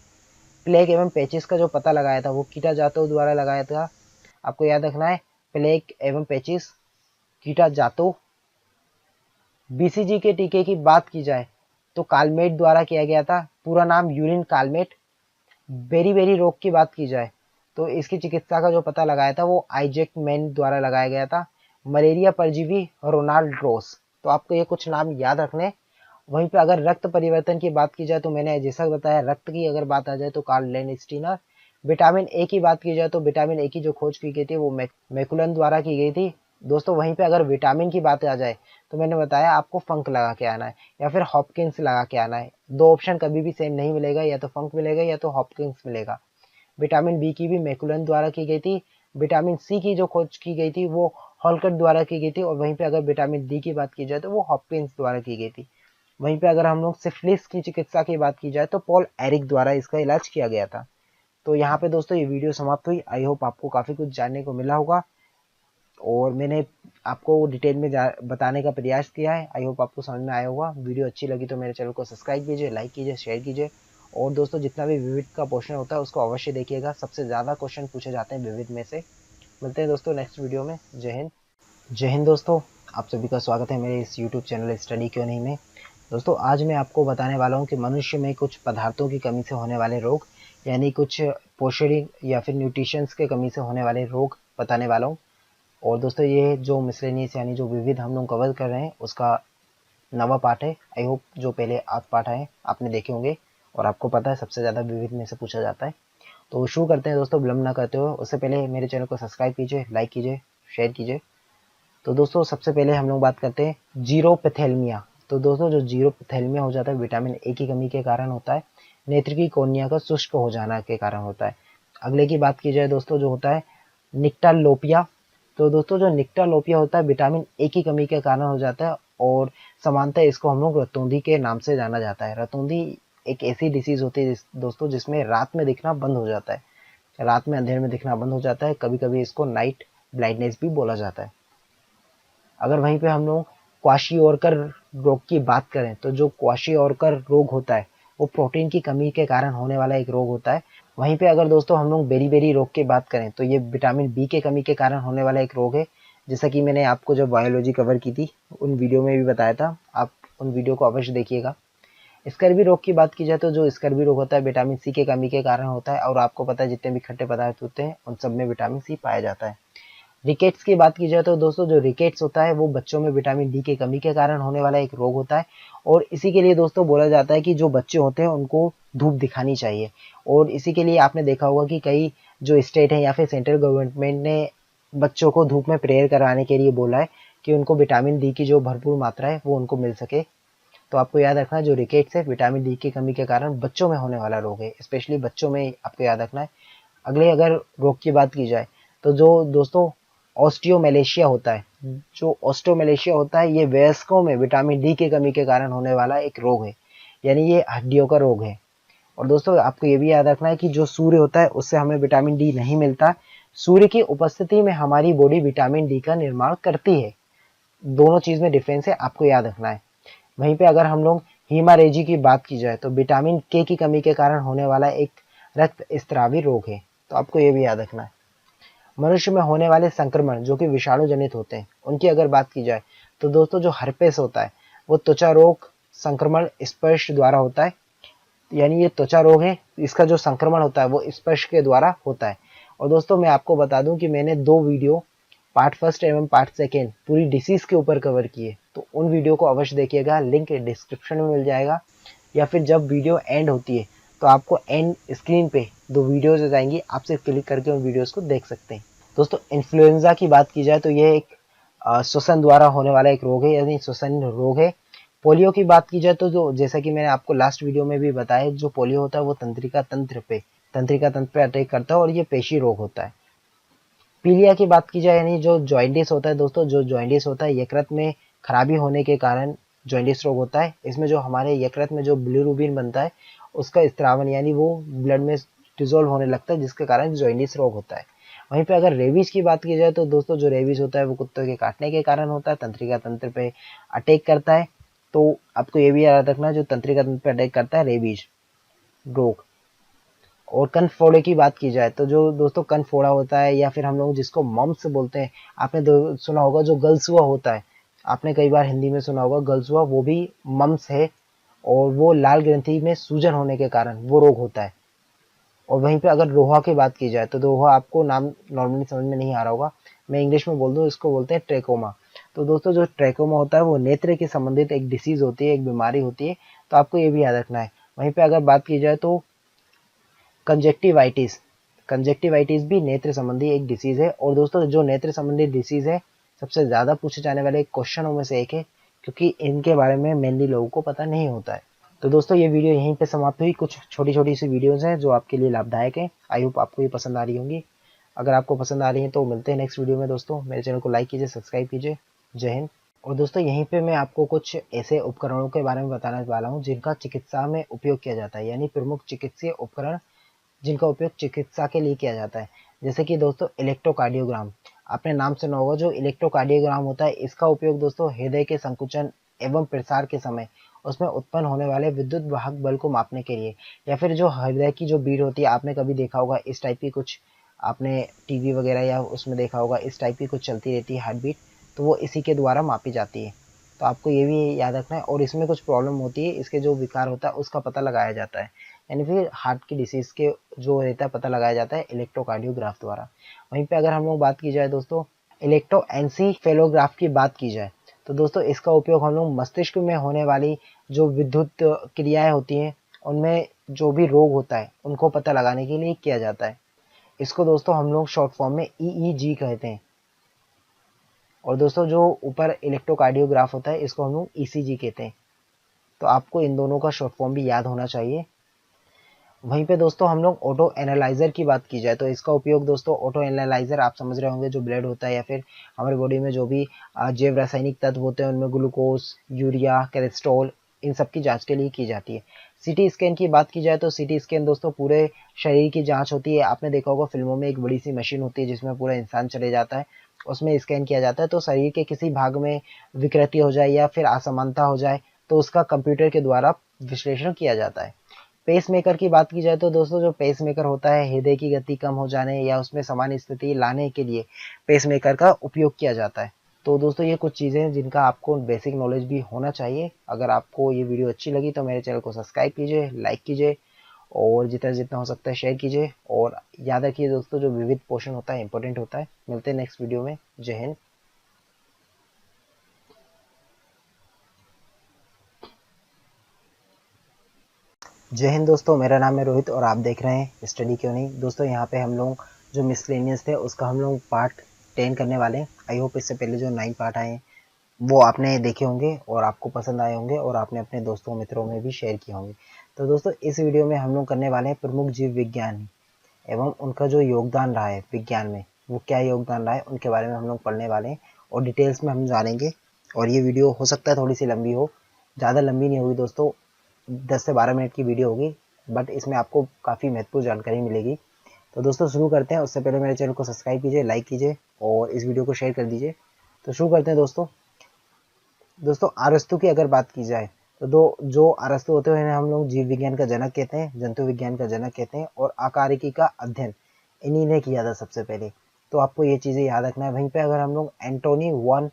प्लेग एवं पेचिस का जो पता लगाया था वो कीटा जातो द्वारा लगाया था। आपको याद रखना है प्लेग एवं पेचिस कीटा जातो। बीसीजी के टीके की बात की जाए तो कालमेट द्वारा किया गया था, पूरा नाम यूरिन कालमेट। बेरी बेरी रोग की बात की जाए तो इसकी चिकित्सा का जो पता लगाया था वो आइजैक मैन द्वारा लगाया गया था। मलेरिया परजीवी रोनाल्ड रोस। तो आपको ये कुछ नाम याद रखने। वहीं पे अगर रक्त परिवर्तन की बात की जाए तो मैंने जैसा बताया रक्त की अगर बात आ जाए तो कार्ल लेनस्टीनर। विटामिन ए की बात की जाए तो विटामिन ए की जो खोज की गई थी वो मैकुलन द्वारा की गई थी दोस्तों। वहीं पे अगर विटामिन की बात आ जाए तो मैंने बताया आपको फंक लगा के आना है या फिर हॉपकिंस लगा के आना है। दो ऑप्शन कभी भी सेम नहीं मिलेगा, या तो फंक मिलेगा या तो हॉपकिंस मिलेगा। विटामिन बी की भी मैकुलन द्वारा की गई थी। विटामिन सी की जो खोज की गई थी वो हॉलकट द्वारा की गई थी। और वहीं पे अगर विटामिन डी की बात की जाए तो वो हॉपकिंस द्वारा की गई थी। वहीं पे अगर हम लोग सिफिलिस की चिकित्सा की बात की जाए तो पॉल एरिक द्वारा इसका इलाज किया गया था। तो यहाँ पे दोस्तों ये वीडियो समाप्त हुई। आई होप आपको काफ़ी कुछ जानने को मिला होगा और मैंने आपको डिटेल में बताने का प्रयास किया है। आई होप आपको समझ में आया होगा। वीडियो अच्छी लगी तो मेरे चैनल को सब्सक्राइब कीजिए, लाइक कीजिए, शेयर कीजिए। और दोस्तों जितना भी विविध का पोर्शन होता है उसको अवश्य देखिएगा, सबसे ज़्यादा क्वेश्चन पूछे जाते हैं विविध में से। मिलते हैं दोस्तों नेक्स्ट वीडियो में। जय हिंद। जय हिंद दोस्तों, आप सभी का स्वागत है मेरे इस यूट्यूब चैनल स्टडी क्यों नहीं में। दोस्तों आज मैं आपको बताने वाला हूं कि मनुष्य में कुछ पदार्थों की कमी से होने वाले रोग, यानी कुछ पोषण या फिर न्यूट्रिशंस के कमी से होने वाले रोग बताने वाला हूं। और दोस्तों ये जो मिसलेनियस यानी जो विविध हम लोग कवर कर रहे हैं उसका नवा पार्ट है। आई होप जो पहले 8 पार्ट आए आपने देखे होंगे और आपको पता है सबसे ज़्यादा विविध में से पूछा जाता है। तो शुरू करते हैं दोस्तों विलंब ना करते हुए। उससे पहले मेरे चैनल को सब्सक्राइब कीजिए, लाइक कीजिए, शेयर कीजिए। तो दोस्तों सबसे पहले हम लोग बात करते हैं जीरोपैथेलमिया। तो दोस्तों जो जीरोपैथेलमिया हो जाता है विटामिन ए की कमी के कारण होता है। नेत्र की कॉर्निया का शुष्क हो जाना के कारण होता है। अगले की बात की जाए दोस्तों जो होता है निक्टालोपिया। तो दोस्तों जो निक्टालोपिया होता है विटामिन ए की कमी के कारण हो जाता है और समानतः इसको हम लोग रतौंधी के नाम से जाना जाता है। रतौंधी एक ऐसी डिसीज होती है दोस्तों जिसमें रात में दिखना बंद हो जाता है, रात में अंधेरे में दिखना बंद हो जाता है। कभी कभी इसको नाइट ब्लाइंडनेस भी बोला जाता है। अगर वहीं पे हम लोग क्वाशियोरकर रोग की बात करें तो जो क्वाशियोरकर रोग होता है वो प्रोटीन की कमी के कारण होने वाला एक रोग होता है। वहीं पे अगर दोस्तों हम लोग बेरी बेरी रोग की बात करें तो ये विटामिन बी के कमी के कारण होने वाला एक रोग है। जैसा कि मैंने आपको जब बायोलॉजी कवर की थी उन वीडियो में भी बताया था, आप उन वीडियो को अवश्य देखिएगा। स्कर्वी रोग की बात की जाए तो जो स्कर्वी रोग होता है विटामिन सी के कमी के कारण होता है। और आपको पता है जितने भी खट्टे पदार्थ होते हैं उन सब में विटामिन सी पाया जाता है। रिकेट्स की बात की जाए तो दोस्तों जो रिकेट्स होता है वो बच्चों में विटामिन डी की कमी के कारण होने वाला एक रोग होता है। और इसी के लिए दोस्तों बोला जाता है कि जो बच्चे होते हैं उनको धूप दिखानी चाहिए। और इसी के लिए आपने देखा होगा कि कई जो स्टेट है या फिर सेंट्रल गवर्नमेंट ने बच्चों को धूप में प्रेयर कराने के लिए बोला है कि उनको विटामिन डी की जो भरपूर मात्रा है वो उनको मिल सके। तो आपको याद रखना है जो रिकेट्स है विटामिन डी की कमी के कारण बच्चों में होने वाला रोग है, स्पेशली बच्चों में आपको याद रखना है। अगले अगर रोग की बात की जाए तो जो दोस्तों ऑस्टियोमेलेशिया होता है, जो ऑस्टियोमेलेशिया होता है ये वयस्कों में विटामिन डी की कमी के कारण होने वाला एक रोग है। यानी ये हड्डियों का रोग है। और दोस्तों आपको ये भी याद रखना है कि जो सूर्य होता है उससे हमें विटामिन डी नहीं मिलता, सूर्य की उपस्थिति में हमारी बॉडी विटामिन डी का निर्माण करती है। दोनों चीज में डिफरेंस है, आपको याद रखना है। वहीं पे अगर हम लोग हीमारेजी की बात की जाए तो विटामिन के की कमी के कारण होने वाला एक रक्त स्त्रावी रोग है, तो आपको ये भी याद रखना है। मनुष्य में होने वाले संक्रमण जो कि विषाणु जनित होते हैं, उनकी अगर बात की जाए तो दोस्तों जो हर्पेस होता है वो त्वचा रोग संक्रमण स्पर्श द्वारा होता है, यानी ये त्वचा रोग है, इसका जो संक्रमण होता है वो स्पर्श के द्वारा होता है। और दोस्तों मैं आपको बता दूं कि मैंने 2 वीडियो पार्ट फर्स्ट एवं पार्ट सेकेंड पूरी डिसीज के ऊपर कवर किए, तो उन वीडियो को अवश्य देखिएगा, लिंक डिस्क्रिप्शन में मिल जाएगा, या फिर जब वीडियो एंड होती है तो आपको एंड स्क्रीन पे 2 वीडियोज आ जाएंगी, आप सिर्फ क्लिक करके उन वीडियोज को देख सकते हैं। दोस्तों इन्फ्लुएंजा की बात की जाए तो यह एक श्वसन द्वारा होने वाला एक रोग है, यानी श्वसन रोग है। पोलियो की बात की जाए तो जो जैसा कि मैंने आपको लास्ट वीडियो में भी बताया, जो पोलियो होता है वो तंत्रिका तंत्र पे अटैक करता है और ये पेशी रोग होता है। पीलिया की बात की जाए यानी जो जॉइंटिस होता है दोस्तों, जो जॉइंटिस होता है यकृत में खराबी होने के कारण जॉइंटिस रोग होता है। इसमें जो हमारे यकृत में जो बिलिरुबिन बनता है उसका स्त्रावन यानी वो ब्लड में डिजोल्व होने लगता है, जिसके कारण जॉइंटिस रोग होता है। वहीं पे अगर रेबीज की बात की जाए तो दोस्तों जो रेबीज होता है वो कुत्तों के काटने के कारण होता है, तंत्रिका तंत्र पे अटैक करता है। तो आपको ये भी याद रखना, जो तंत्रिका तंत्र पे अटैक करता है रेबीज रोग। और कन फोड़े की बात की जाए तो जो दोस्तों कन फोड़ा होता है या फिर हम लोग जिसको मम्स बोलते हैं, आपने सुना होगा जो गलसुआ होता है, आपने कई बार हिंदी में सुना होगा गलसुआ, वो भी मम्स है और वो लाल ग्रंथि में सूजन होने के कारण वो रोग होता है। और वहीं पे अगर रोहा की बात की जाए तो रोहा आपको नाम नॉर्मली समझ में नहीं आ रहा होगा, मैं इंग्लिश में बोल दूं, इसको बोलते हैं ट्रेकोमा। तो दोस्तों जो ट्रेकोमा होता है वो नेत्र के संबंधित एक डिसीज होती है, एक बीमारी होती है, तो आपको ये भी याद रखना है। वहीं पे अगर बात की जाए तो कंजेक्टिवाइटिस, कंजेक्टिवाइटिस भी नेत्र संबंधी एक डिसीज है। और दोस्तों जो नेत्र संबंधी डिसीज है सबसे ज्यादा पूछे जाने वाले क्वेश्चनों में से एक है, क्योंकि इनके बारे में मेनली लोगों को पता नहीं होता है। तो दोस्तों ये वीडियो यहीं पे समाप्त हुई, कुछ छोटी छोटी सी वीडियोस हैं जो आपके लिए लाभदायक है, आई होप आपको ये पसंद आ रही होंगी। अगर आपको पसंद आ रही है तो मिलते हैं नेक्स्ट वीडियो में दोस्तों, मेरे चैनल को लाइक कीजिए, सब्सक्राइब कीजिए। जय हिंद। और दोस्तों यहीं पे मैं आपको कुछ ऐसे उपकरणों के बारे में बताने वाला हूँ जिनका चिकित्सा में उपयोग किया जाता है, यानी प्रमुख चिकित्सीय उपकरण जिनका उपयोग चिकित्सा के लिए किया जाता है। जैसे कि दोस्तों इलेक्ट्रोकार्डियोग्राम, आपने नाम सुना होगा, जो इलेक्ट्रोकार्डियोग्राम होता है इसका उपयोग दोस्तों हृदय के संकुचन एवं प्रसार के समय उसमें उत्पन्न होने वाले विद्युत वाहक बल को मापने के लिए, या फिर जो हृदय की जो बीट होती है, आपने कभी देखा होगा इस टाइप की कुछ, आपने टीवी वगैरह या उसमें देखा होगा इस टाइप की कुछ चलती रहती है हार्ट बीट, तो वो इसी के द्वारा मापी जाती है। तो आपको ये भी याद रखना है। और इसमें कुछ प्रॉब्लम होती है, इसके जो विकार होता है उसका पता लगाया जाता है, यानी फिर हार्ट की डिसीज के जो रहता है पता लगाया जाता है इलेक्ट्रोकार्डियोग्राफ द्वारा। वहीं पे अगर हम लोग बात की जाए दोस्तों इलेक्ट्रोएंसीफेलोग्राफ की बात की जाए तो दोस्तों इसका उपयोग हम लोग मस्तिष्क में होने वाली जो विद्युत क्रियाएं होती हैं उनमें जो भी रोग होता है उनको पता लगाने के लिए किया जाता है। इसको दोस्तों हम लोग शॉर्ट फॉर्म में ईईजी कहते हैं। और दोस्तों जो ऊपर इलेक्ट्रोकार्डियोग्राफ होता है इसको हम लोग ईसीजी कहते हैं। तो आपको इन दोनों का शॉर्ट फॉर्म भी याद होना चाहिए। वहीं पे दोस्तों हम लोग ऑटो एनालाइजर की बात की जाए तो इसका उपयोग दोस्तों, ऑटो एनालाइजर आप समझ रहे होंगे, जो ब्लड होता है या फिर हमारी बॉडी में जो भी जैव रासायनिक तत्व होते हैं उनमें ग्लूकोज, यूरिया, कोलेस्ट्रॉल, इन सब की जांच के लिए की जाती है। सीटी स्कैन की बात की जाए तो सीटी स्कैन दोस्तों पूरे शरीर की जांच होती है। आपने देखा होगा फिल्मों में एक बड़ी सी मशीन होती है जिसमें पूरा इंसान चले जाता है, उसमें स्कैन किया जाता है, तो शरीर के किसी भाग में विकृति हो जाए या फिर असमानता हो जाए तो उसका कंप्यूटर के द्वारा विश्लेषण किया जाता है। पेसमेकर की बात की जाए तो दोस्तों जो पेसमेकर होता है हृदय की गति कम हो जाने या उसमें सामान्य स्थिति लाने के लिए पेसमेकर का उपयोग किया जाता है। तो दोस्तों ये कुछ चीज़ें हैं जिनका आपको बेसिक नॉलेज भी होना चाहिए। अगर आपको ये वीडियो अच्छी लगी तो मेरे चैनल को सब्सक्राइब कीजिए, लाइक कीजिए और जितना जितना हो सकता है शेयर कीजिए। और याद रखिए दोस्तों जो विविध पोषण होता है इंपॉर्टेंट होता है। मिलते हैं नेक्स्ट वीडियो में। जय हिंद। जय हिंद दोस्तों, मेरा नाम है रोहित और आप देख रहे हैं स्टडी क्यों नहीं। दोस्तों यहाँ पे हम लोग जो मिसलेनियस थे उसका हम लोग पार्ट 10 करने वाले हैं। आई होप इससे पहले जो 9 पार्ट आए हैं वो आपने देखे होंगे और आपको पसंद आए होंगे और आपने अपने दोस्तों मित्रों में भी शेयर किए होंगे। तो दोस्तों इस वीडियो में हम लोग करने वाले हैं प्रमुख जीव विज्ञान एवं उनका जो योगदान रहा है विज्ञान में, वो क्या योगदान रहा है उनके बारे में हम लोग पढ़ने वाले हैं और डिटेल्स में हम जानेंगे। और ये वीडियो हो सकता है थोड़ी सी लंबी हो, ज़्यादा लंबी नहीं होगी दोस्तों, 10 से 12 मिनट की वीडियो होगी, बट इसमें आपको काफ़ी महत्वपूर्ण जानकारी मिलेगी। तो दोस्तों शुरू करते हैं। उससे पहले मेरे चैनल को सब्सक्राइब कीजिए, लाइक कीजिए और इस वीडियो को शेयर कर दीजिए। तो शुरू करते हैं दोस्तों अरस्तु की अगर बात की जाए तो जो अरस्तु होते हैं हम लोग जीव विज्ञान का जनक कहते हैं, जंतु विज्ञान का जनक कहते हैं, और आकारिकी का अध्ययन इन्हीं ने किया था सबसे पहले। तो आपको ये चीज़ें याद रखना है। वहीं पे अगर हम लोग एंटोनी वॉन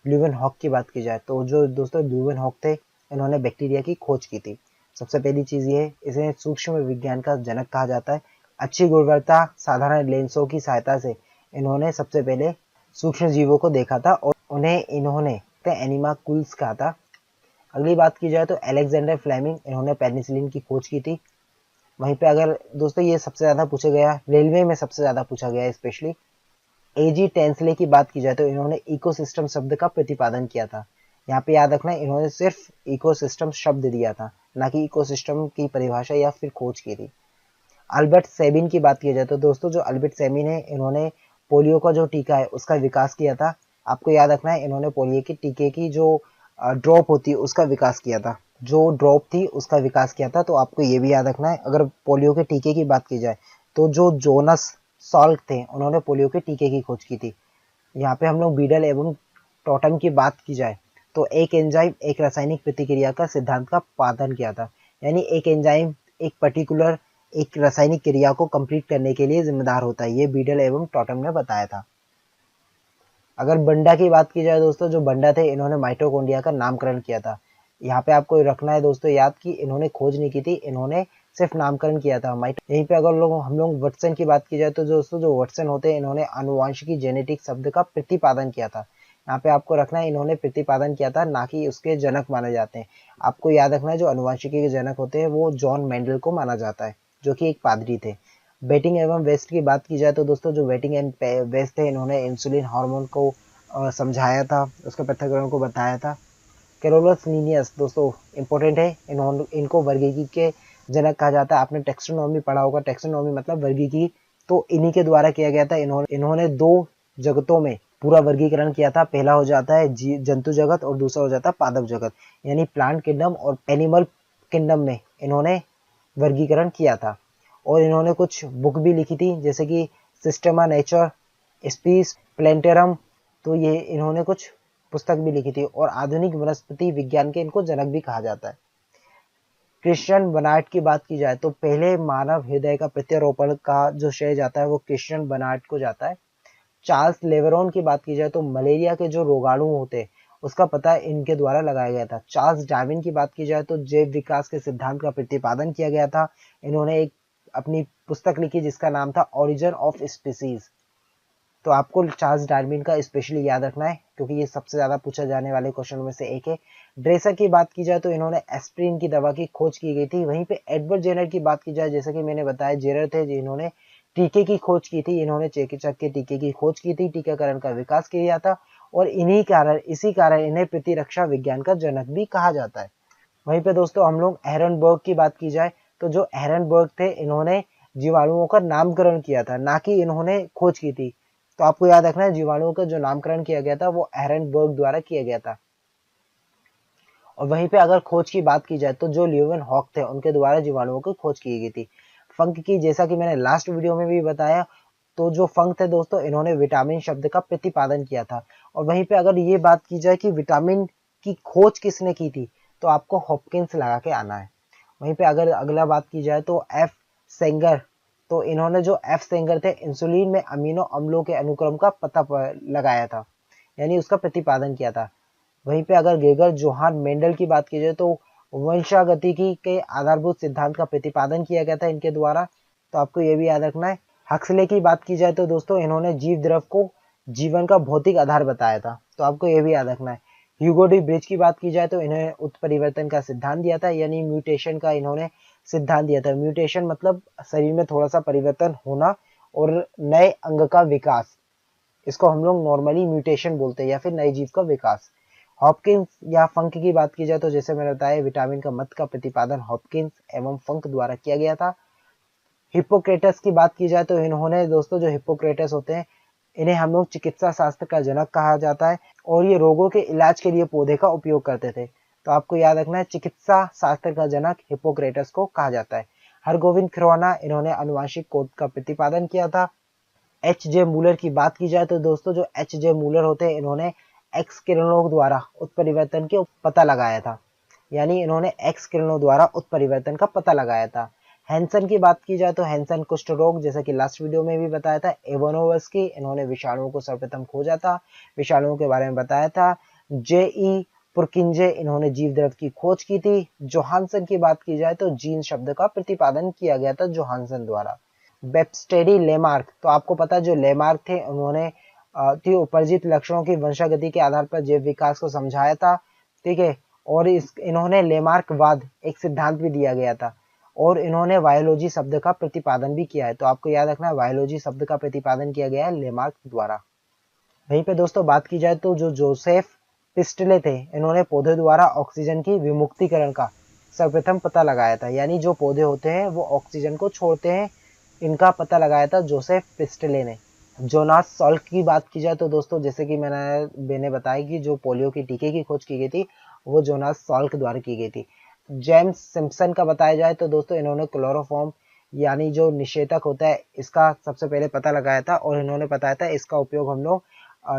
ल्यूवेनहॉक की बात की जाए तो जो दोस्तों ल्यूवेनहॉक थे, इन्होंने बैक्टीरिया की खोज की थी। सबसे पहली चीज़ ये, इसे सूक्ष्म विज्ञान का जनक कहा जाता है। अच्छी गुणवत्ता साधारण लेंसों की सहायता से इन्होंने सबसे पहले सूक्ष्म जीवों को देखा था और उन्हें इन्होंने एनिमाकुल्स कहा था। अगली बात की जाए तो अलेक्जेंडर फ्लेमिंग, इन्होंने पेनिसिलिन की खोज की थी। वहीं पे अगर दोस्तों ये सबसे ज़्यादा पूछा गया, रेलवे में सबसे ज़्यादा पूछा गया स्पेशली। एजी टेंसले की बात की जाए तो इन्होंने इकोसिस्टम शब्द का प्रतिपादन किया था। यहाँ पे याद रखना है, इन्होंने सिर्फ इकोसिस्टम शब्द दिया था, ना कि इकोसिस्टम की परिभाषा या फिर खोज की थी। अल्बर्ट सेबिन की बात की जाए तो दोस्तों जो अल्बर्ट सेबिन है, इन्होंने पोलियो का जो टीका है उसका विकास किया था। आपको याद रखना है, इन्होंने पोलियो के टीके की जो ड्रॉप होती है उसका विकास किया था, जो ड्रॉप थी उसका विकास किया था। तो आपको ये भी याद रखना है। अगर पोलियो के टीके की बात की जाए तो जो जोनस सॉल्क थे, उन्होंने पोलियो के टीके की खोज की थी। यहाँ पे हम लोग बीडल एवं टोटम की बात की जाए तो एक एंजाइम एक रासायनिक प्रतिक्रिया का सिद्धांत का पालन किया था। यानी एक एंजाइम एक पर्टिकुलर एक रासायनिक क्रिया को कंप्लीट करने के लिए जिम्मेदार होता है, ये बीडल एवं टॉटम ने बताया था। अगर बंडा की बात की जाए दोस्तों, जो बंडा थे, इन्होंने माइटोकॉन्ड्रिया का नामकरण किया था। यहाँ पे आपको रखना है दोस्तों याद कि इन्होंने खोज नहीं की थी, इन्होंने सिर्फ नामकरण किया था। यहीं पे अगर हम लोग वटसन की बात की जाए तो दोस्तों जो वटसन होते हैं, इन्होंने आनुवांशिकी जेनेटिक शब्द का प्रतिपादन किया था। यहाँ पे आपको रखना है, इन्होंने प्रतिपादन किया था, ना कि उसके जनक माने जाते हैं। आपको याद रखना है, जो आनुवांशिकी के जनक होते हैं वो जॉन मेंडल को माना जाता है, जो कि एक पादरी थे। बेटिंग एवं वेस्ट की बात की जाए तो दोस्तों जो बेटिंग एंड वेस्ट थे, इन्होंने इंसुलिन हार्मोन को समझाया था, उसके पृथक्करण को बताया था। कैरोलस लीनियस दोस्तों इंपॉर्टेंट है, इनको वर्गीकी के जनक कहा जाता है। आपने टेक्सोनॉमी पढ़ा होगा, टेक्सोनॉमी मतलब वर्गीकी, तो इन्हीं के द्वारा किया गया था। इन्होंने दो जगतों में पूरा वर्गीकरण किया था। पहला हो जाता है जंतु जगत और दूसरा हो जाता है पादप जगत, यानी प्लांट किंगडम और एनिमल किंगडम में इन्होंने वर्गीकरण किया था। और इन्होंने कुछ बुक भी लिखी थी, जैसे कि सिस्टमा नेचर, स्पीस प्लेंटेरम। तो ये इन्होंने कुछ पुस्तक भी लिखी थी और आधुनिक वनस्पति विज्ञान के इनको जनक भी कहा जाता है। क्रिश्चियन बर्नार्ड की बात की जाए तो पहले मानव हृदय का प्रत्यारोपण का जो श्रेय जाता है वो क्रिश्चियन बर्नार्ड को जाता है। चार्ल्स लेवरोन की बात की जाए तो मलेरिया के जो रोगाणु होते हैं उसका पता इनके द्वारा लगाया गया था। चार्ल्स डार्विन की बात की जाए तो जैव विकास के सिद्धांत का प्रतिपादन किया गया था। इन्होंने एक अपनी पुस्तक लिखी जिसका नाम था ओरिजिन ऑफ स्पीसीज। तो आपको चार्ल्स डार्विन का स्पेशली याद रखना है, क्योंकि ये सबसे ज्यादा पूछा जाने वाले क्वेश्चनों में से एक है। ड्रेसर की बात की जाए तो इन्होंने एस्प्रिन की दवा की खोज की गई थी। वहीं पे एडवर्ड जेनर की बात की जाए, जैसा कि मैंने बताया, जेनर थे जिन्होंने टीके की खोज की थी। इन्होंने चेचक के टीके की खोज की थी, टीकाकरण का विकास किया था, और इसी कारण इन्हें प्रतिरक्षा विज्ञान का जनक भी कहा जाता है। वहीं पे दोस्तों हम लोग एहरनबर्ग की बात की जाए तो जो एहरनबर्ग थे, इन्होंने जीवाणुओं का नामकरण किया था, ना कि इन्होंने खोज की थी। तो आपको याद रखना है, जीवाणुओं का जो नामकरण किया गया था वो एहरनबर्ग द्वारा किया गया था। और वहीं पे अगर खोज की बात की जाए तो जो ल्यूवेनहॉक थे, उनके द्वारा जीवाणुओं की खोज की गई थी। फंक की, जैसा कि मैंने लास्ट वीडियो में भी बताया, तो जो फंक थे दोस्तों, इन्होंने विटामिन शब्द का प्रतिपादन किया था। और वहीं पे अगर ये बात की जाए कि विटामिन की खोज किसने की थी, तो आपको हॉपकिंस लगा के आना है। वहीं पे अगर अगला बात की जाए तो एफ सेंगर, तो इन्होंने जो एफ सेंगर थे, इंसुलिन में अमीनो अम्लों के अनुक्रम का पता लगाया था, यानी उसका प्रतिपादन किया था। वहीं पे अगर गेगर जोहान मेंडल की बात की जाए तो वंशागतिकी के आधारभूत सिद्धांत का प्रतिपादन किया गया था इनके द्वारा। तो आपको ये भी याद रखना है। हक्सले की बात की जाए तो दोस्तों इन्होंने जीव द्रव को जीवन का भौतिक आधार बताया था, तो आपको ये भी याद रखना है। ह्यूगो डी ब्रिज की बात की जाए तो इन्होंने उत्परिवर्तन का सिद्धांत दिया था, यानी म्यूटेशन का इन्होंने सिद्धांत दिया था। म्यूटेशन मतलब शरीर में थोड़ा सा परिवर्तन होना और नए अंग का विकास, इसको हम लोग नॉर्मली म्यूटेशन बोलते हैं, या फिर नए जीव का विकास। हॉपकिंस या फंक की बात की जाए तो जैसे मैंने बताया, विटामिन का मत का प्रतिपादन हॉपकिंस एवं फंक द्वारा किया गया था। हिप्पोक्रेटस की बात की जाए तो इन्होंने दोस्तों, जो हिप्पोक्रेटस होते हैं, इन्हें हम लोग चिकित्सा शास्त्र का जनक कहा जाता है, और ये रोगों के इलाज के लिए पौधे का उपयोग करते थे। तो आपको याद रखना है चिकित्सा शास्त्र का जनक हिप्पोक्रेटस को कहा जाता है। हरगोविंद खुराना, इन्होंने आनुवांशिक कोड का प्रतिपादन किया था। एच जे मूलर की बात की जाए तो दोस्तों जो एच जे मूलर होते हैं, इन्होंने एक्स किरणों द्वारा उत्परिवर्तन के पता लगाया था, यानी इन्होंने एक्स किरणों द्वारा उत्परिवर्तन का पता लगाया था। हैंसन की बात की जाए तो हैंसन कुष्ठ रोग, जैसा कि लास्ट वीडियो में भी बताया था। इवानोवस्की, इन्होंने विषाणुओं को सर्वप्रथम खोजा था, विषाणुओं के बारे में बताया था। जे पुरकिंजे, इन्होंने जीव द्रव्य की खोज की थी। जोहानसन की बात की जाए तो जीन शब्द का प्रतिपादन किया गया था जोहानसन द्वारा। बेब्स्टेडी लेमार्क, तो आपको पता है जो लेमार्क थे, उन्होंने उपरजित लक्षणों की वंशागति के आधार पर जैव विकास को समझाया था, ठीक है। और इन्होंने लेमार्कवाद एक सिद्धांत भी दिया गया था, और इन्होंने वायोलॉजी शब्द का प्रतिपादन भी किया है। तो आपको याद रखना है वायोलॉजी शब्द का प्रतिपादन किया गया है लेमार्क द्वारा। वहीं पे दोस्तों बात की जाए तो जो जोसेफ पिस्टले थे, इन्होंने पौधे द्वारा ऑक्सीजन की विमुक्तिकरण का सर्वप्रथम पता लगाया था, यानी जो पौधे होते हैं वो ऑक्सीजन को छोड़ते हैं, इनका पता लगाया था जोसेफ पिस्टले ने। जोनास सॉल्क की बात की जाए तो दोस्तों जैसे कि मैंने बताया कि जो पोलियो की टीके की खोज की गई थी वो जोनास सॉल्क द्वारा की गई थी। जेम्स सिम्पसन का बताया जाए तो दोस्तों इन्होंने क्लोरोफॉर्म यानी जो निषेधक होता है इसका सबसे पहले पता लगाया था, और इन्होंने बताया था इसका उपयोग हम लोग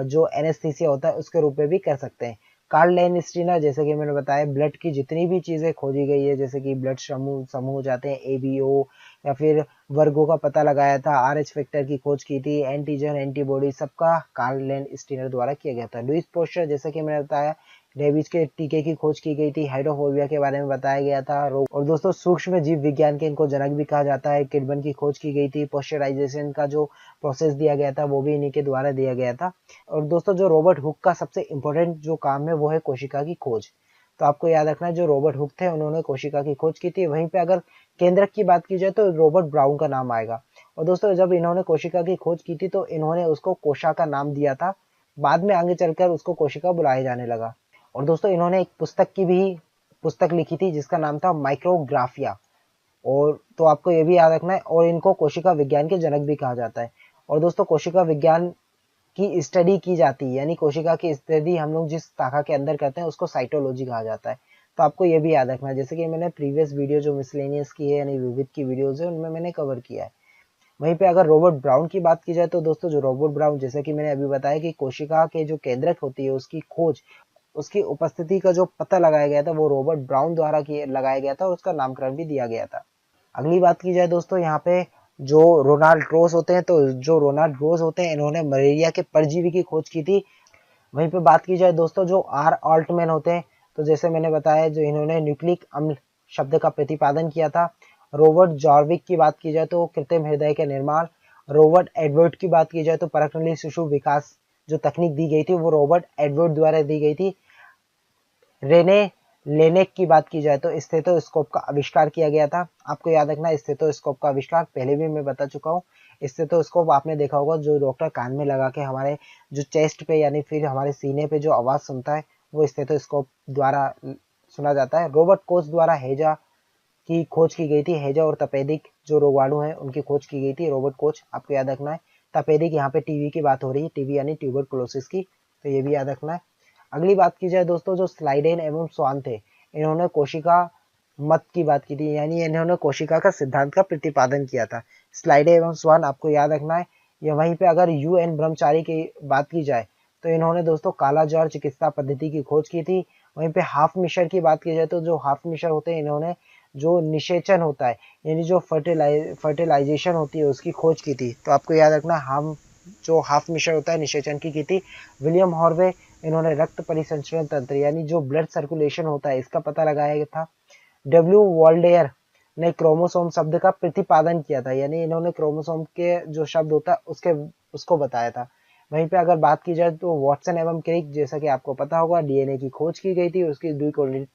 जो एनेस्थीसिया होता है उसके रूप में भी कर सकते हैं। कार्ल लेनस्टीनर, जैसे कि मैंने बताया ब्लड की जितनी भी चीजें खोजी गई है, जैसे कि ब्लड समूह समूह जाते हैं एबीओ, या फिर वर्गों का पता लगाया था, आरएच फैक्टर की खोज की थी, एंटीजन एंटीबॉडी सबका कार्ल लेनस्टीनर द्वारा किया गया था। लुइस पोस्टर, जैसे कि मैंने बताया रेबीज के टीके की खोज की गई थी, हाइड्रोफोबिया के बारे में बताया गया था। और दोस्तों सूक्ष्म जीव विज्ञान के इनको जनक भी कहा जाता है। किडमन की खोज की गई थी। पोस्चराइजेशन का जो प्रोसेस दिया गया था वो भी इन्हीं के द्वारा दिया गया था। और दोस्तों जो रॉबर्ट हुक का सबसे इंपॉर्टेंट जो काम है वो है कोशिका की खोज। तो आपको याद रखना है जो रॉबर्ट हुक थे उन्होंने कोशिका की खोज की थी। वहीं पे अगर केंद्रक की बात की जाए तो रॉबर्ट ब्राउन का नाम आएगा। और दोस्तों जब इन्होंने कोशिका की खोज की थी तो इन्होंने उसको कोशा का नाम दिया था, बाद में आगे चलकर उसको कोशिका बुलाया जाने लगा। और दोस्तों इन्होंने एक पुस्तक लिखी थी जिसका नाम था माइक्रोग्राफिया। और तो आपको ये भी याद रखना है, और इनको कोशिका विज्ञान के जनक भी कहा जाता है। और दोस्तों कोशिका विज्ञान की स्टडी की जाती है, यानी कोशिका की स्टडी हम लोग जिस शाखा के अंदर करते हैं उसको साइटोलॉजी कहा जाता है। तो आपको ये भी याद रखना है, जैसे कि मैंने प्रीवियस वीडियो जो मिसलेनियस की है यानी विविध की वीडियोज है उनमें मैंने कवर किया है। वहीं पे अगर रॉबर्ट ब्राउन की बात की जाए तो दोस्तों जो रॉबर्ट ब्राउन, जैसे कि मैंने अभी बताया कि कोशिका के जो केंद्रक होती है उसकी खोज, उसकी उपस्थिति का जो पता लगाया गया था वो रॉबर्ट ब्राउन द्वारा लगाया गया था, और उसका नामकरण भी दिया गया था। अगली बात की जाए दोस्तों यहाँ पे जो रोनाल्ड रोज होते हैं, तो जो रोनाल्ड रोज होते हैं इन्होंने मलेरिया के परजीवी की खोज की थी। वहीं पे बात की जाए दोस्तों जो आर ऑल्टमैन होते हैं, तो जैसे मैंने बताया जो इन्होंने न्यूक्लिक अम्ल शब्द का प्रतिपादन किया था। रॉबर्ट जॉर्विक की बात की जाए तो कृत्रिम हृदय के निर्माण। रॉबर्ट एडवर्ड की बात की जाए तो परकनली शिशु विकास जो तकनीक दी गई थी वो रॉबर्ट एडवर्ड द्वारा दी गई थी। रेने लेनेक की बात की जाए तो स्टेथोस्कोप का आविष्कार किया गया था। आपको याद रखना स्टेथोस्कोप का आविष्कार पहले भी मैं बता चुका हूँ। स्टेथोस्कोप आपने देखा होगा जो डॉक्टर कान में लगा के हमारे जो चेस्ट पे यानी फिर हमारे सीने पे जो आवाज सुनता है वो स्टेथोस्कोप द्वारा सुना जाता है। रॉबर्ट कोच द्वारा हैजा की खोज की गई थी। हैजा और तपेदिक जो रोगाणु है उनकी खोज की गई थी। रॉबर्ट कोच आपको याद रखना है। तपेदिक यहाँ पे टीबी की बात हो रही है, टीबी यानी ट्यूबरकुलोसिस की, तो ये भी याद रखना है। अगली बात की जाए दोस्तों जो स्लाइडेन एवं स्वान थे, इन्होंने कोशिका मत की बात की थी, यानी इन्होंने कोशिका का सिद्धांत का प्रतिपादन किया था। स्लाइडे एवं स्वान आपको याद रखना है। या वहीं पे अगर UN ब्रह्मचारी की बात की जाए तो इन्होंने दोस्तों काला ज्वर चिकित्सा पद्धति की खोज की थी। वहीं पे हाफ मिशर की बात की जाए तो जो हाफ मिशर होते हैं इन्होंने जो निषेचन होता है यानी जो फर्टिलाइजेशन होती है उसकी खोज की थी। तो आपको याद रखना हम जो हाफ मिशर होता है निषेचन की थी। विलियम हॉर्वे, इन्होंने रक्त परिसंचरण तंत्र यानी जो ब्लड सर्कुलेशन होता है इसका पता लगाया था। डब्ल्यू वॉल्डेयर ने क्रोमोसोम शब्द का प्रतिपादन किया था, यानी इन्होंने क्रोमोसोम के जो शब्द होता है उसको बताया था। वहीं पे अगर बात की जाए तो वॉटसन एवं क्रिक, जैसा कि आपको पता होगा डीएनए की खोज की गई थी, उसकी द्विकोणित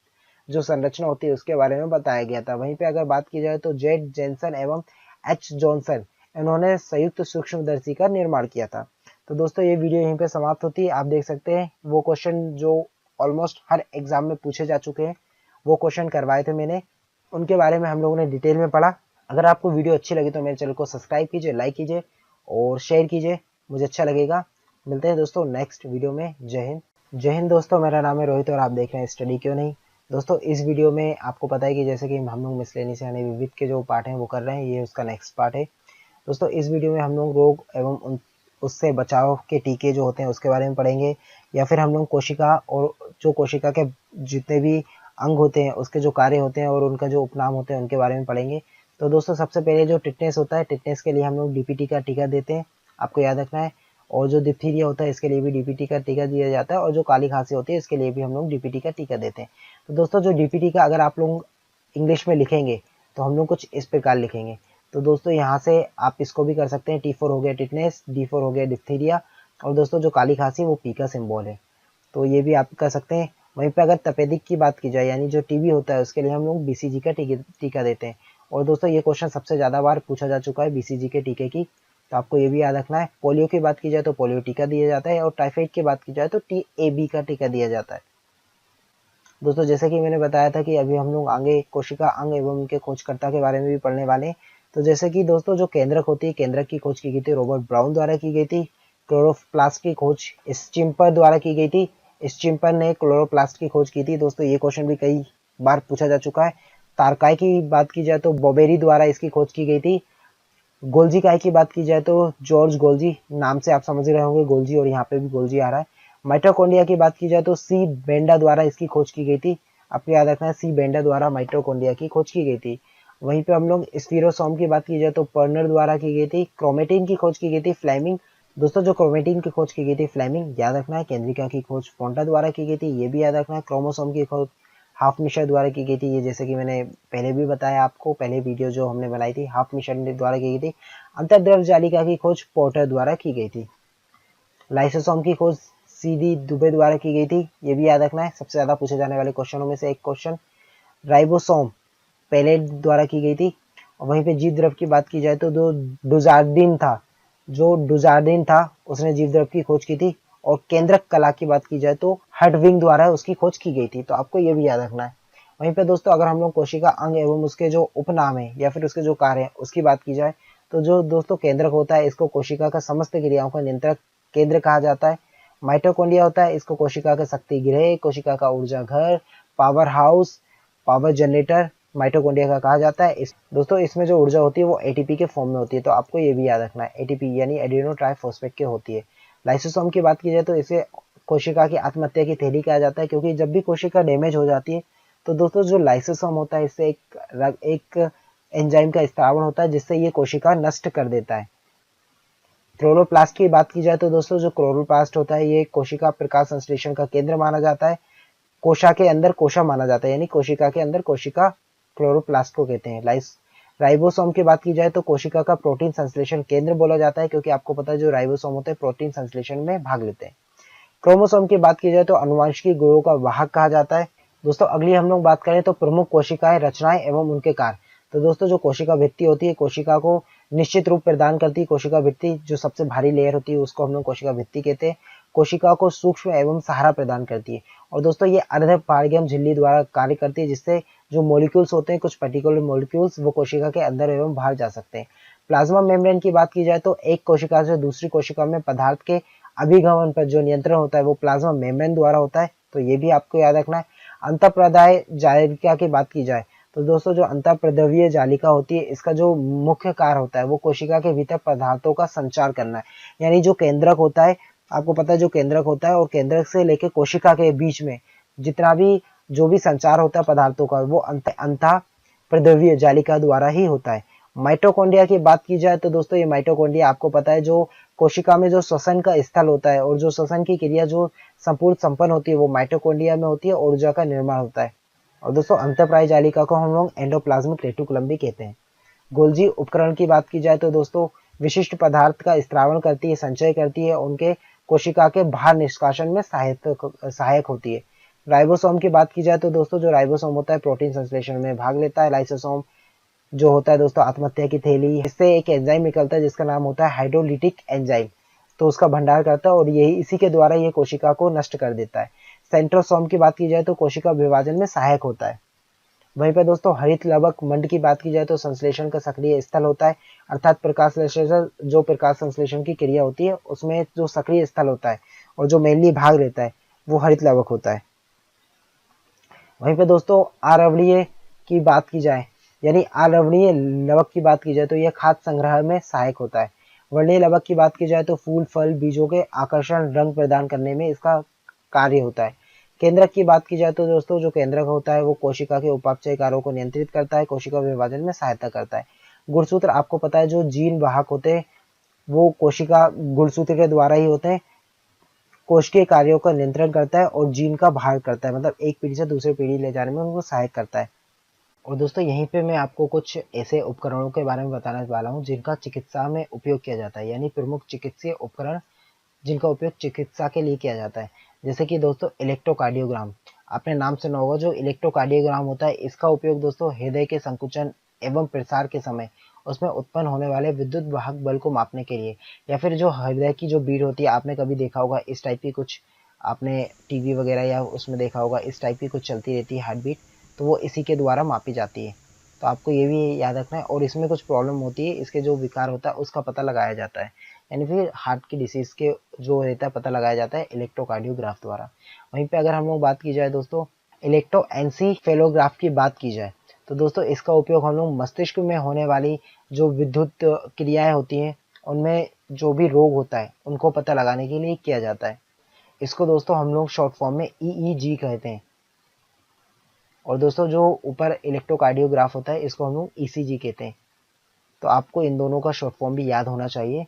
जो संरचना होती है उसके बारे में बताया गया था। वहीं पे अगर बात की जाए तो जेड जेनसन एवं एच जॉनसन, इन्होंने संयुक्त सूक्ष्मदर्शी का निर्माण किया था। तो दोस्तों ये वीडियो यहीं पे समाप्त होती है। आप देख सकते हैं वो क्वेश्चन जो ऑलमोस्ट हर एग्जाम में पूछे जा चुके हैं वो क्वेश्चन करवाए थे मैंने, उनके बारे में हम लोगों ने डिटेल में पढ़ा। अगर आपको वीडियो अच्छी लगी तो मेरे चैनल को सब्सक्राइब कीजिए, लाइक कीजिए और शेयर कीजिए, मुझे अच्छा लगेगा। मिलते हैं दोस्तों नेक्स्ट वीडियो में। जय हिंद। जय हिंद दोस्तों, मेरा नाम है रोहित और आप देख रहे हैं स्टडी क्यों नहीं। दोस्तों इस वीडियो में आपको पता है कि जैसे कि हम लोग मिसलेनियस यानी विविध के जो पार्ट हैं वो कर रहे हैं, ये उसका नेक्स्ट पार्ट है। दोस्तों इस वीडियो में हम लोग रोग एवं उससे बचाव के टीके जो होते हैं उसके बारे में पढ़ेंगे, या फिर हम लोग कोशिका और जो कोशिका के जितने भी अंग होते हैं उसके जो कार्य होते हैं और उनका जो उपनाम होते हैं उनके बारे में पढ़ेंगे। तो दोस्तों सबसे पहले जो टिटनेस होता है, टिटनेस के लिए हम लोग डीपीटी का टीका देते हैं, आपको याद रखना है। और जो डिप्थीरिया होता है इसके लिए भी डीपीटी का टीका दिया जाता है, और जो काली खांसी होती है इसके लिए भी हम लोग डीपीटी का टीका देते हैं। तो दोस्तों जो डीपीटी का अगर आप लोग इंग्लिश में लिखेंगे तो हम लोग कुछ इस प्रकार लिखेंगे। तो दोस्तों यहाँ से आप इसको भी कर सकते हैं, T4 हो गया टिटनेस, D4 हो गया डिप्थीरिया, और दोस्तों जो काली खांसी वो पी का सिंबल है, तो ये भी आप कर सकते हैं। वहीं पे अगर तपेदिक की बात की जाए यानी जो टीबी होता है उसके लिए हम लोग बीसीजी का टीका देते हैं। और दोस्तों ये क्वेश्चन सबसे ज़्यादा बार पूछा जा चुका है बीसीजी के टीके की, तो आपको ये भी याद रखना है। पोलियो की बात की जाए तो पोलियो टीका दिया जाता है, और टाइफाइड की बात की जाए तो TAB का टीका दिया जाता है। दोस्तों जैसे कि मैंने बताया था कि अभी हम लोग आगे कोशिका अंग एवं उनके खोजकर्ता के बारे में भी पढ़ने वाले हैं। तो जैसे कि दोस्तों जो केंद्रक होती है, केंद्रक की खोज की गई थी रॉबर्ट ब्राउन द्वारा की गई थी। क्लोरोप्लास्ट की खोज स्चिम्पर द्वारा की गई थी, स्चिम्पर ने क्लोरोप्लास्ट की खोज की थी। दोस्तों ये क्वेश्चन भी कई बार पूछा जा चुका है। तारकाई की बात की जाए तो बॉबेरी द्वारा इसकी खोज की गई थी। गोल्जी काय की बात की जाए तो जॉर्ज गोल्जी, नाम से आप समझ रहे होंगे गोल्जी, और यहाँ पे भी गोल्जी आ रहा है। माइटोकॉन्ड्रिया की बात की जाए तो सी बेंडा द्वारा इसकी खोज की गई थी, आपको याद रखना है सी बेंडा द्वारा माइटोकॉन्ड्रिया की खोज की गई थी। वहीं पे हम लोग स्पीरोसोम की बात की जाए तो पर्नर द्वारा की गई थी। क्रोमेटिन की खोज की गई थी फ्लेमिंग, दोस्तों जो क्रोमेटिन की खोज की गई थी फ्लेमिंग याद रखना है। केंद्रिका की खोज फोंटा द्वारा की गई थी, ये भी याद रखना है। क्रोमोसोम की खोज हाफ मिशन द्वारा की गई थी, ये जैसे कि मैंने पहले भी बताया आपको, पहले वीडियो जो हमने बनाई थी हाफ मिशन द्वारा की गई थी। अंतर्द्रव जालिका की खोज पोर्टर द्वारा की गई थी। लाइसोसोम की खोज CD दुबे द्वारा की गई थी, ये भी याद रखना है, सबसे ज्यादा पूछे जाने वाले क्वेश्चनों में से एक क्वेश्चन। राइबोसोम पेलेट द्वारा की गई थी। और वहीं पे जीव द्रव की बात की जाए तो जो डुजार्डिन था उसने जीव द्रव की खोज की थी। और केंद्रक कला की बात की जाए तो हर्टविंग द्वारा उसकी खोज की गई थी, तो आपको ये भी याद रखना है। वहीं पे दोस्तों अगर हम लोग कोशिका अंग एवं उसके जो उपनाम है या फिर उसके जो कार्य है उसकी बात की जाए तो जो दोस्तों केंद्रक होता है इसको कोशिका का समस्त क्रियाओं का नियंत्रक केंद्र कहा जाता है। माइटोकॉन्ड्रिया होता है इसको कोशिका का शक्ति गृह, कोशिका का ऊर्जा घर, power house, power generator mitochondria का कहा जाता है। दोस्तों इसमें जो ऊर्जा होती है वो एटीपी के फॉर्म में होती है, तो आपको ये भी याद रखना है, एटीपी यानी एडिनो ट्राइफॉस्फेट की होती है। लाइसोसोम की बात की जाए तो इसे कोशिका की आत्महत्या की थैली कहा जाता है, क्योंकि जब भी कोशिका डैमेज हो जाती है तो दोस्तों जो लाइसोसोम होता है इससे एक एंजाइम का स्त्रावण होता है जिससे ये कोशिका नष्ट कर देता है। क्लोरोप्लास्ट की बात की जाए तो दोस्तों जो क्लोरोप्लास्ट होता है ये कोशिका प्रकाश संश्लेषण का केंद्र माना जाता है। कोशा के अंदर कोशा माना जाता है, यानी कोशिका के अंदर कोशिका क्लोरोप्लास्ट को कहते हैं। राइबोसोम की बात की जाए तो कोशिका का प्रोटीन संश्लेषण केंद्र बोला जाता है, क्योंकि आपको पता है जो राइबोसोम होते हैं प्रोटीन संश्लेषण में भाग लेते हैं। क्रोमोसोम की बात की जाए तो अनुवांशिक गुणों का वाहक कहा जाता है। दोस्तों अगली हम लोग बात करें तो प्रमुख कोशिकाएं, रचनाएं एवं उनके कार्य। तो दोस्तों जो कोशिका भित्ति होती है कोशिका को निश्चित रूप प्रदान करती है। कोशिका भित्ति जो सबसे भारी लेयर होती है उसको हम लोग कोशिका भित्ति कहते हैं। कोशिका को सूक्ष्म एवं सहारा प्रदान करती है। और दोस्तों ये अर्ध पारगम झिल्ली द्वारा कार्य करती है, जिससे जो मॉलिक्यूल्स होते हैं कुछ पर्टिकुलर मॉलिक्यूल्स वो कोशिका के अंदर एवं बाहर जा सकते हैं। प्लाज्मा मेम्ब्रेन की बात की जाए तो एक कोशिका से दूसरी कोशिका में पदार्थ के अभिगमन पर जो नियंत्रण होता है वो प्लाज्मा मेम्ब्रेन द्वारा होता है, तो ये भी आपको याद रखना है। अंतःप्रदाय जालिका की बात की जाए तो दोस्तों जो अंतःप्रद्रवीय जालिका होती है इसका जो मुख्य कार्य होता है वो कोशिका के भीतर पदार्थों का संचार करना है। यानी जो केंद्रक होता है, आपको पता है जो केंद्रक होता है और केंद्रक से लेकर कोशिका के बीच में जितना भी जो भी संचार होता है पदार्थों का वो अंतःप्रद्रवीय जालिका द्वारा ही होता है। माइटोकॉन्ड्रिया की बात की जाए तो दोस्तों ये माइटोकॉन्ड्रिया आपको पता है जो कोशिका में जो श्वसन का स्थल होता है और जो श्वसन की क्रिया जो संपन्न होती है वो माइटोकॉन्ड्रिया में होती है और ऊर्जा का निर्माण होता है। और दोस्तों अंतःप्राय जालिका को हम लोग एंडोप्लाज्मिक रेटिकुलम भी कहते हैं। गोल्जी उपकरण की बात की जाए तो दोस्तों विशिष्ट पदार्थ का स्त्रावण करती है, संचय करती है, उनके कोशिका के बाहर निष्कासन में सहायक होती है। राइबोसोम की बात की जाए तो दोस्तों जो राइबोसोम होता है प्रोटीन संश्लेषण में भाग लेता है। लाइसोसोम जो होता है दोस्तों आत्महत्या की थैली, इससे एक एंजाइम निकलता है जिसका नाम होता है हाइड्रोलिटिक एंजाइम, तो उसका भंडार करता है और यही इसी के द्वारा ये कोशिका को नष्ट कर देता है। सेंट्रोसोम की बात की जाए तो कोशिका विभाजन में सहायक होता है। वहीं पर दोस्तों हरित लवक मंड की बात की जाए तो संश्लेषण का सक्रिय स्थल होता है, अर्थात प्रकाश संश्लेषण जो प्रकाश संश्लेषण की क्रिया होती है उसमें जो सक्रिय स्थल होता है और जो मेनली भाग लेता है वो हरित लवक होता है। वहीं पे दोस्तों आरवणीय की बात की जाए, यानी आरवणीय लवक की बात की जाए तो यह खाद्य संग्रह में सहायक होता है। वर्णीय लवक की बात की जाए तो फूल फल बीजों के आकर्षण रंग प्रदान करने में इसका कार्य होता है। केंद्रक की बात की जाए तो दोस्तों जो केंद्रक होता है वो कोशिका के उपापचय कार्यों को नियंत्रित करता है, कोशिका विभाजन में सहायता करता है। गुणसूत्र आपको पता है जो जीन वाहक होते हैं वो कोशिका गुणसूत्र के द्वारा ही होते हैं, कोशिकीय कार्यों का नियंत्रण करता है और जीन का भार करता है, मतलब एक पीढ़ी से दूसरी पीढ़ी ले जाने में उनको सहायक करता है। और दोस्तों यहीं पे मैं आपको कुछ ऐसे उपकरणों के बारे में बताने वाला हूँ जिनका चिकित्सा में उपयोग किया जाता है, यानी प्रमुख चिकित्सीय उपकरण जिनका उपयोग चिकित्सा के लिए किया जाता है। जैसे कि दोस्तों इलेक्ट्रोकार्डियोग्राम, आपने नाम सुना होगा। जो इलेक्ट्रोकार्डियोग्राम होता है इसका उपयोग दोस्तों हृदय के संकुचन एवं प्रसार के समय उसमें उत्पन्न होने वाले विद्युत वाहक बल को मापने के लिए, या फिर जो हृदय की जो बीट होती है, आपने कभी देखा होगा इस टाइप की कुछ, आपने टीवी वगैरह या उसमें देखा होगा इस टाइप की कुछ चलती रहती है हार्ट बीट, तो वो इसी के द्वारा मापी जाती है। तो आपको ये भी याद रखना है। और इसमें कुछ प्रॉब्लम होती है, इसके जो विकार होता है उसका पता लगाया जाता है, यानी फिर हार्ट की डिसीज के जो रहता है पता लगाया जाता है इलेक्ट्रोकार्डियोग्राफ द्वारा। वहीं पे अगर हम लोग बात की जाए दोस्तों इलेक्ट्रो एनसीफेलोग्राफ की बात की जाए तो दोस्तों इसका उपयोग हम लोग मस्तिष्क में होने वाली जो विद्युत क्रियाएं होती हैं उनमें जो भी रोग होता है उनको पता लगाने के लिए किया जाता है। इसको दोस्तों हम लोग शॉर्ट फॉर्म में ईईजी कहते हैं। और दोस्तों जो ऊपर इलेक्ट्रोकार्डियोग्राफ होता है इसको हम लोग ईसीजी कहते हैं। तो आपको इन दोनों का शॉर्ट फॉर्म भी याद होना चाहिए।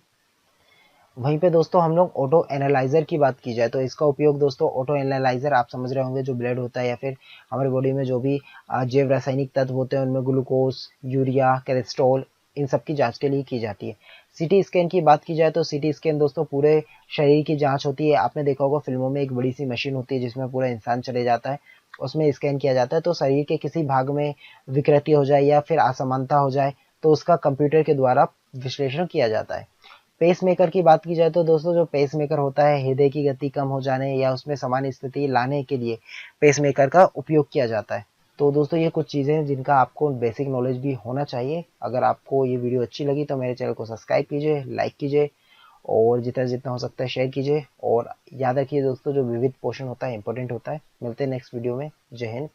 वहीं पे दोस्तों हम लोग ऑटो एनालाइजर की बात की जाए तो इसका उपयोग दोस्तों, ऑटो एनालाइजर आप समझ रहे होंगे, जो ब्लड होता है या फिर हमारे बॉडी में जो भी जैव रासायनिक तत्व होते हैं उनमें ग्लूकोज, यूरिया, कोलेस्ट्रॉल, इन सब की जांच के लिए की जाती है। सीटी स्कैन की बात की जाए तो सीटी स्कैन दोस्तों पूरे शरीर की जांच होती है। आपने देखा होगा फिल्मों में एक बड़ी सी मशीन होती है जिसमें पूरा इंसान चले जाता है, उसमें स्कैन किया जाता है। तो शरीर के किसी भाग में विकृति हो जाए या फिर असमानता हो जाए तो उसका कंप्यूटर के द्वारा विश्लेषण किया जाता है। पेसमेकर की बात की जाए तो दोस्तों जो पेसमेकर होता है हृदय की गति कम हो जाने या उसमें सामान्य स्थिति लाने के लिए पेसमेकर का उपयोग किया जाता है। तो दोस्तों ये कुछ चीज़ें हैं जिनका आपको बेसिक नॉलेज भी होना चाहिए। अगर आपको ये वीडियो अच्छी लगी तो मेरे चैनल को सब्सक्राइब कीजिए, लाइक कीजिए और जितना जितना हो सकता है शेयर कीजिए। और याद रखिए दोस्तों जो विविध पोषण होता है इंपॉर्टेंट होता है। मिलते हैं नेक्स्ट वीडियो में। जय हिंद।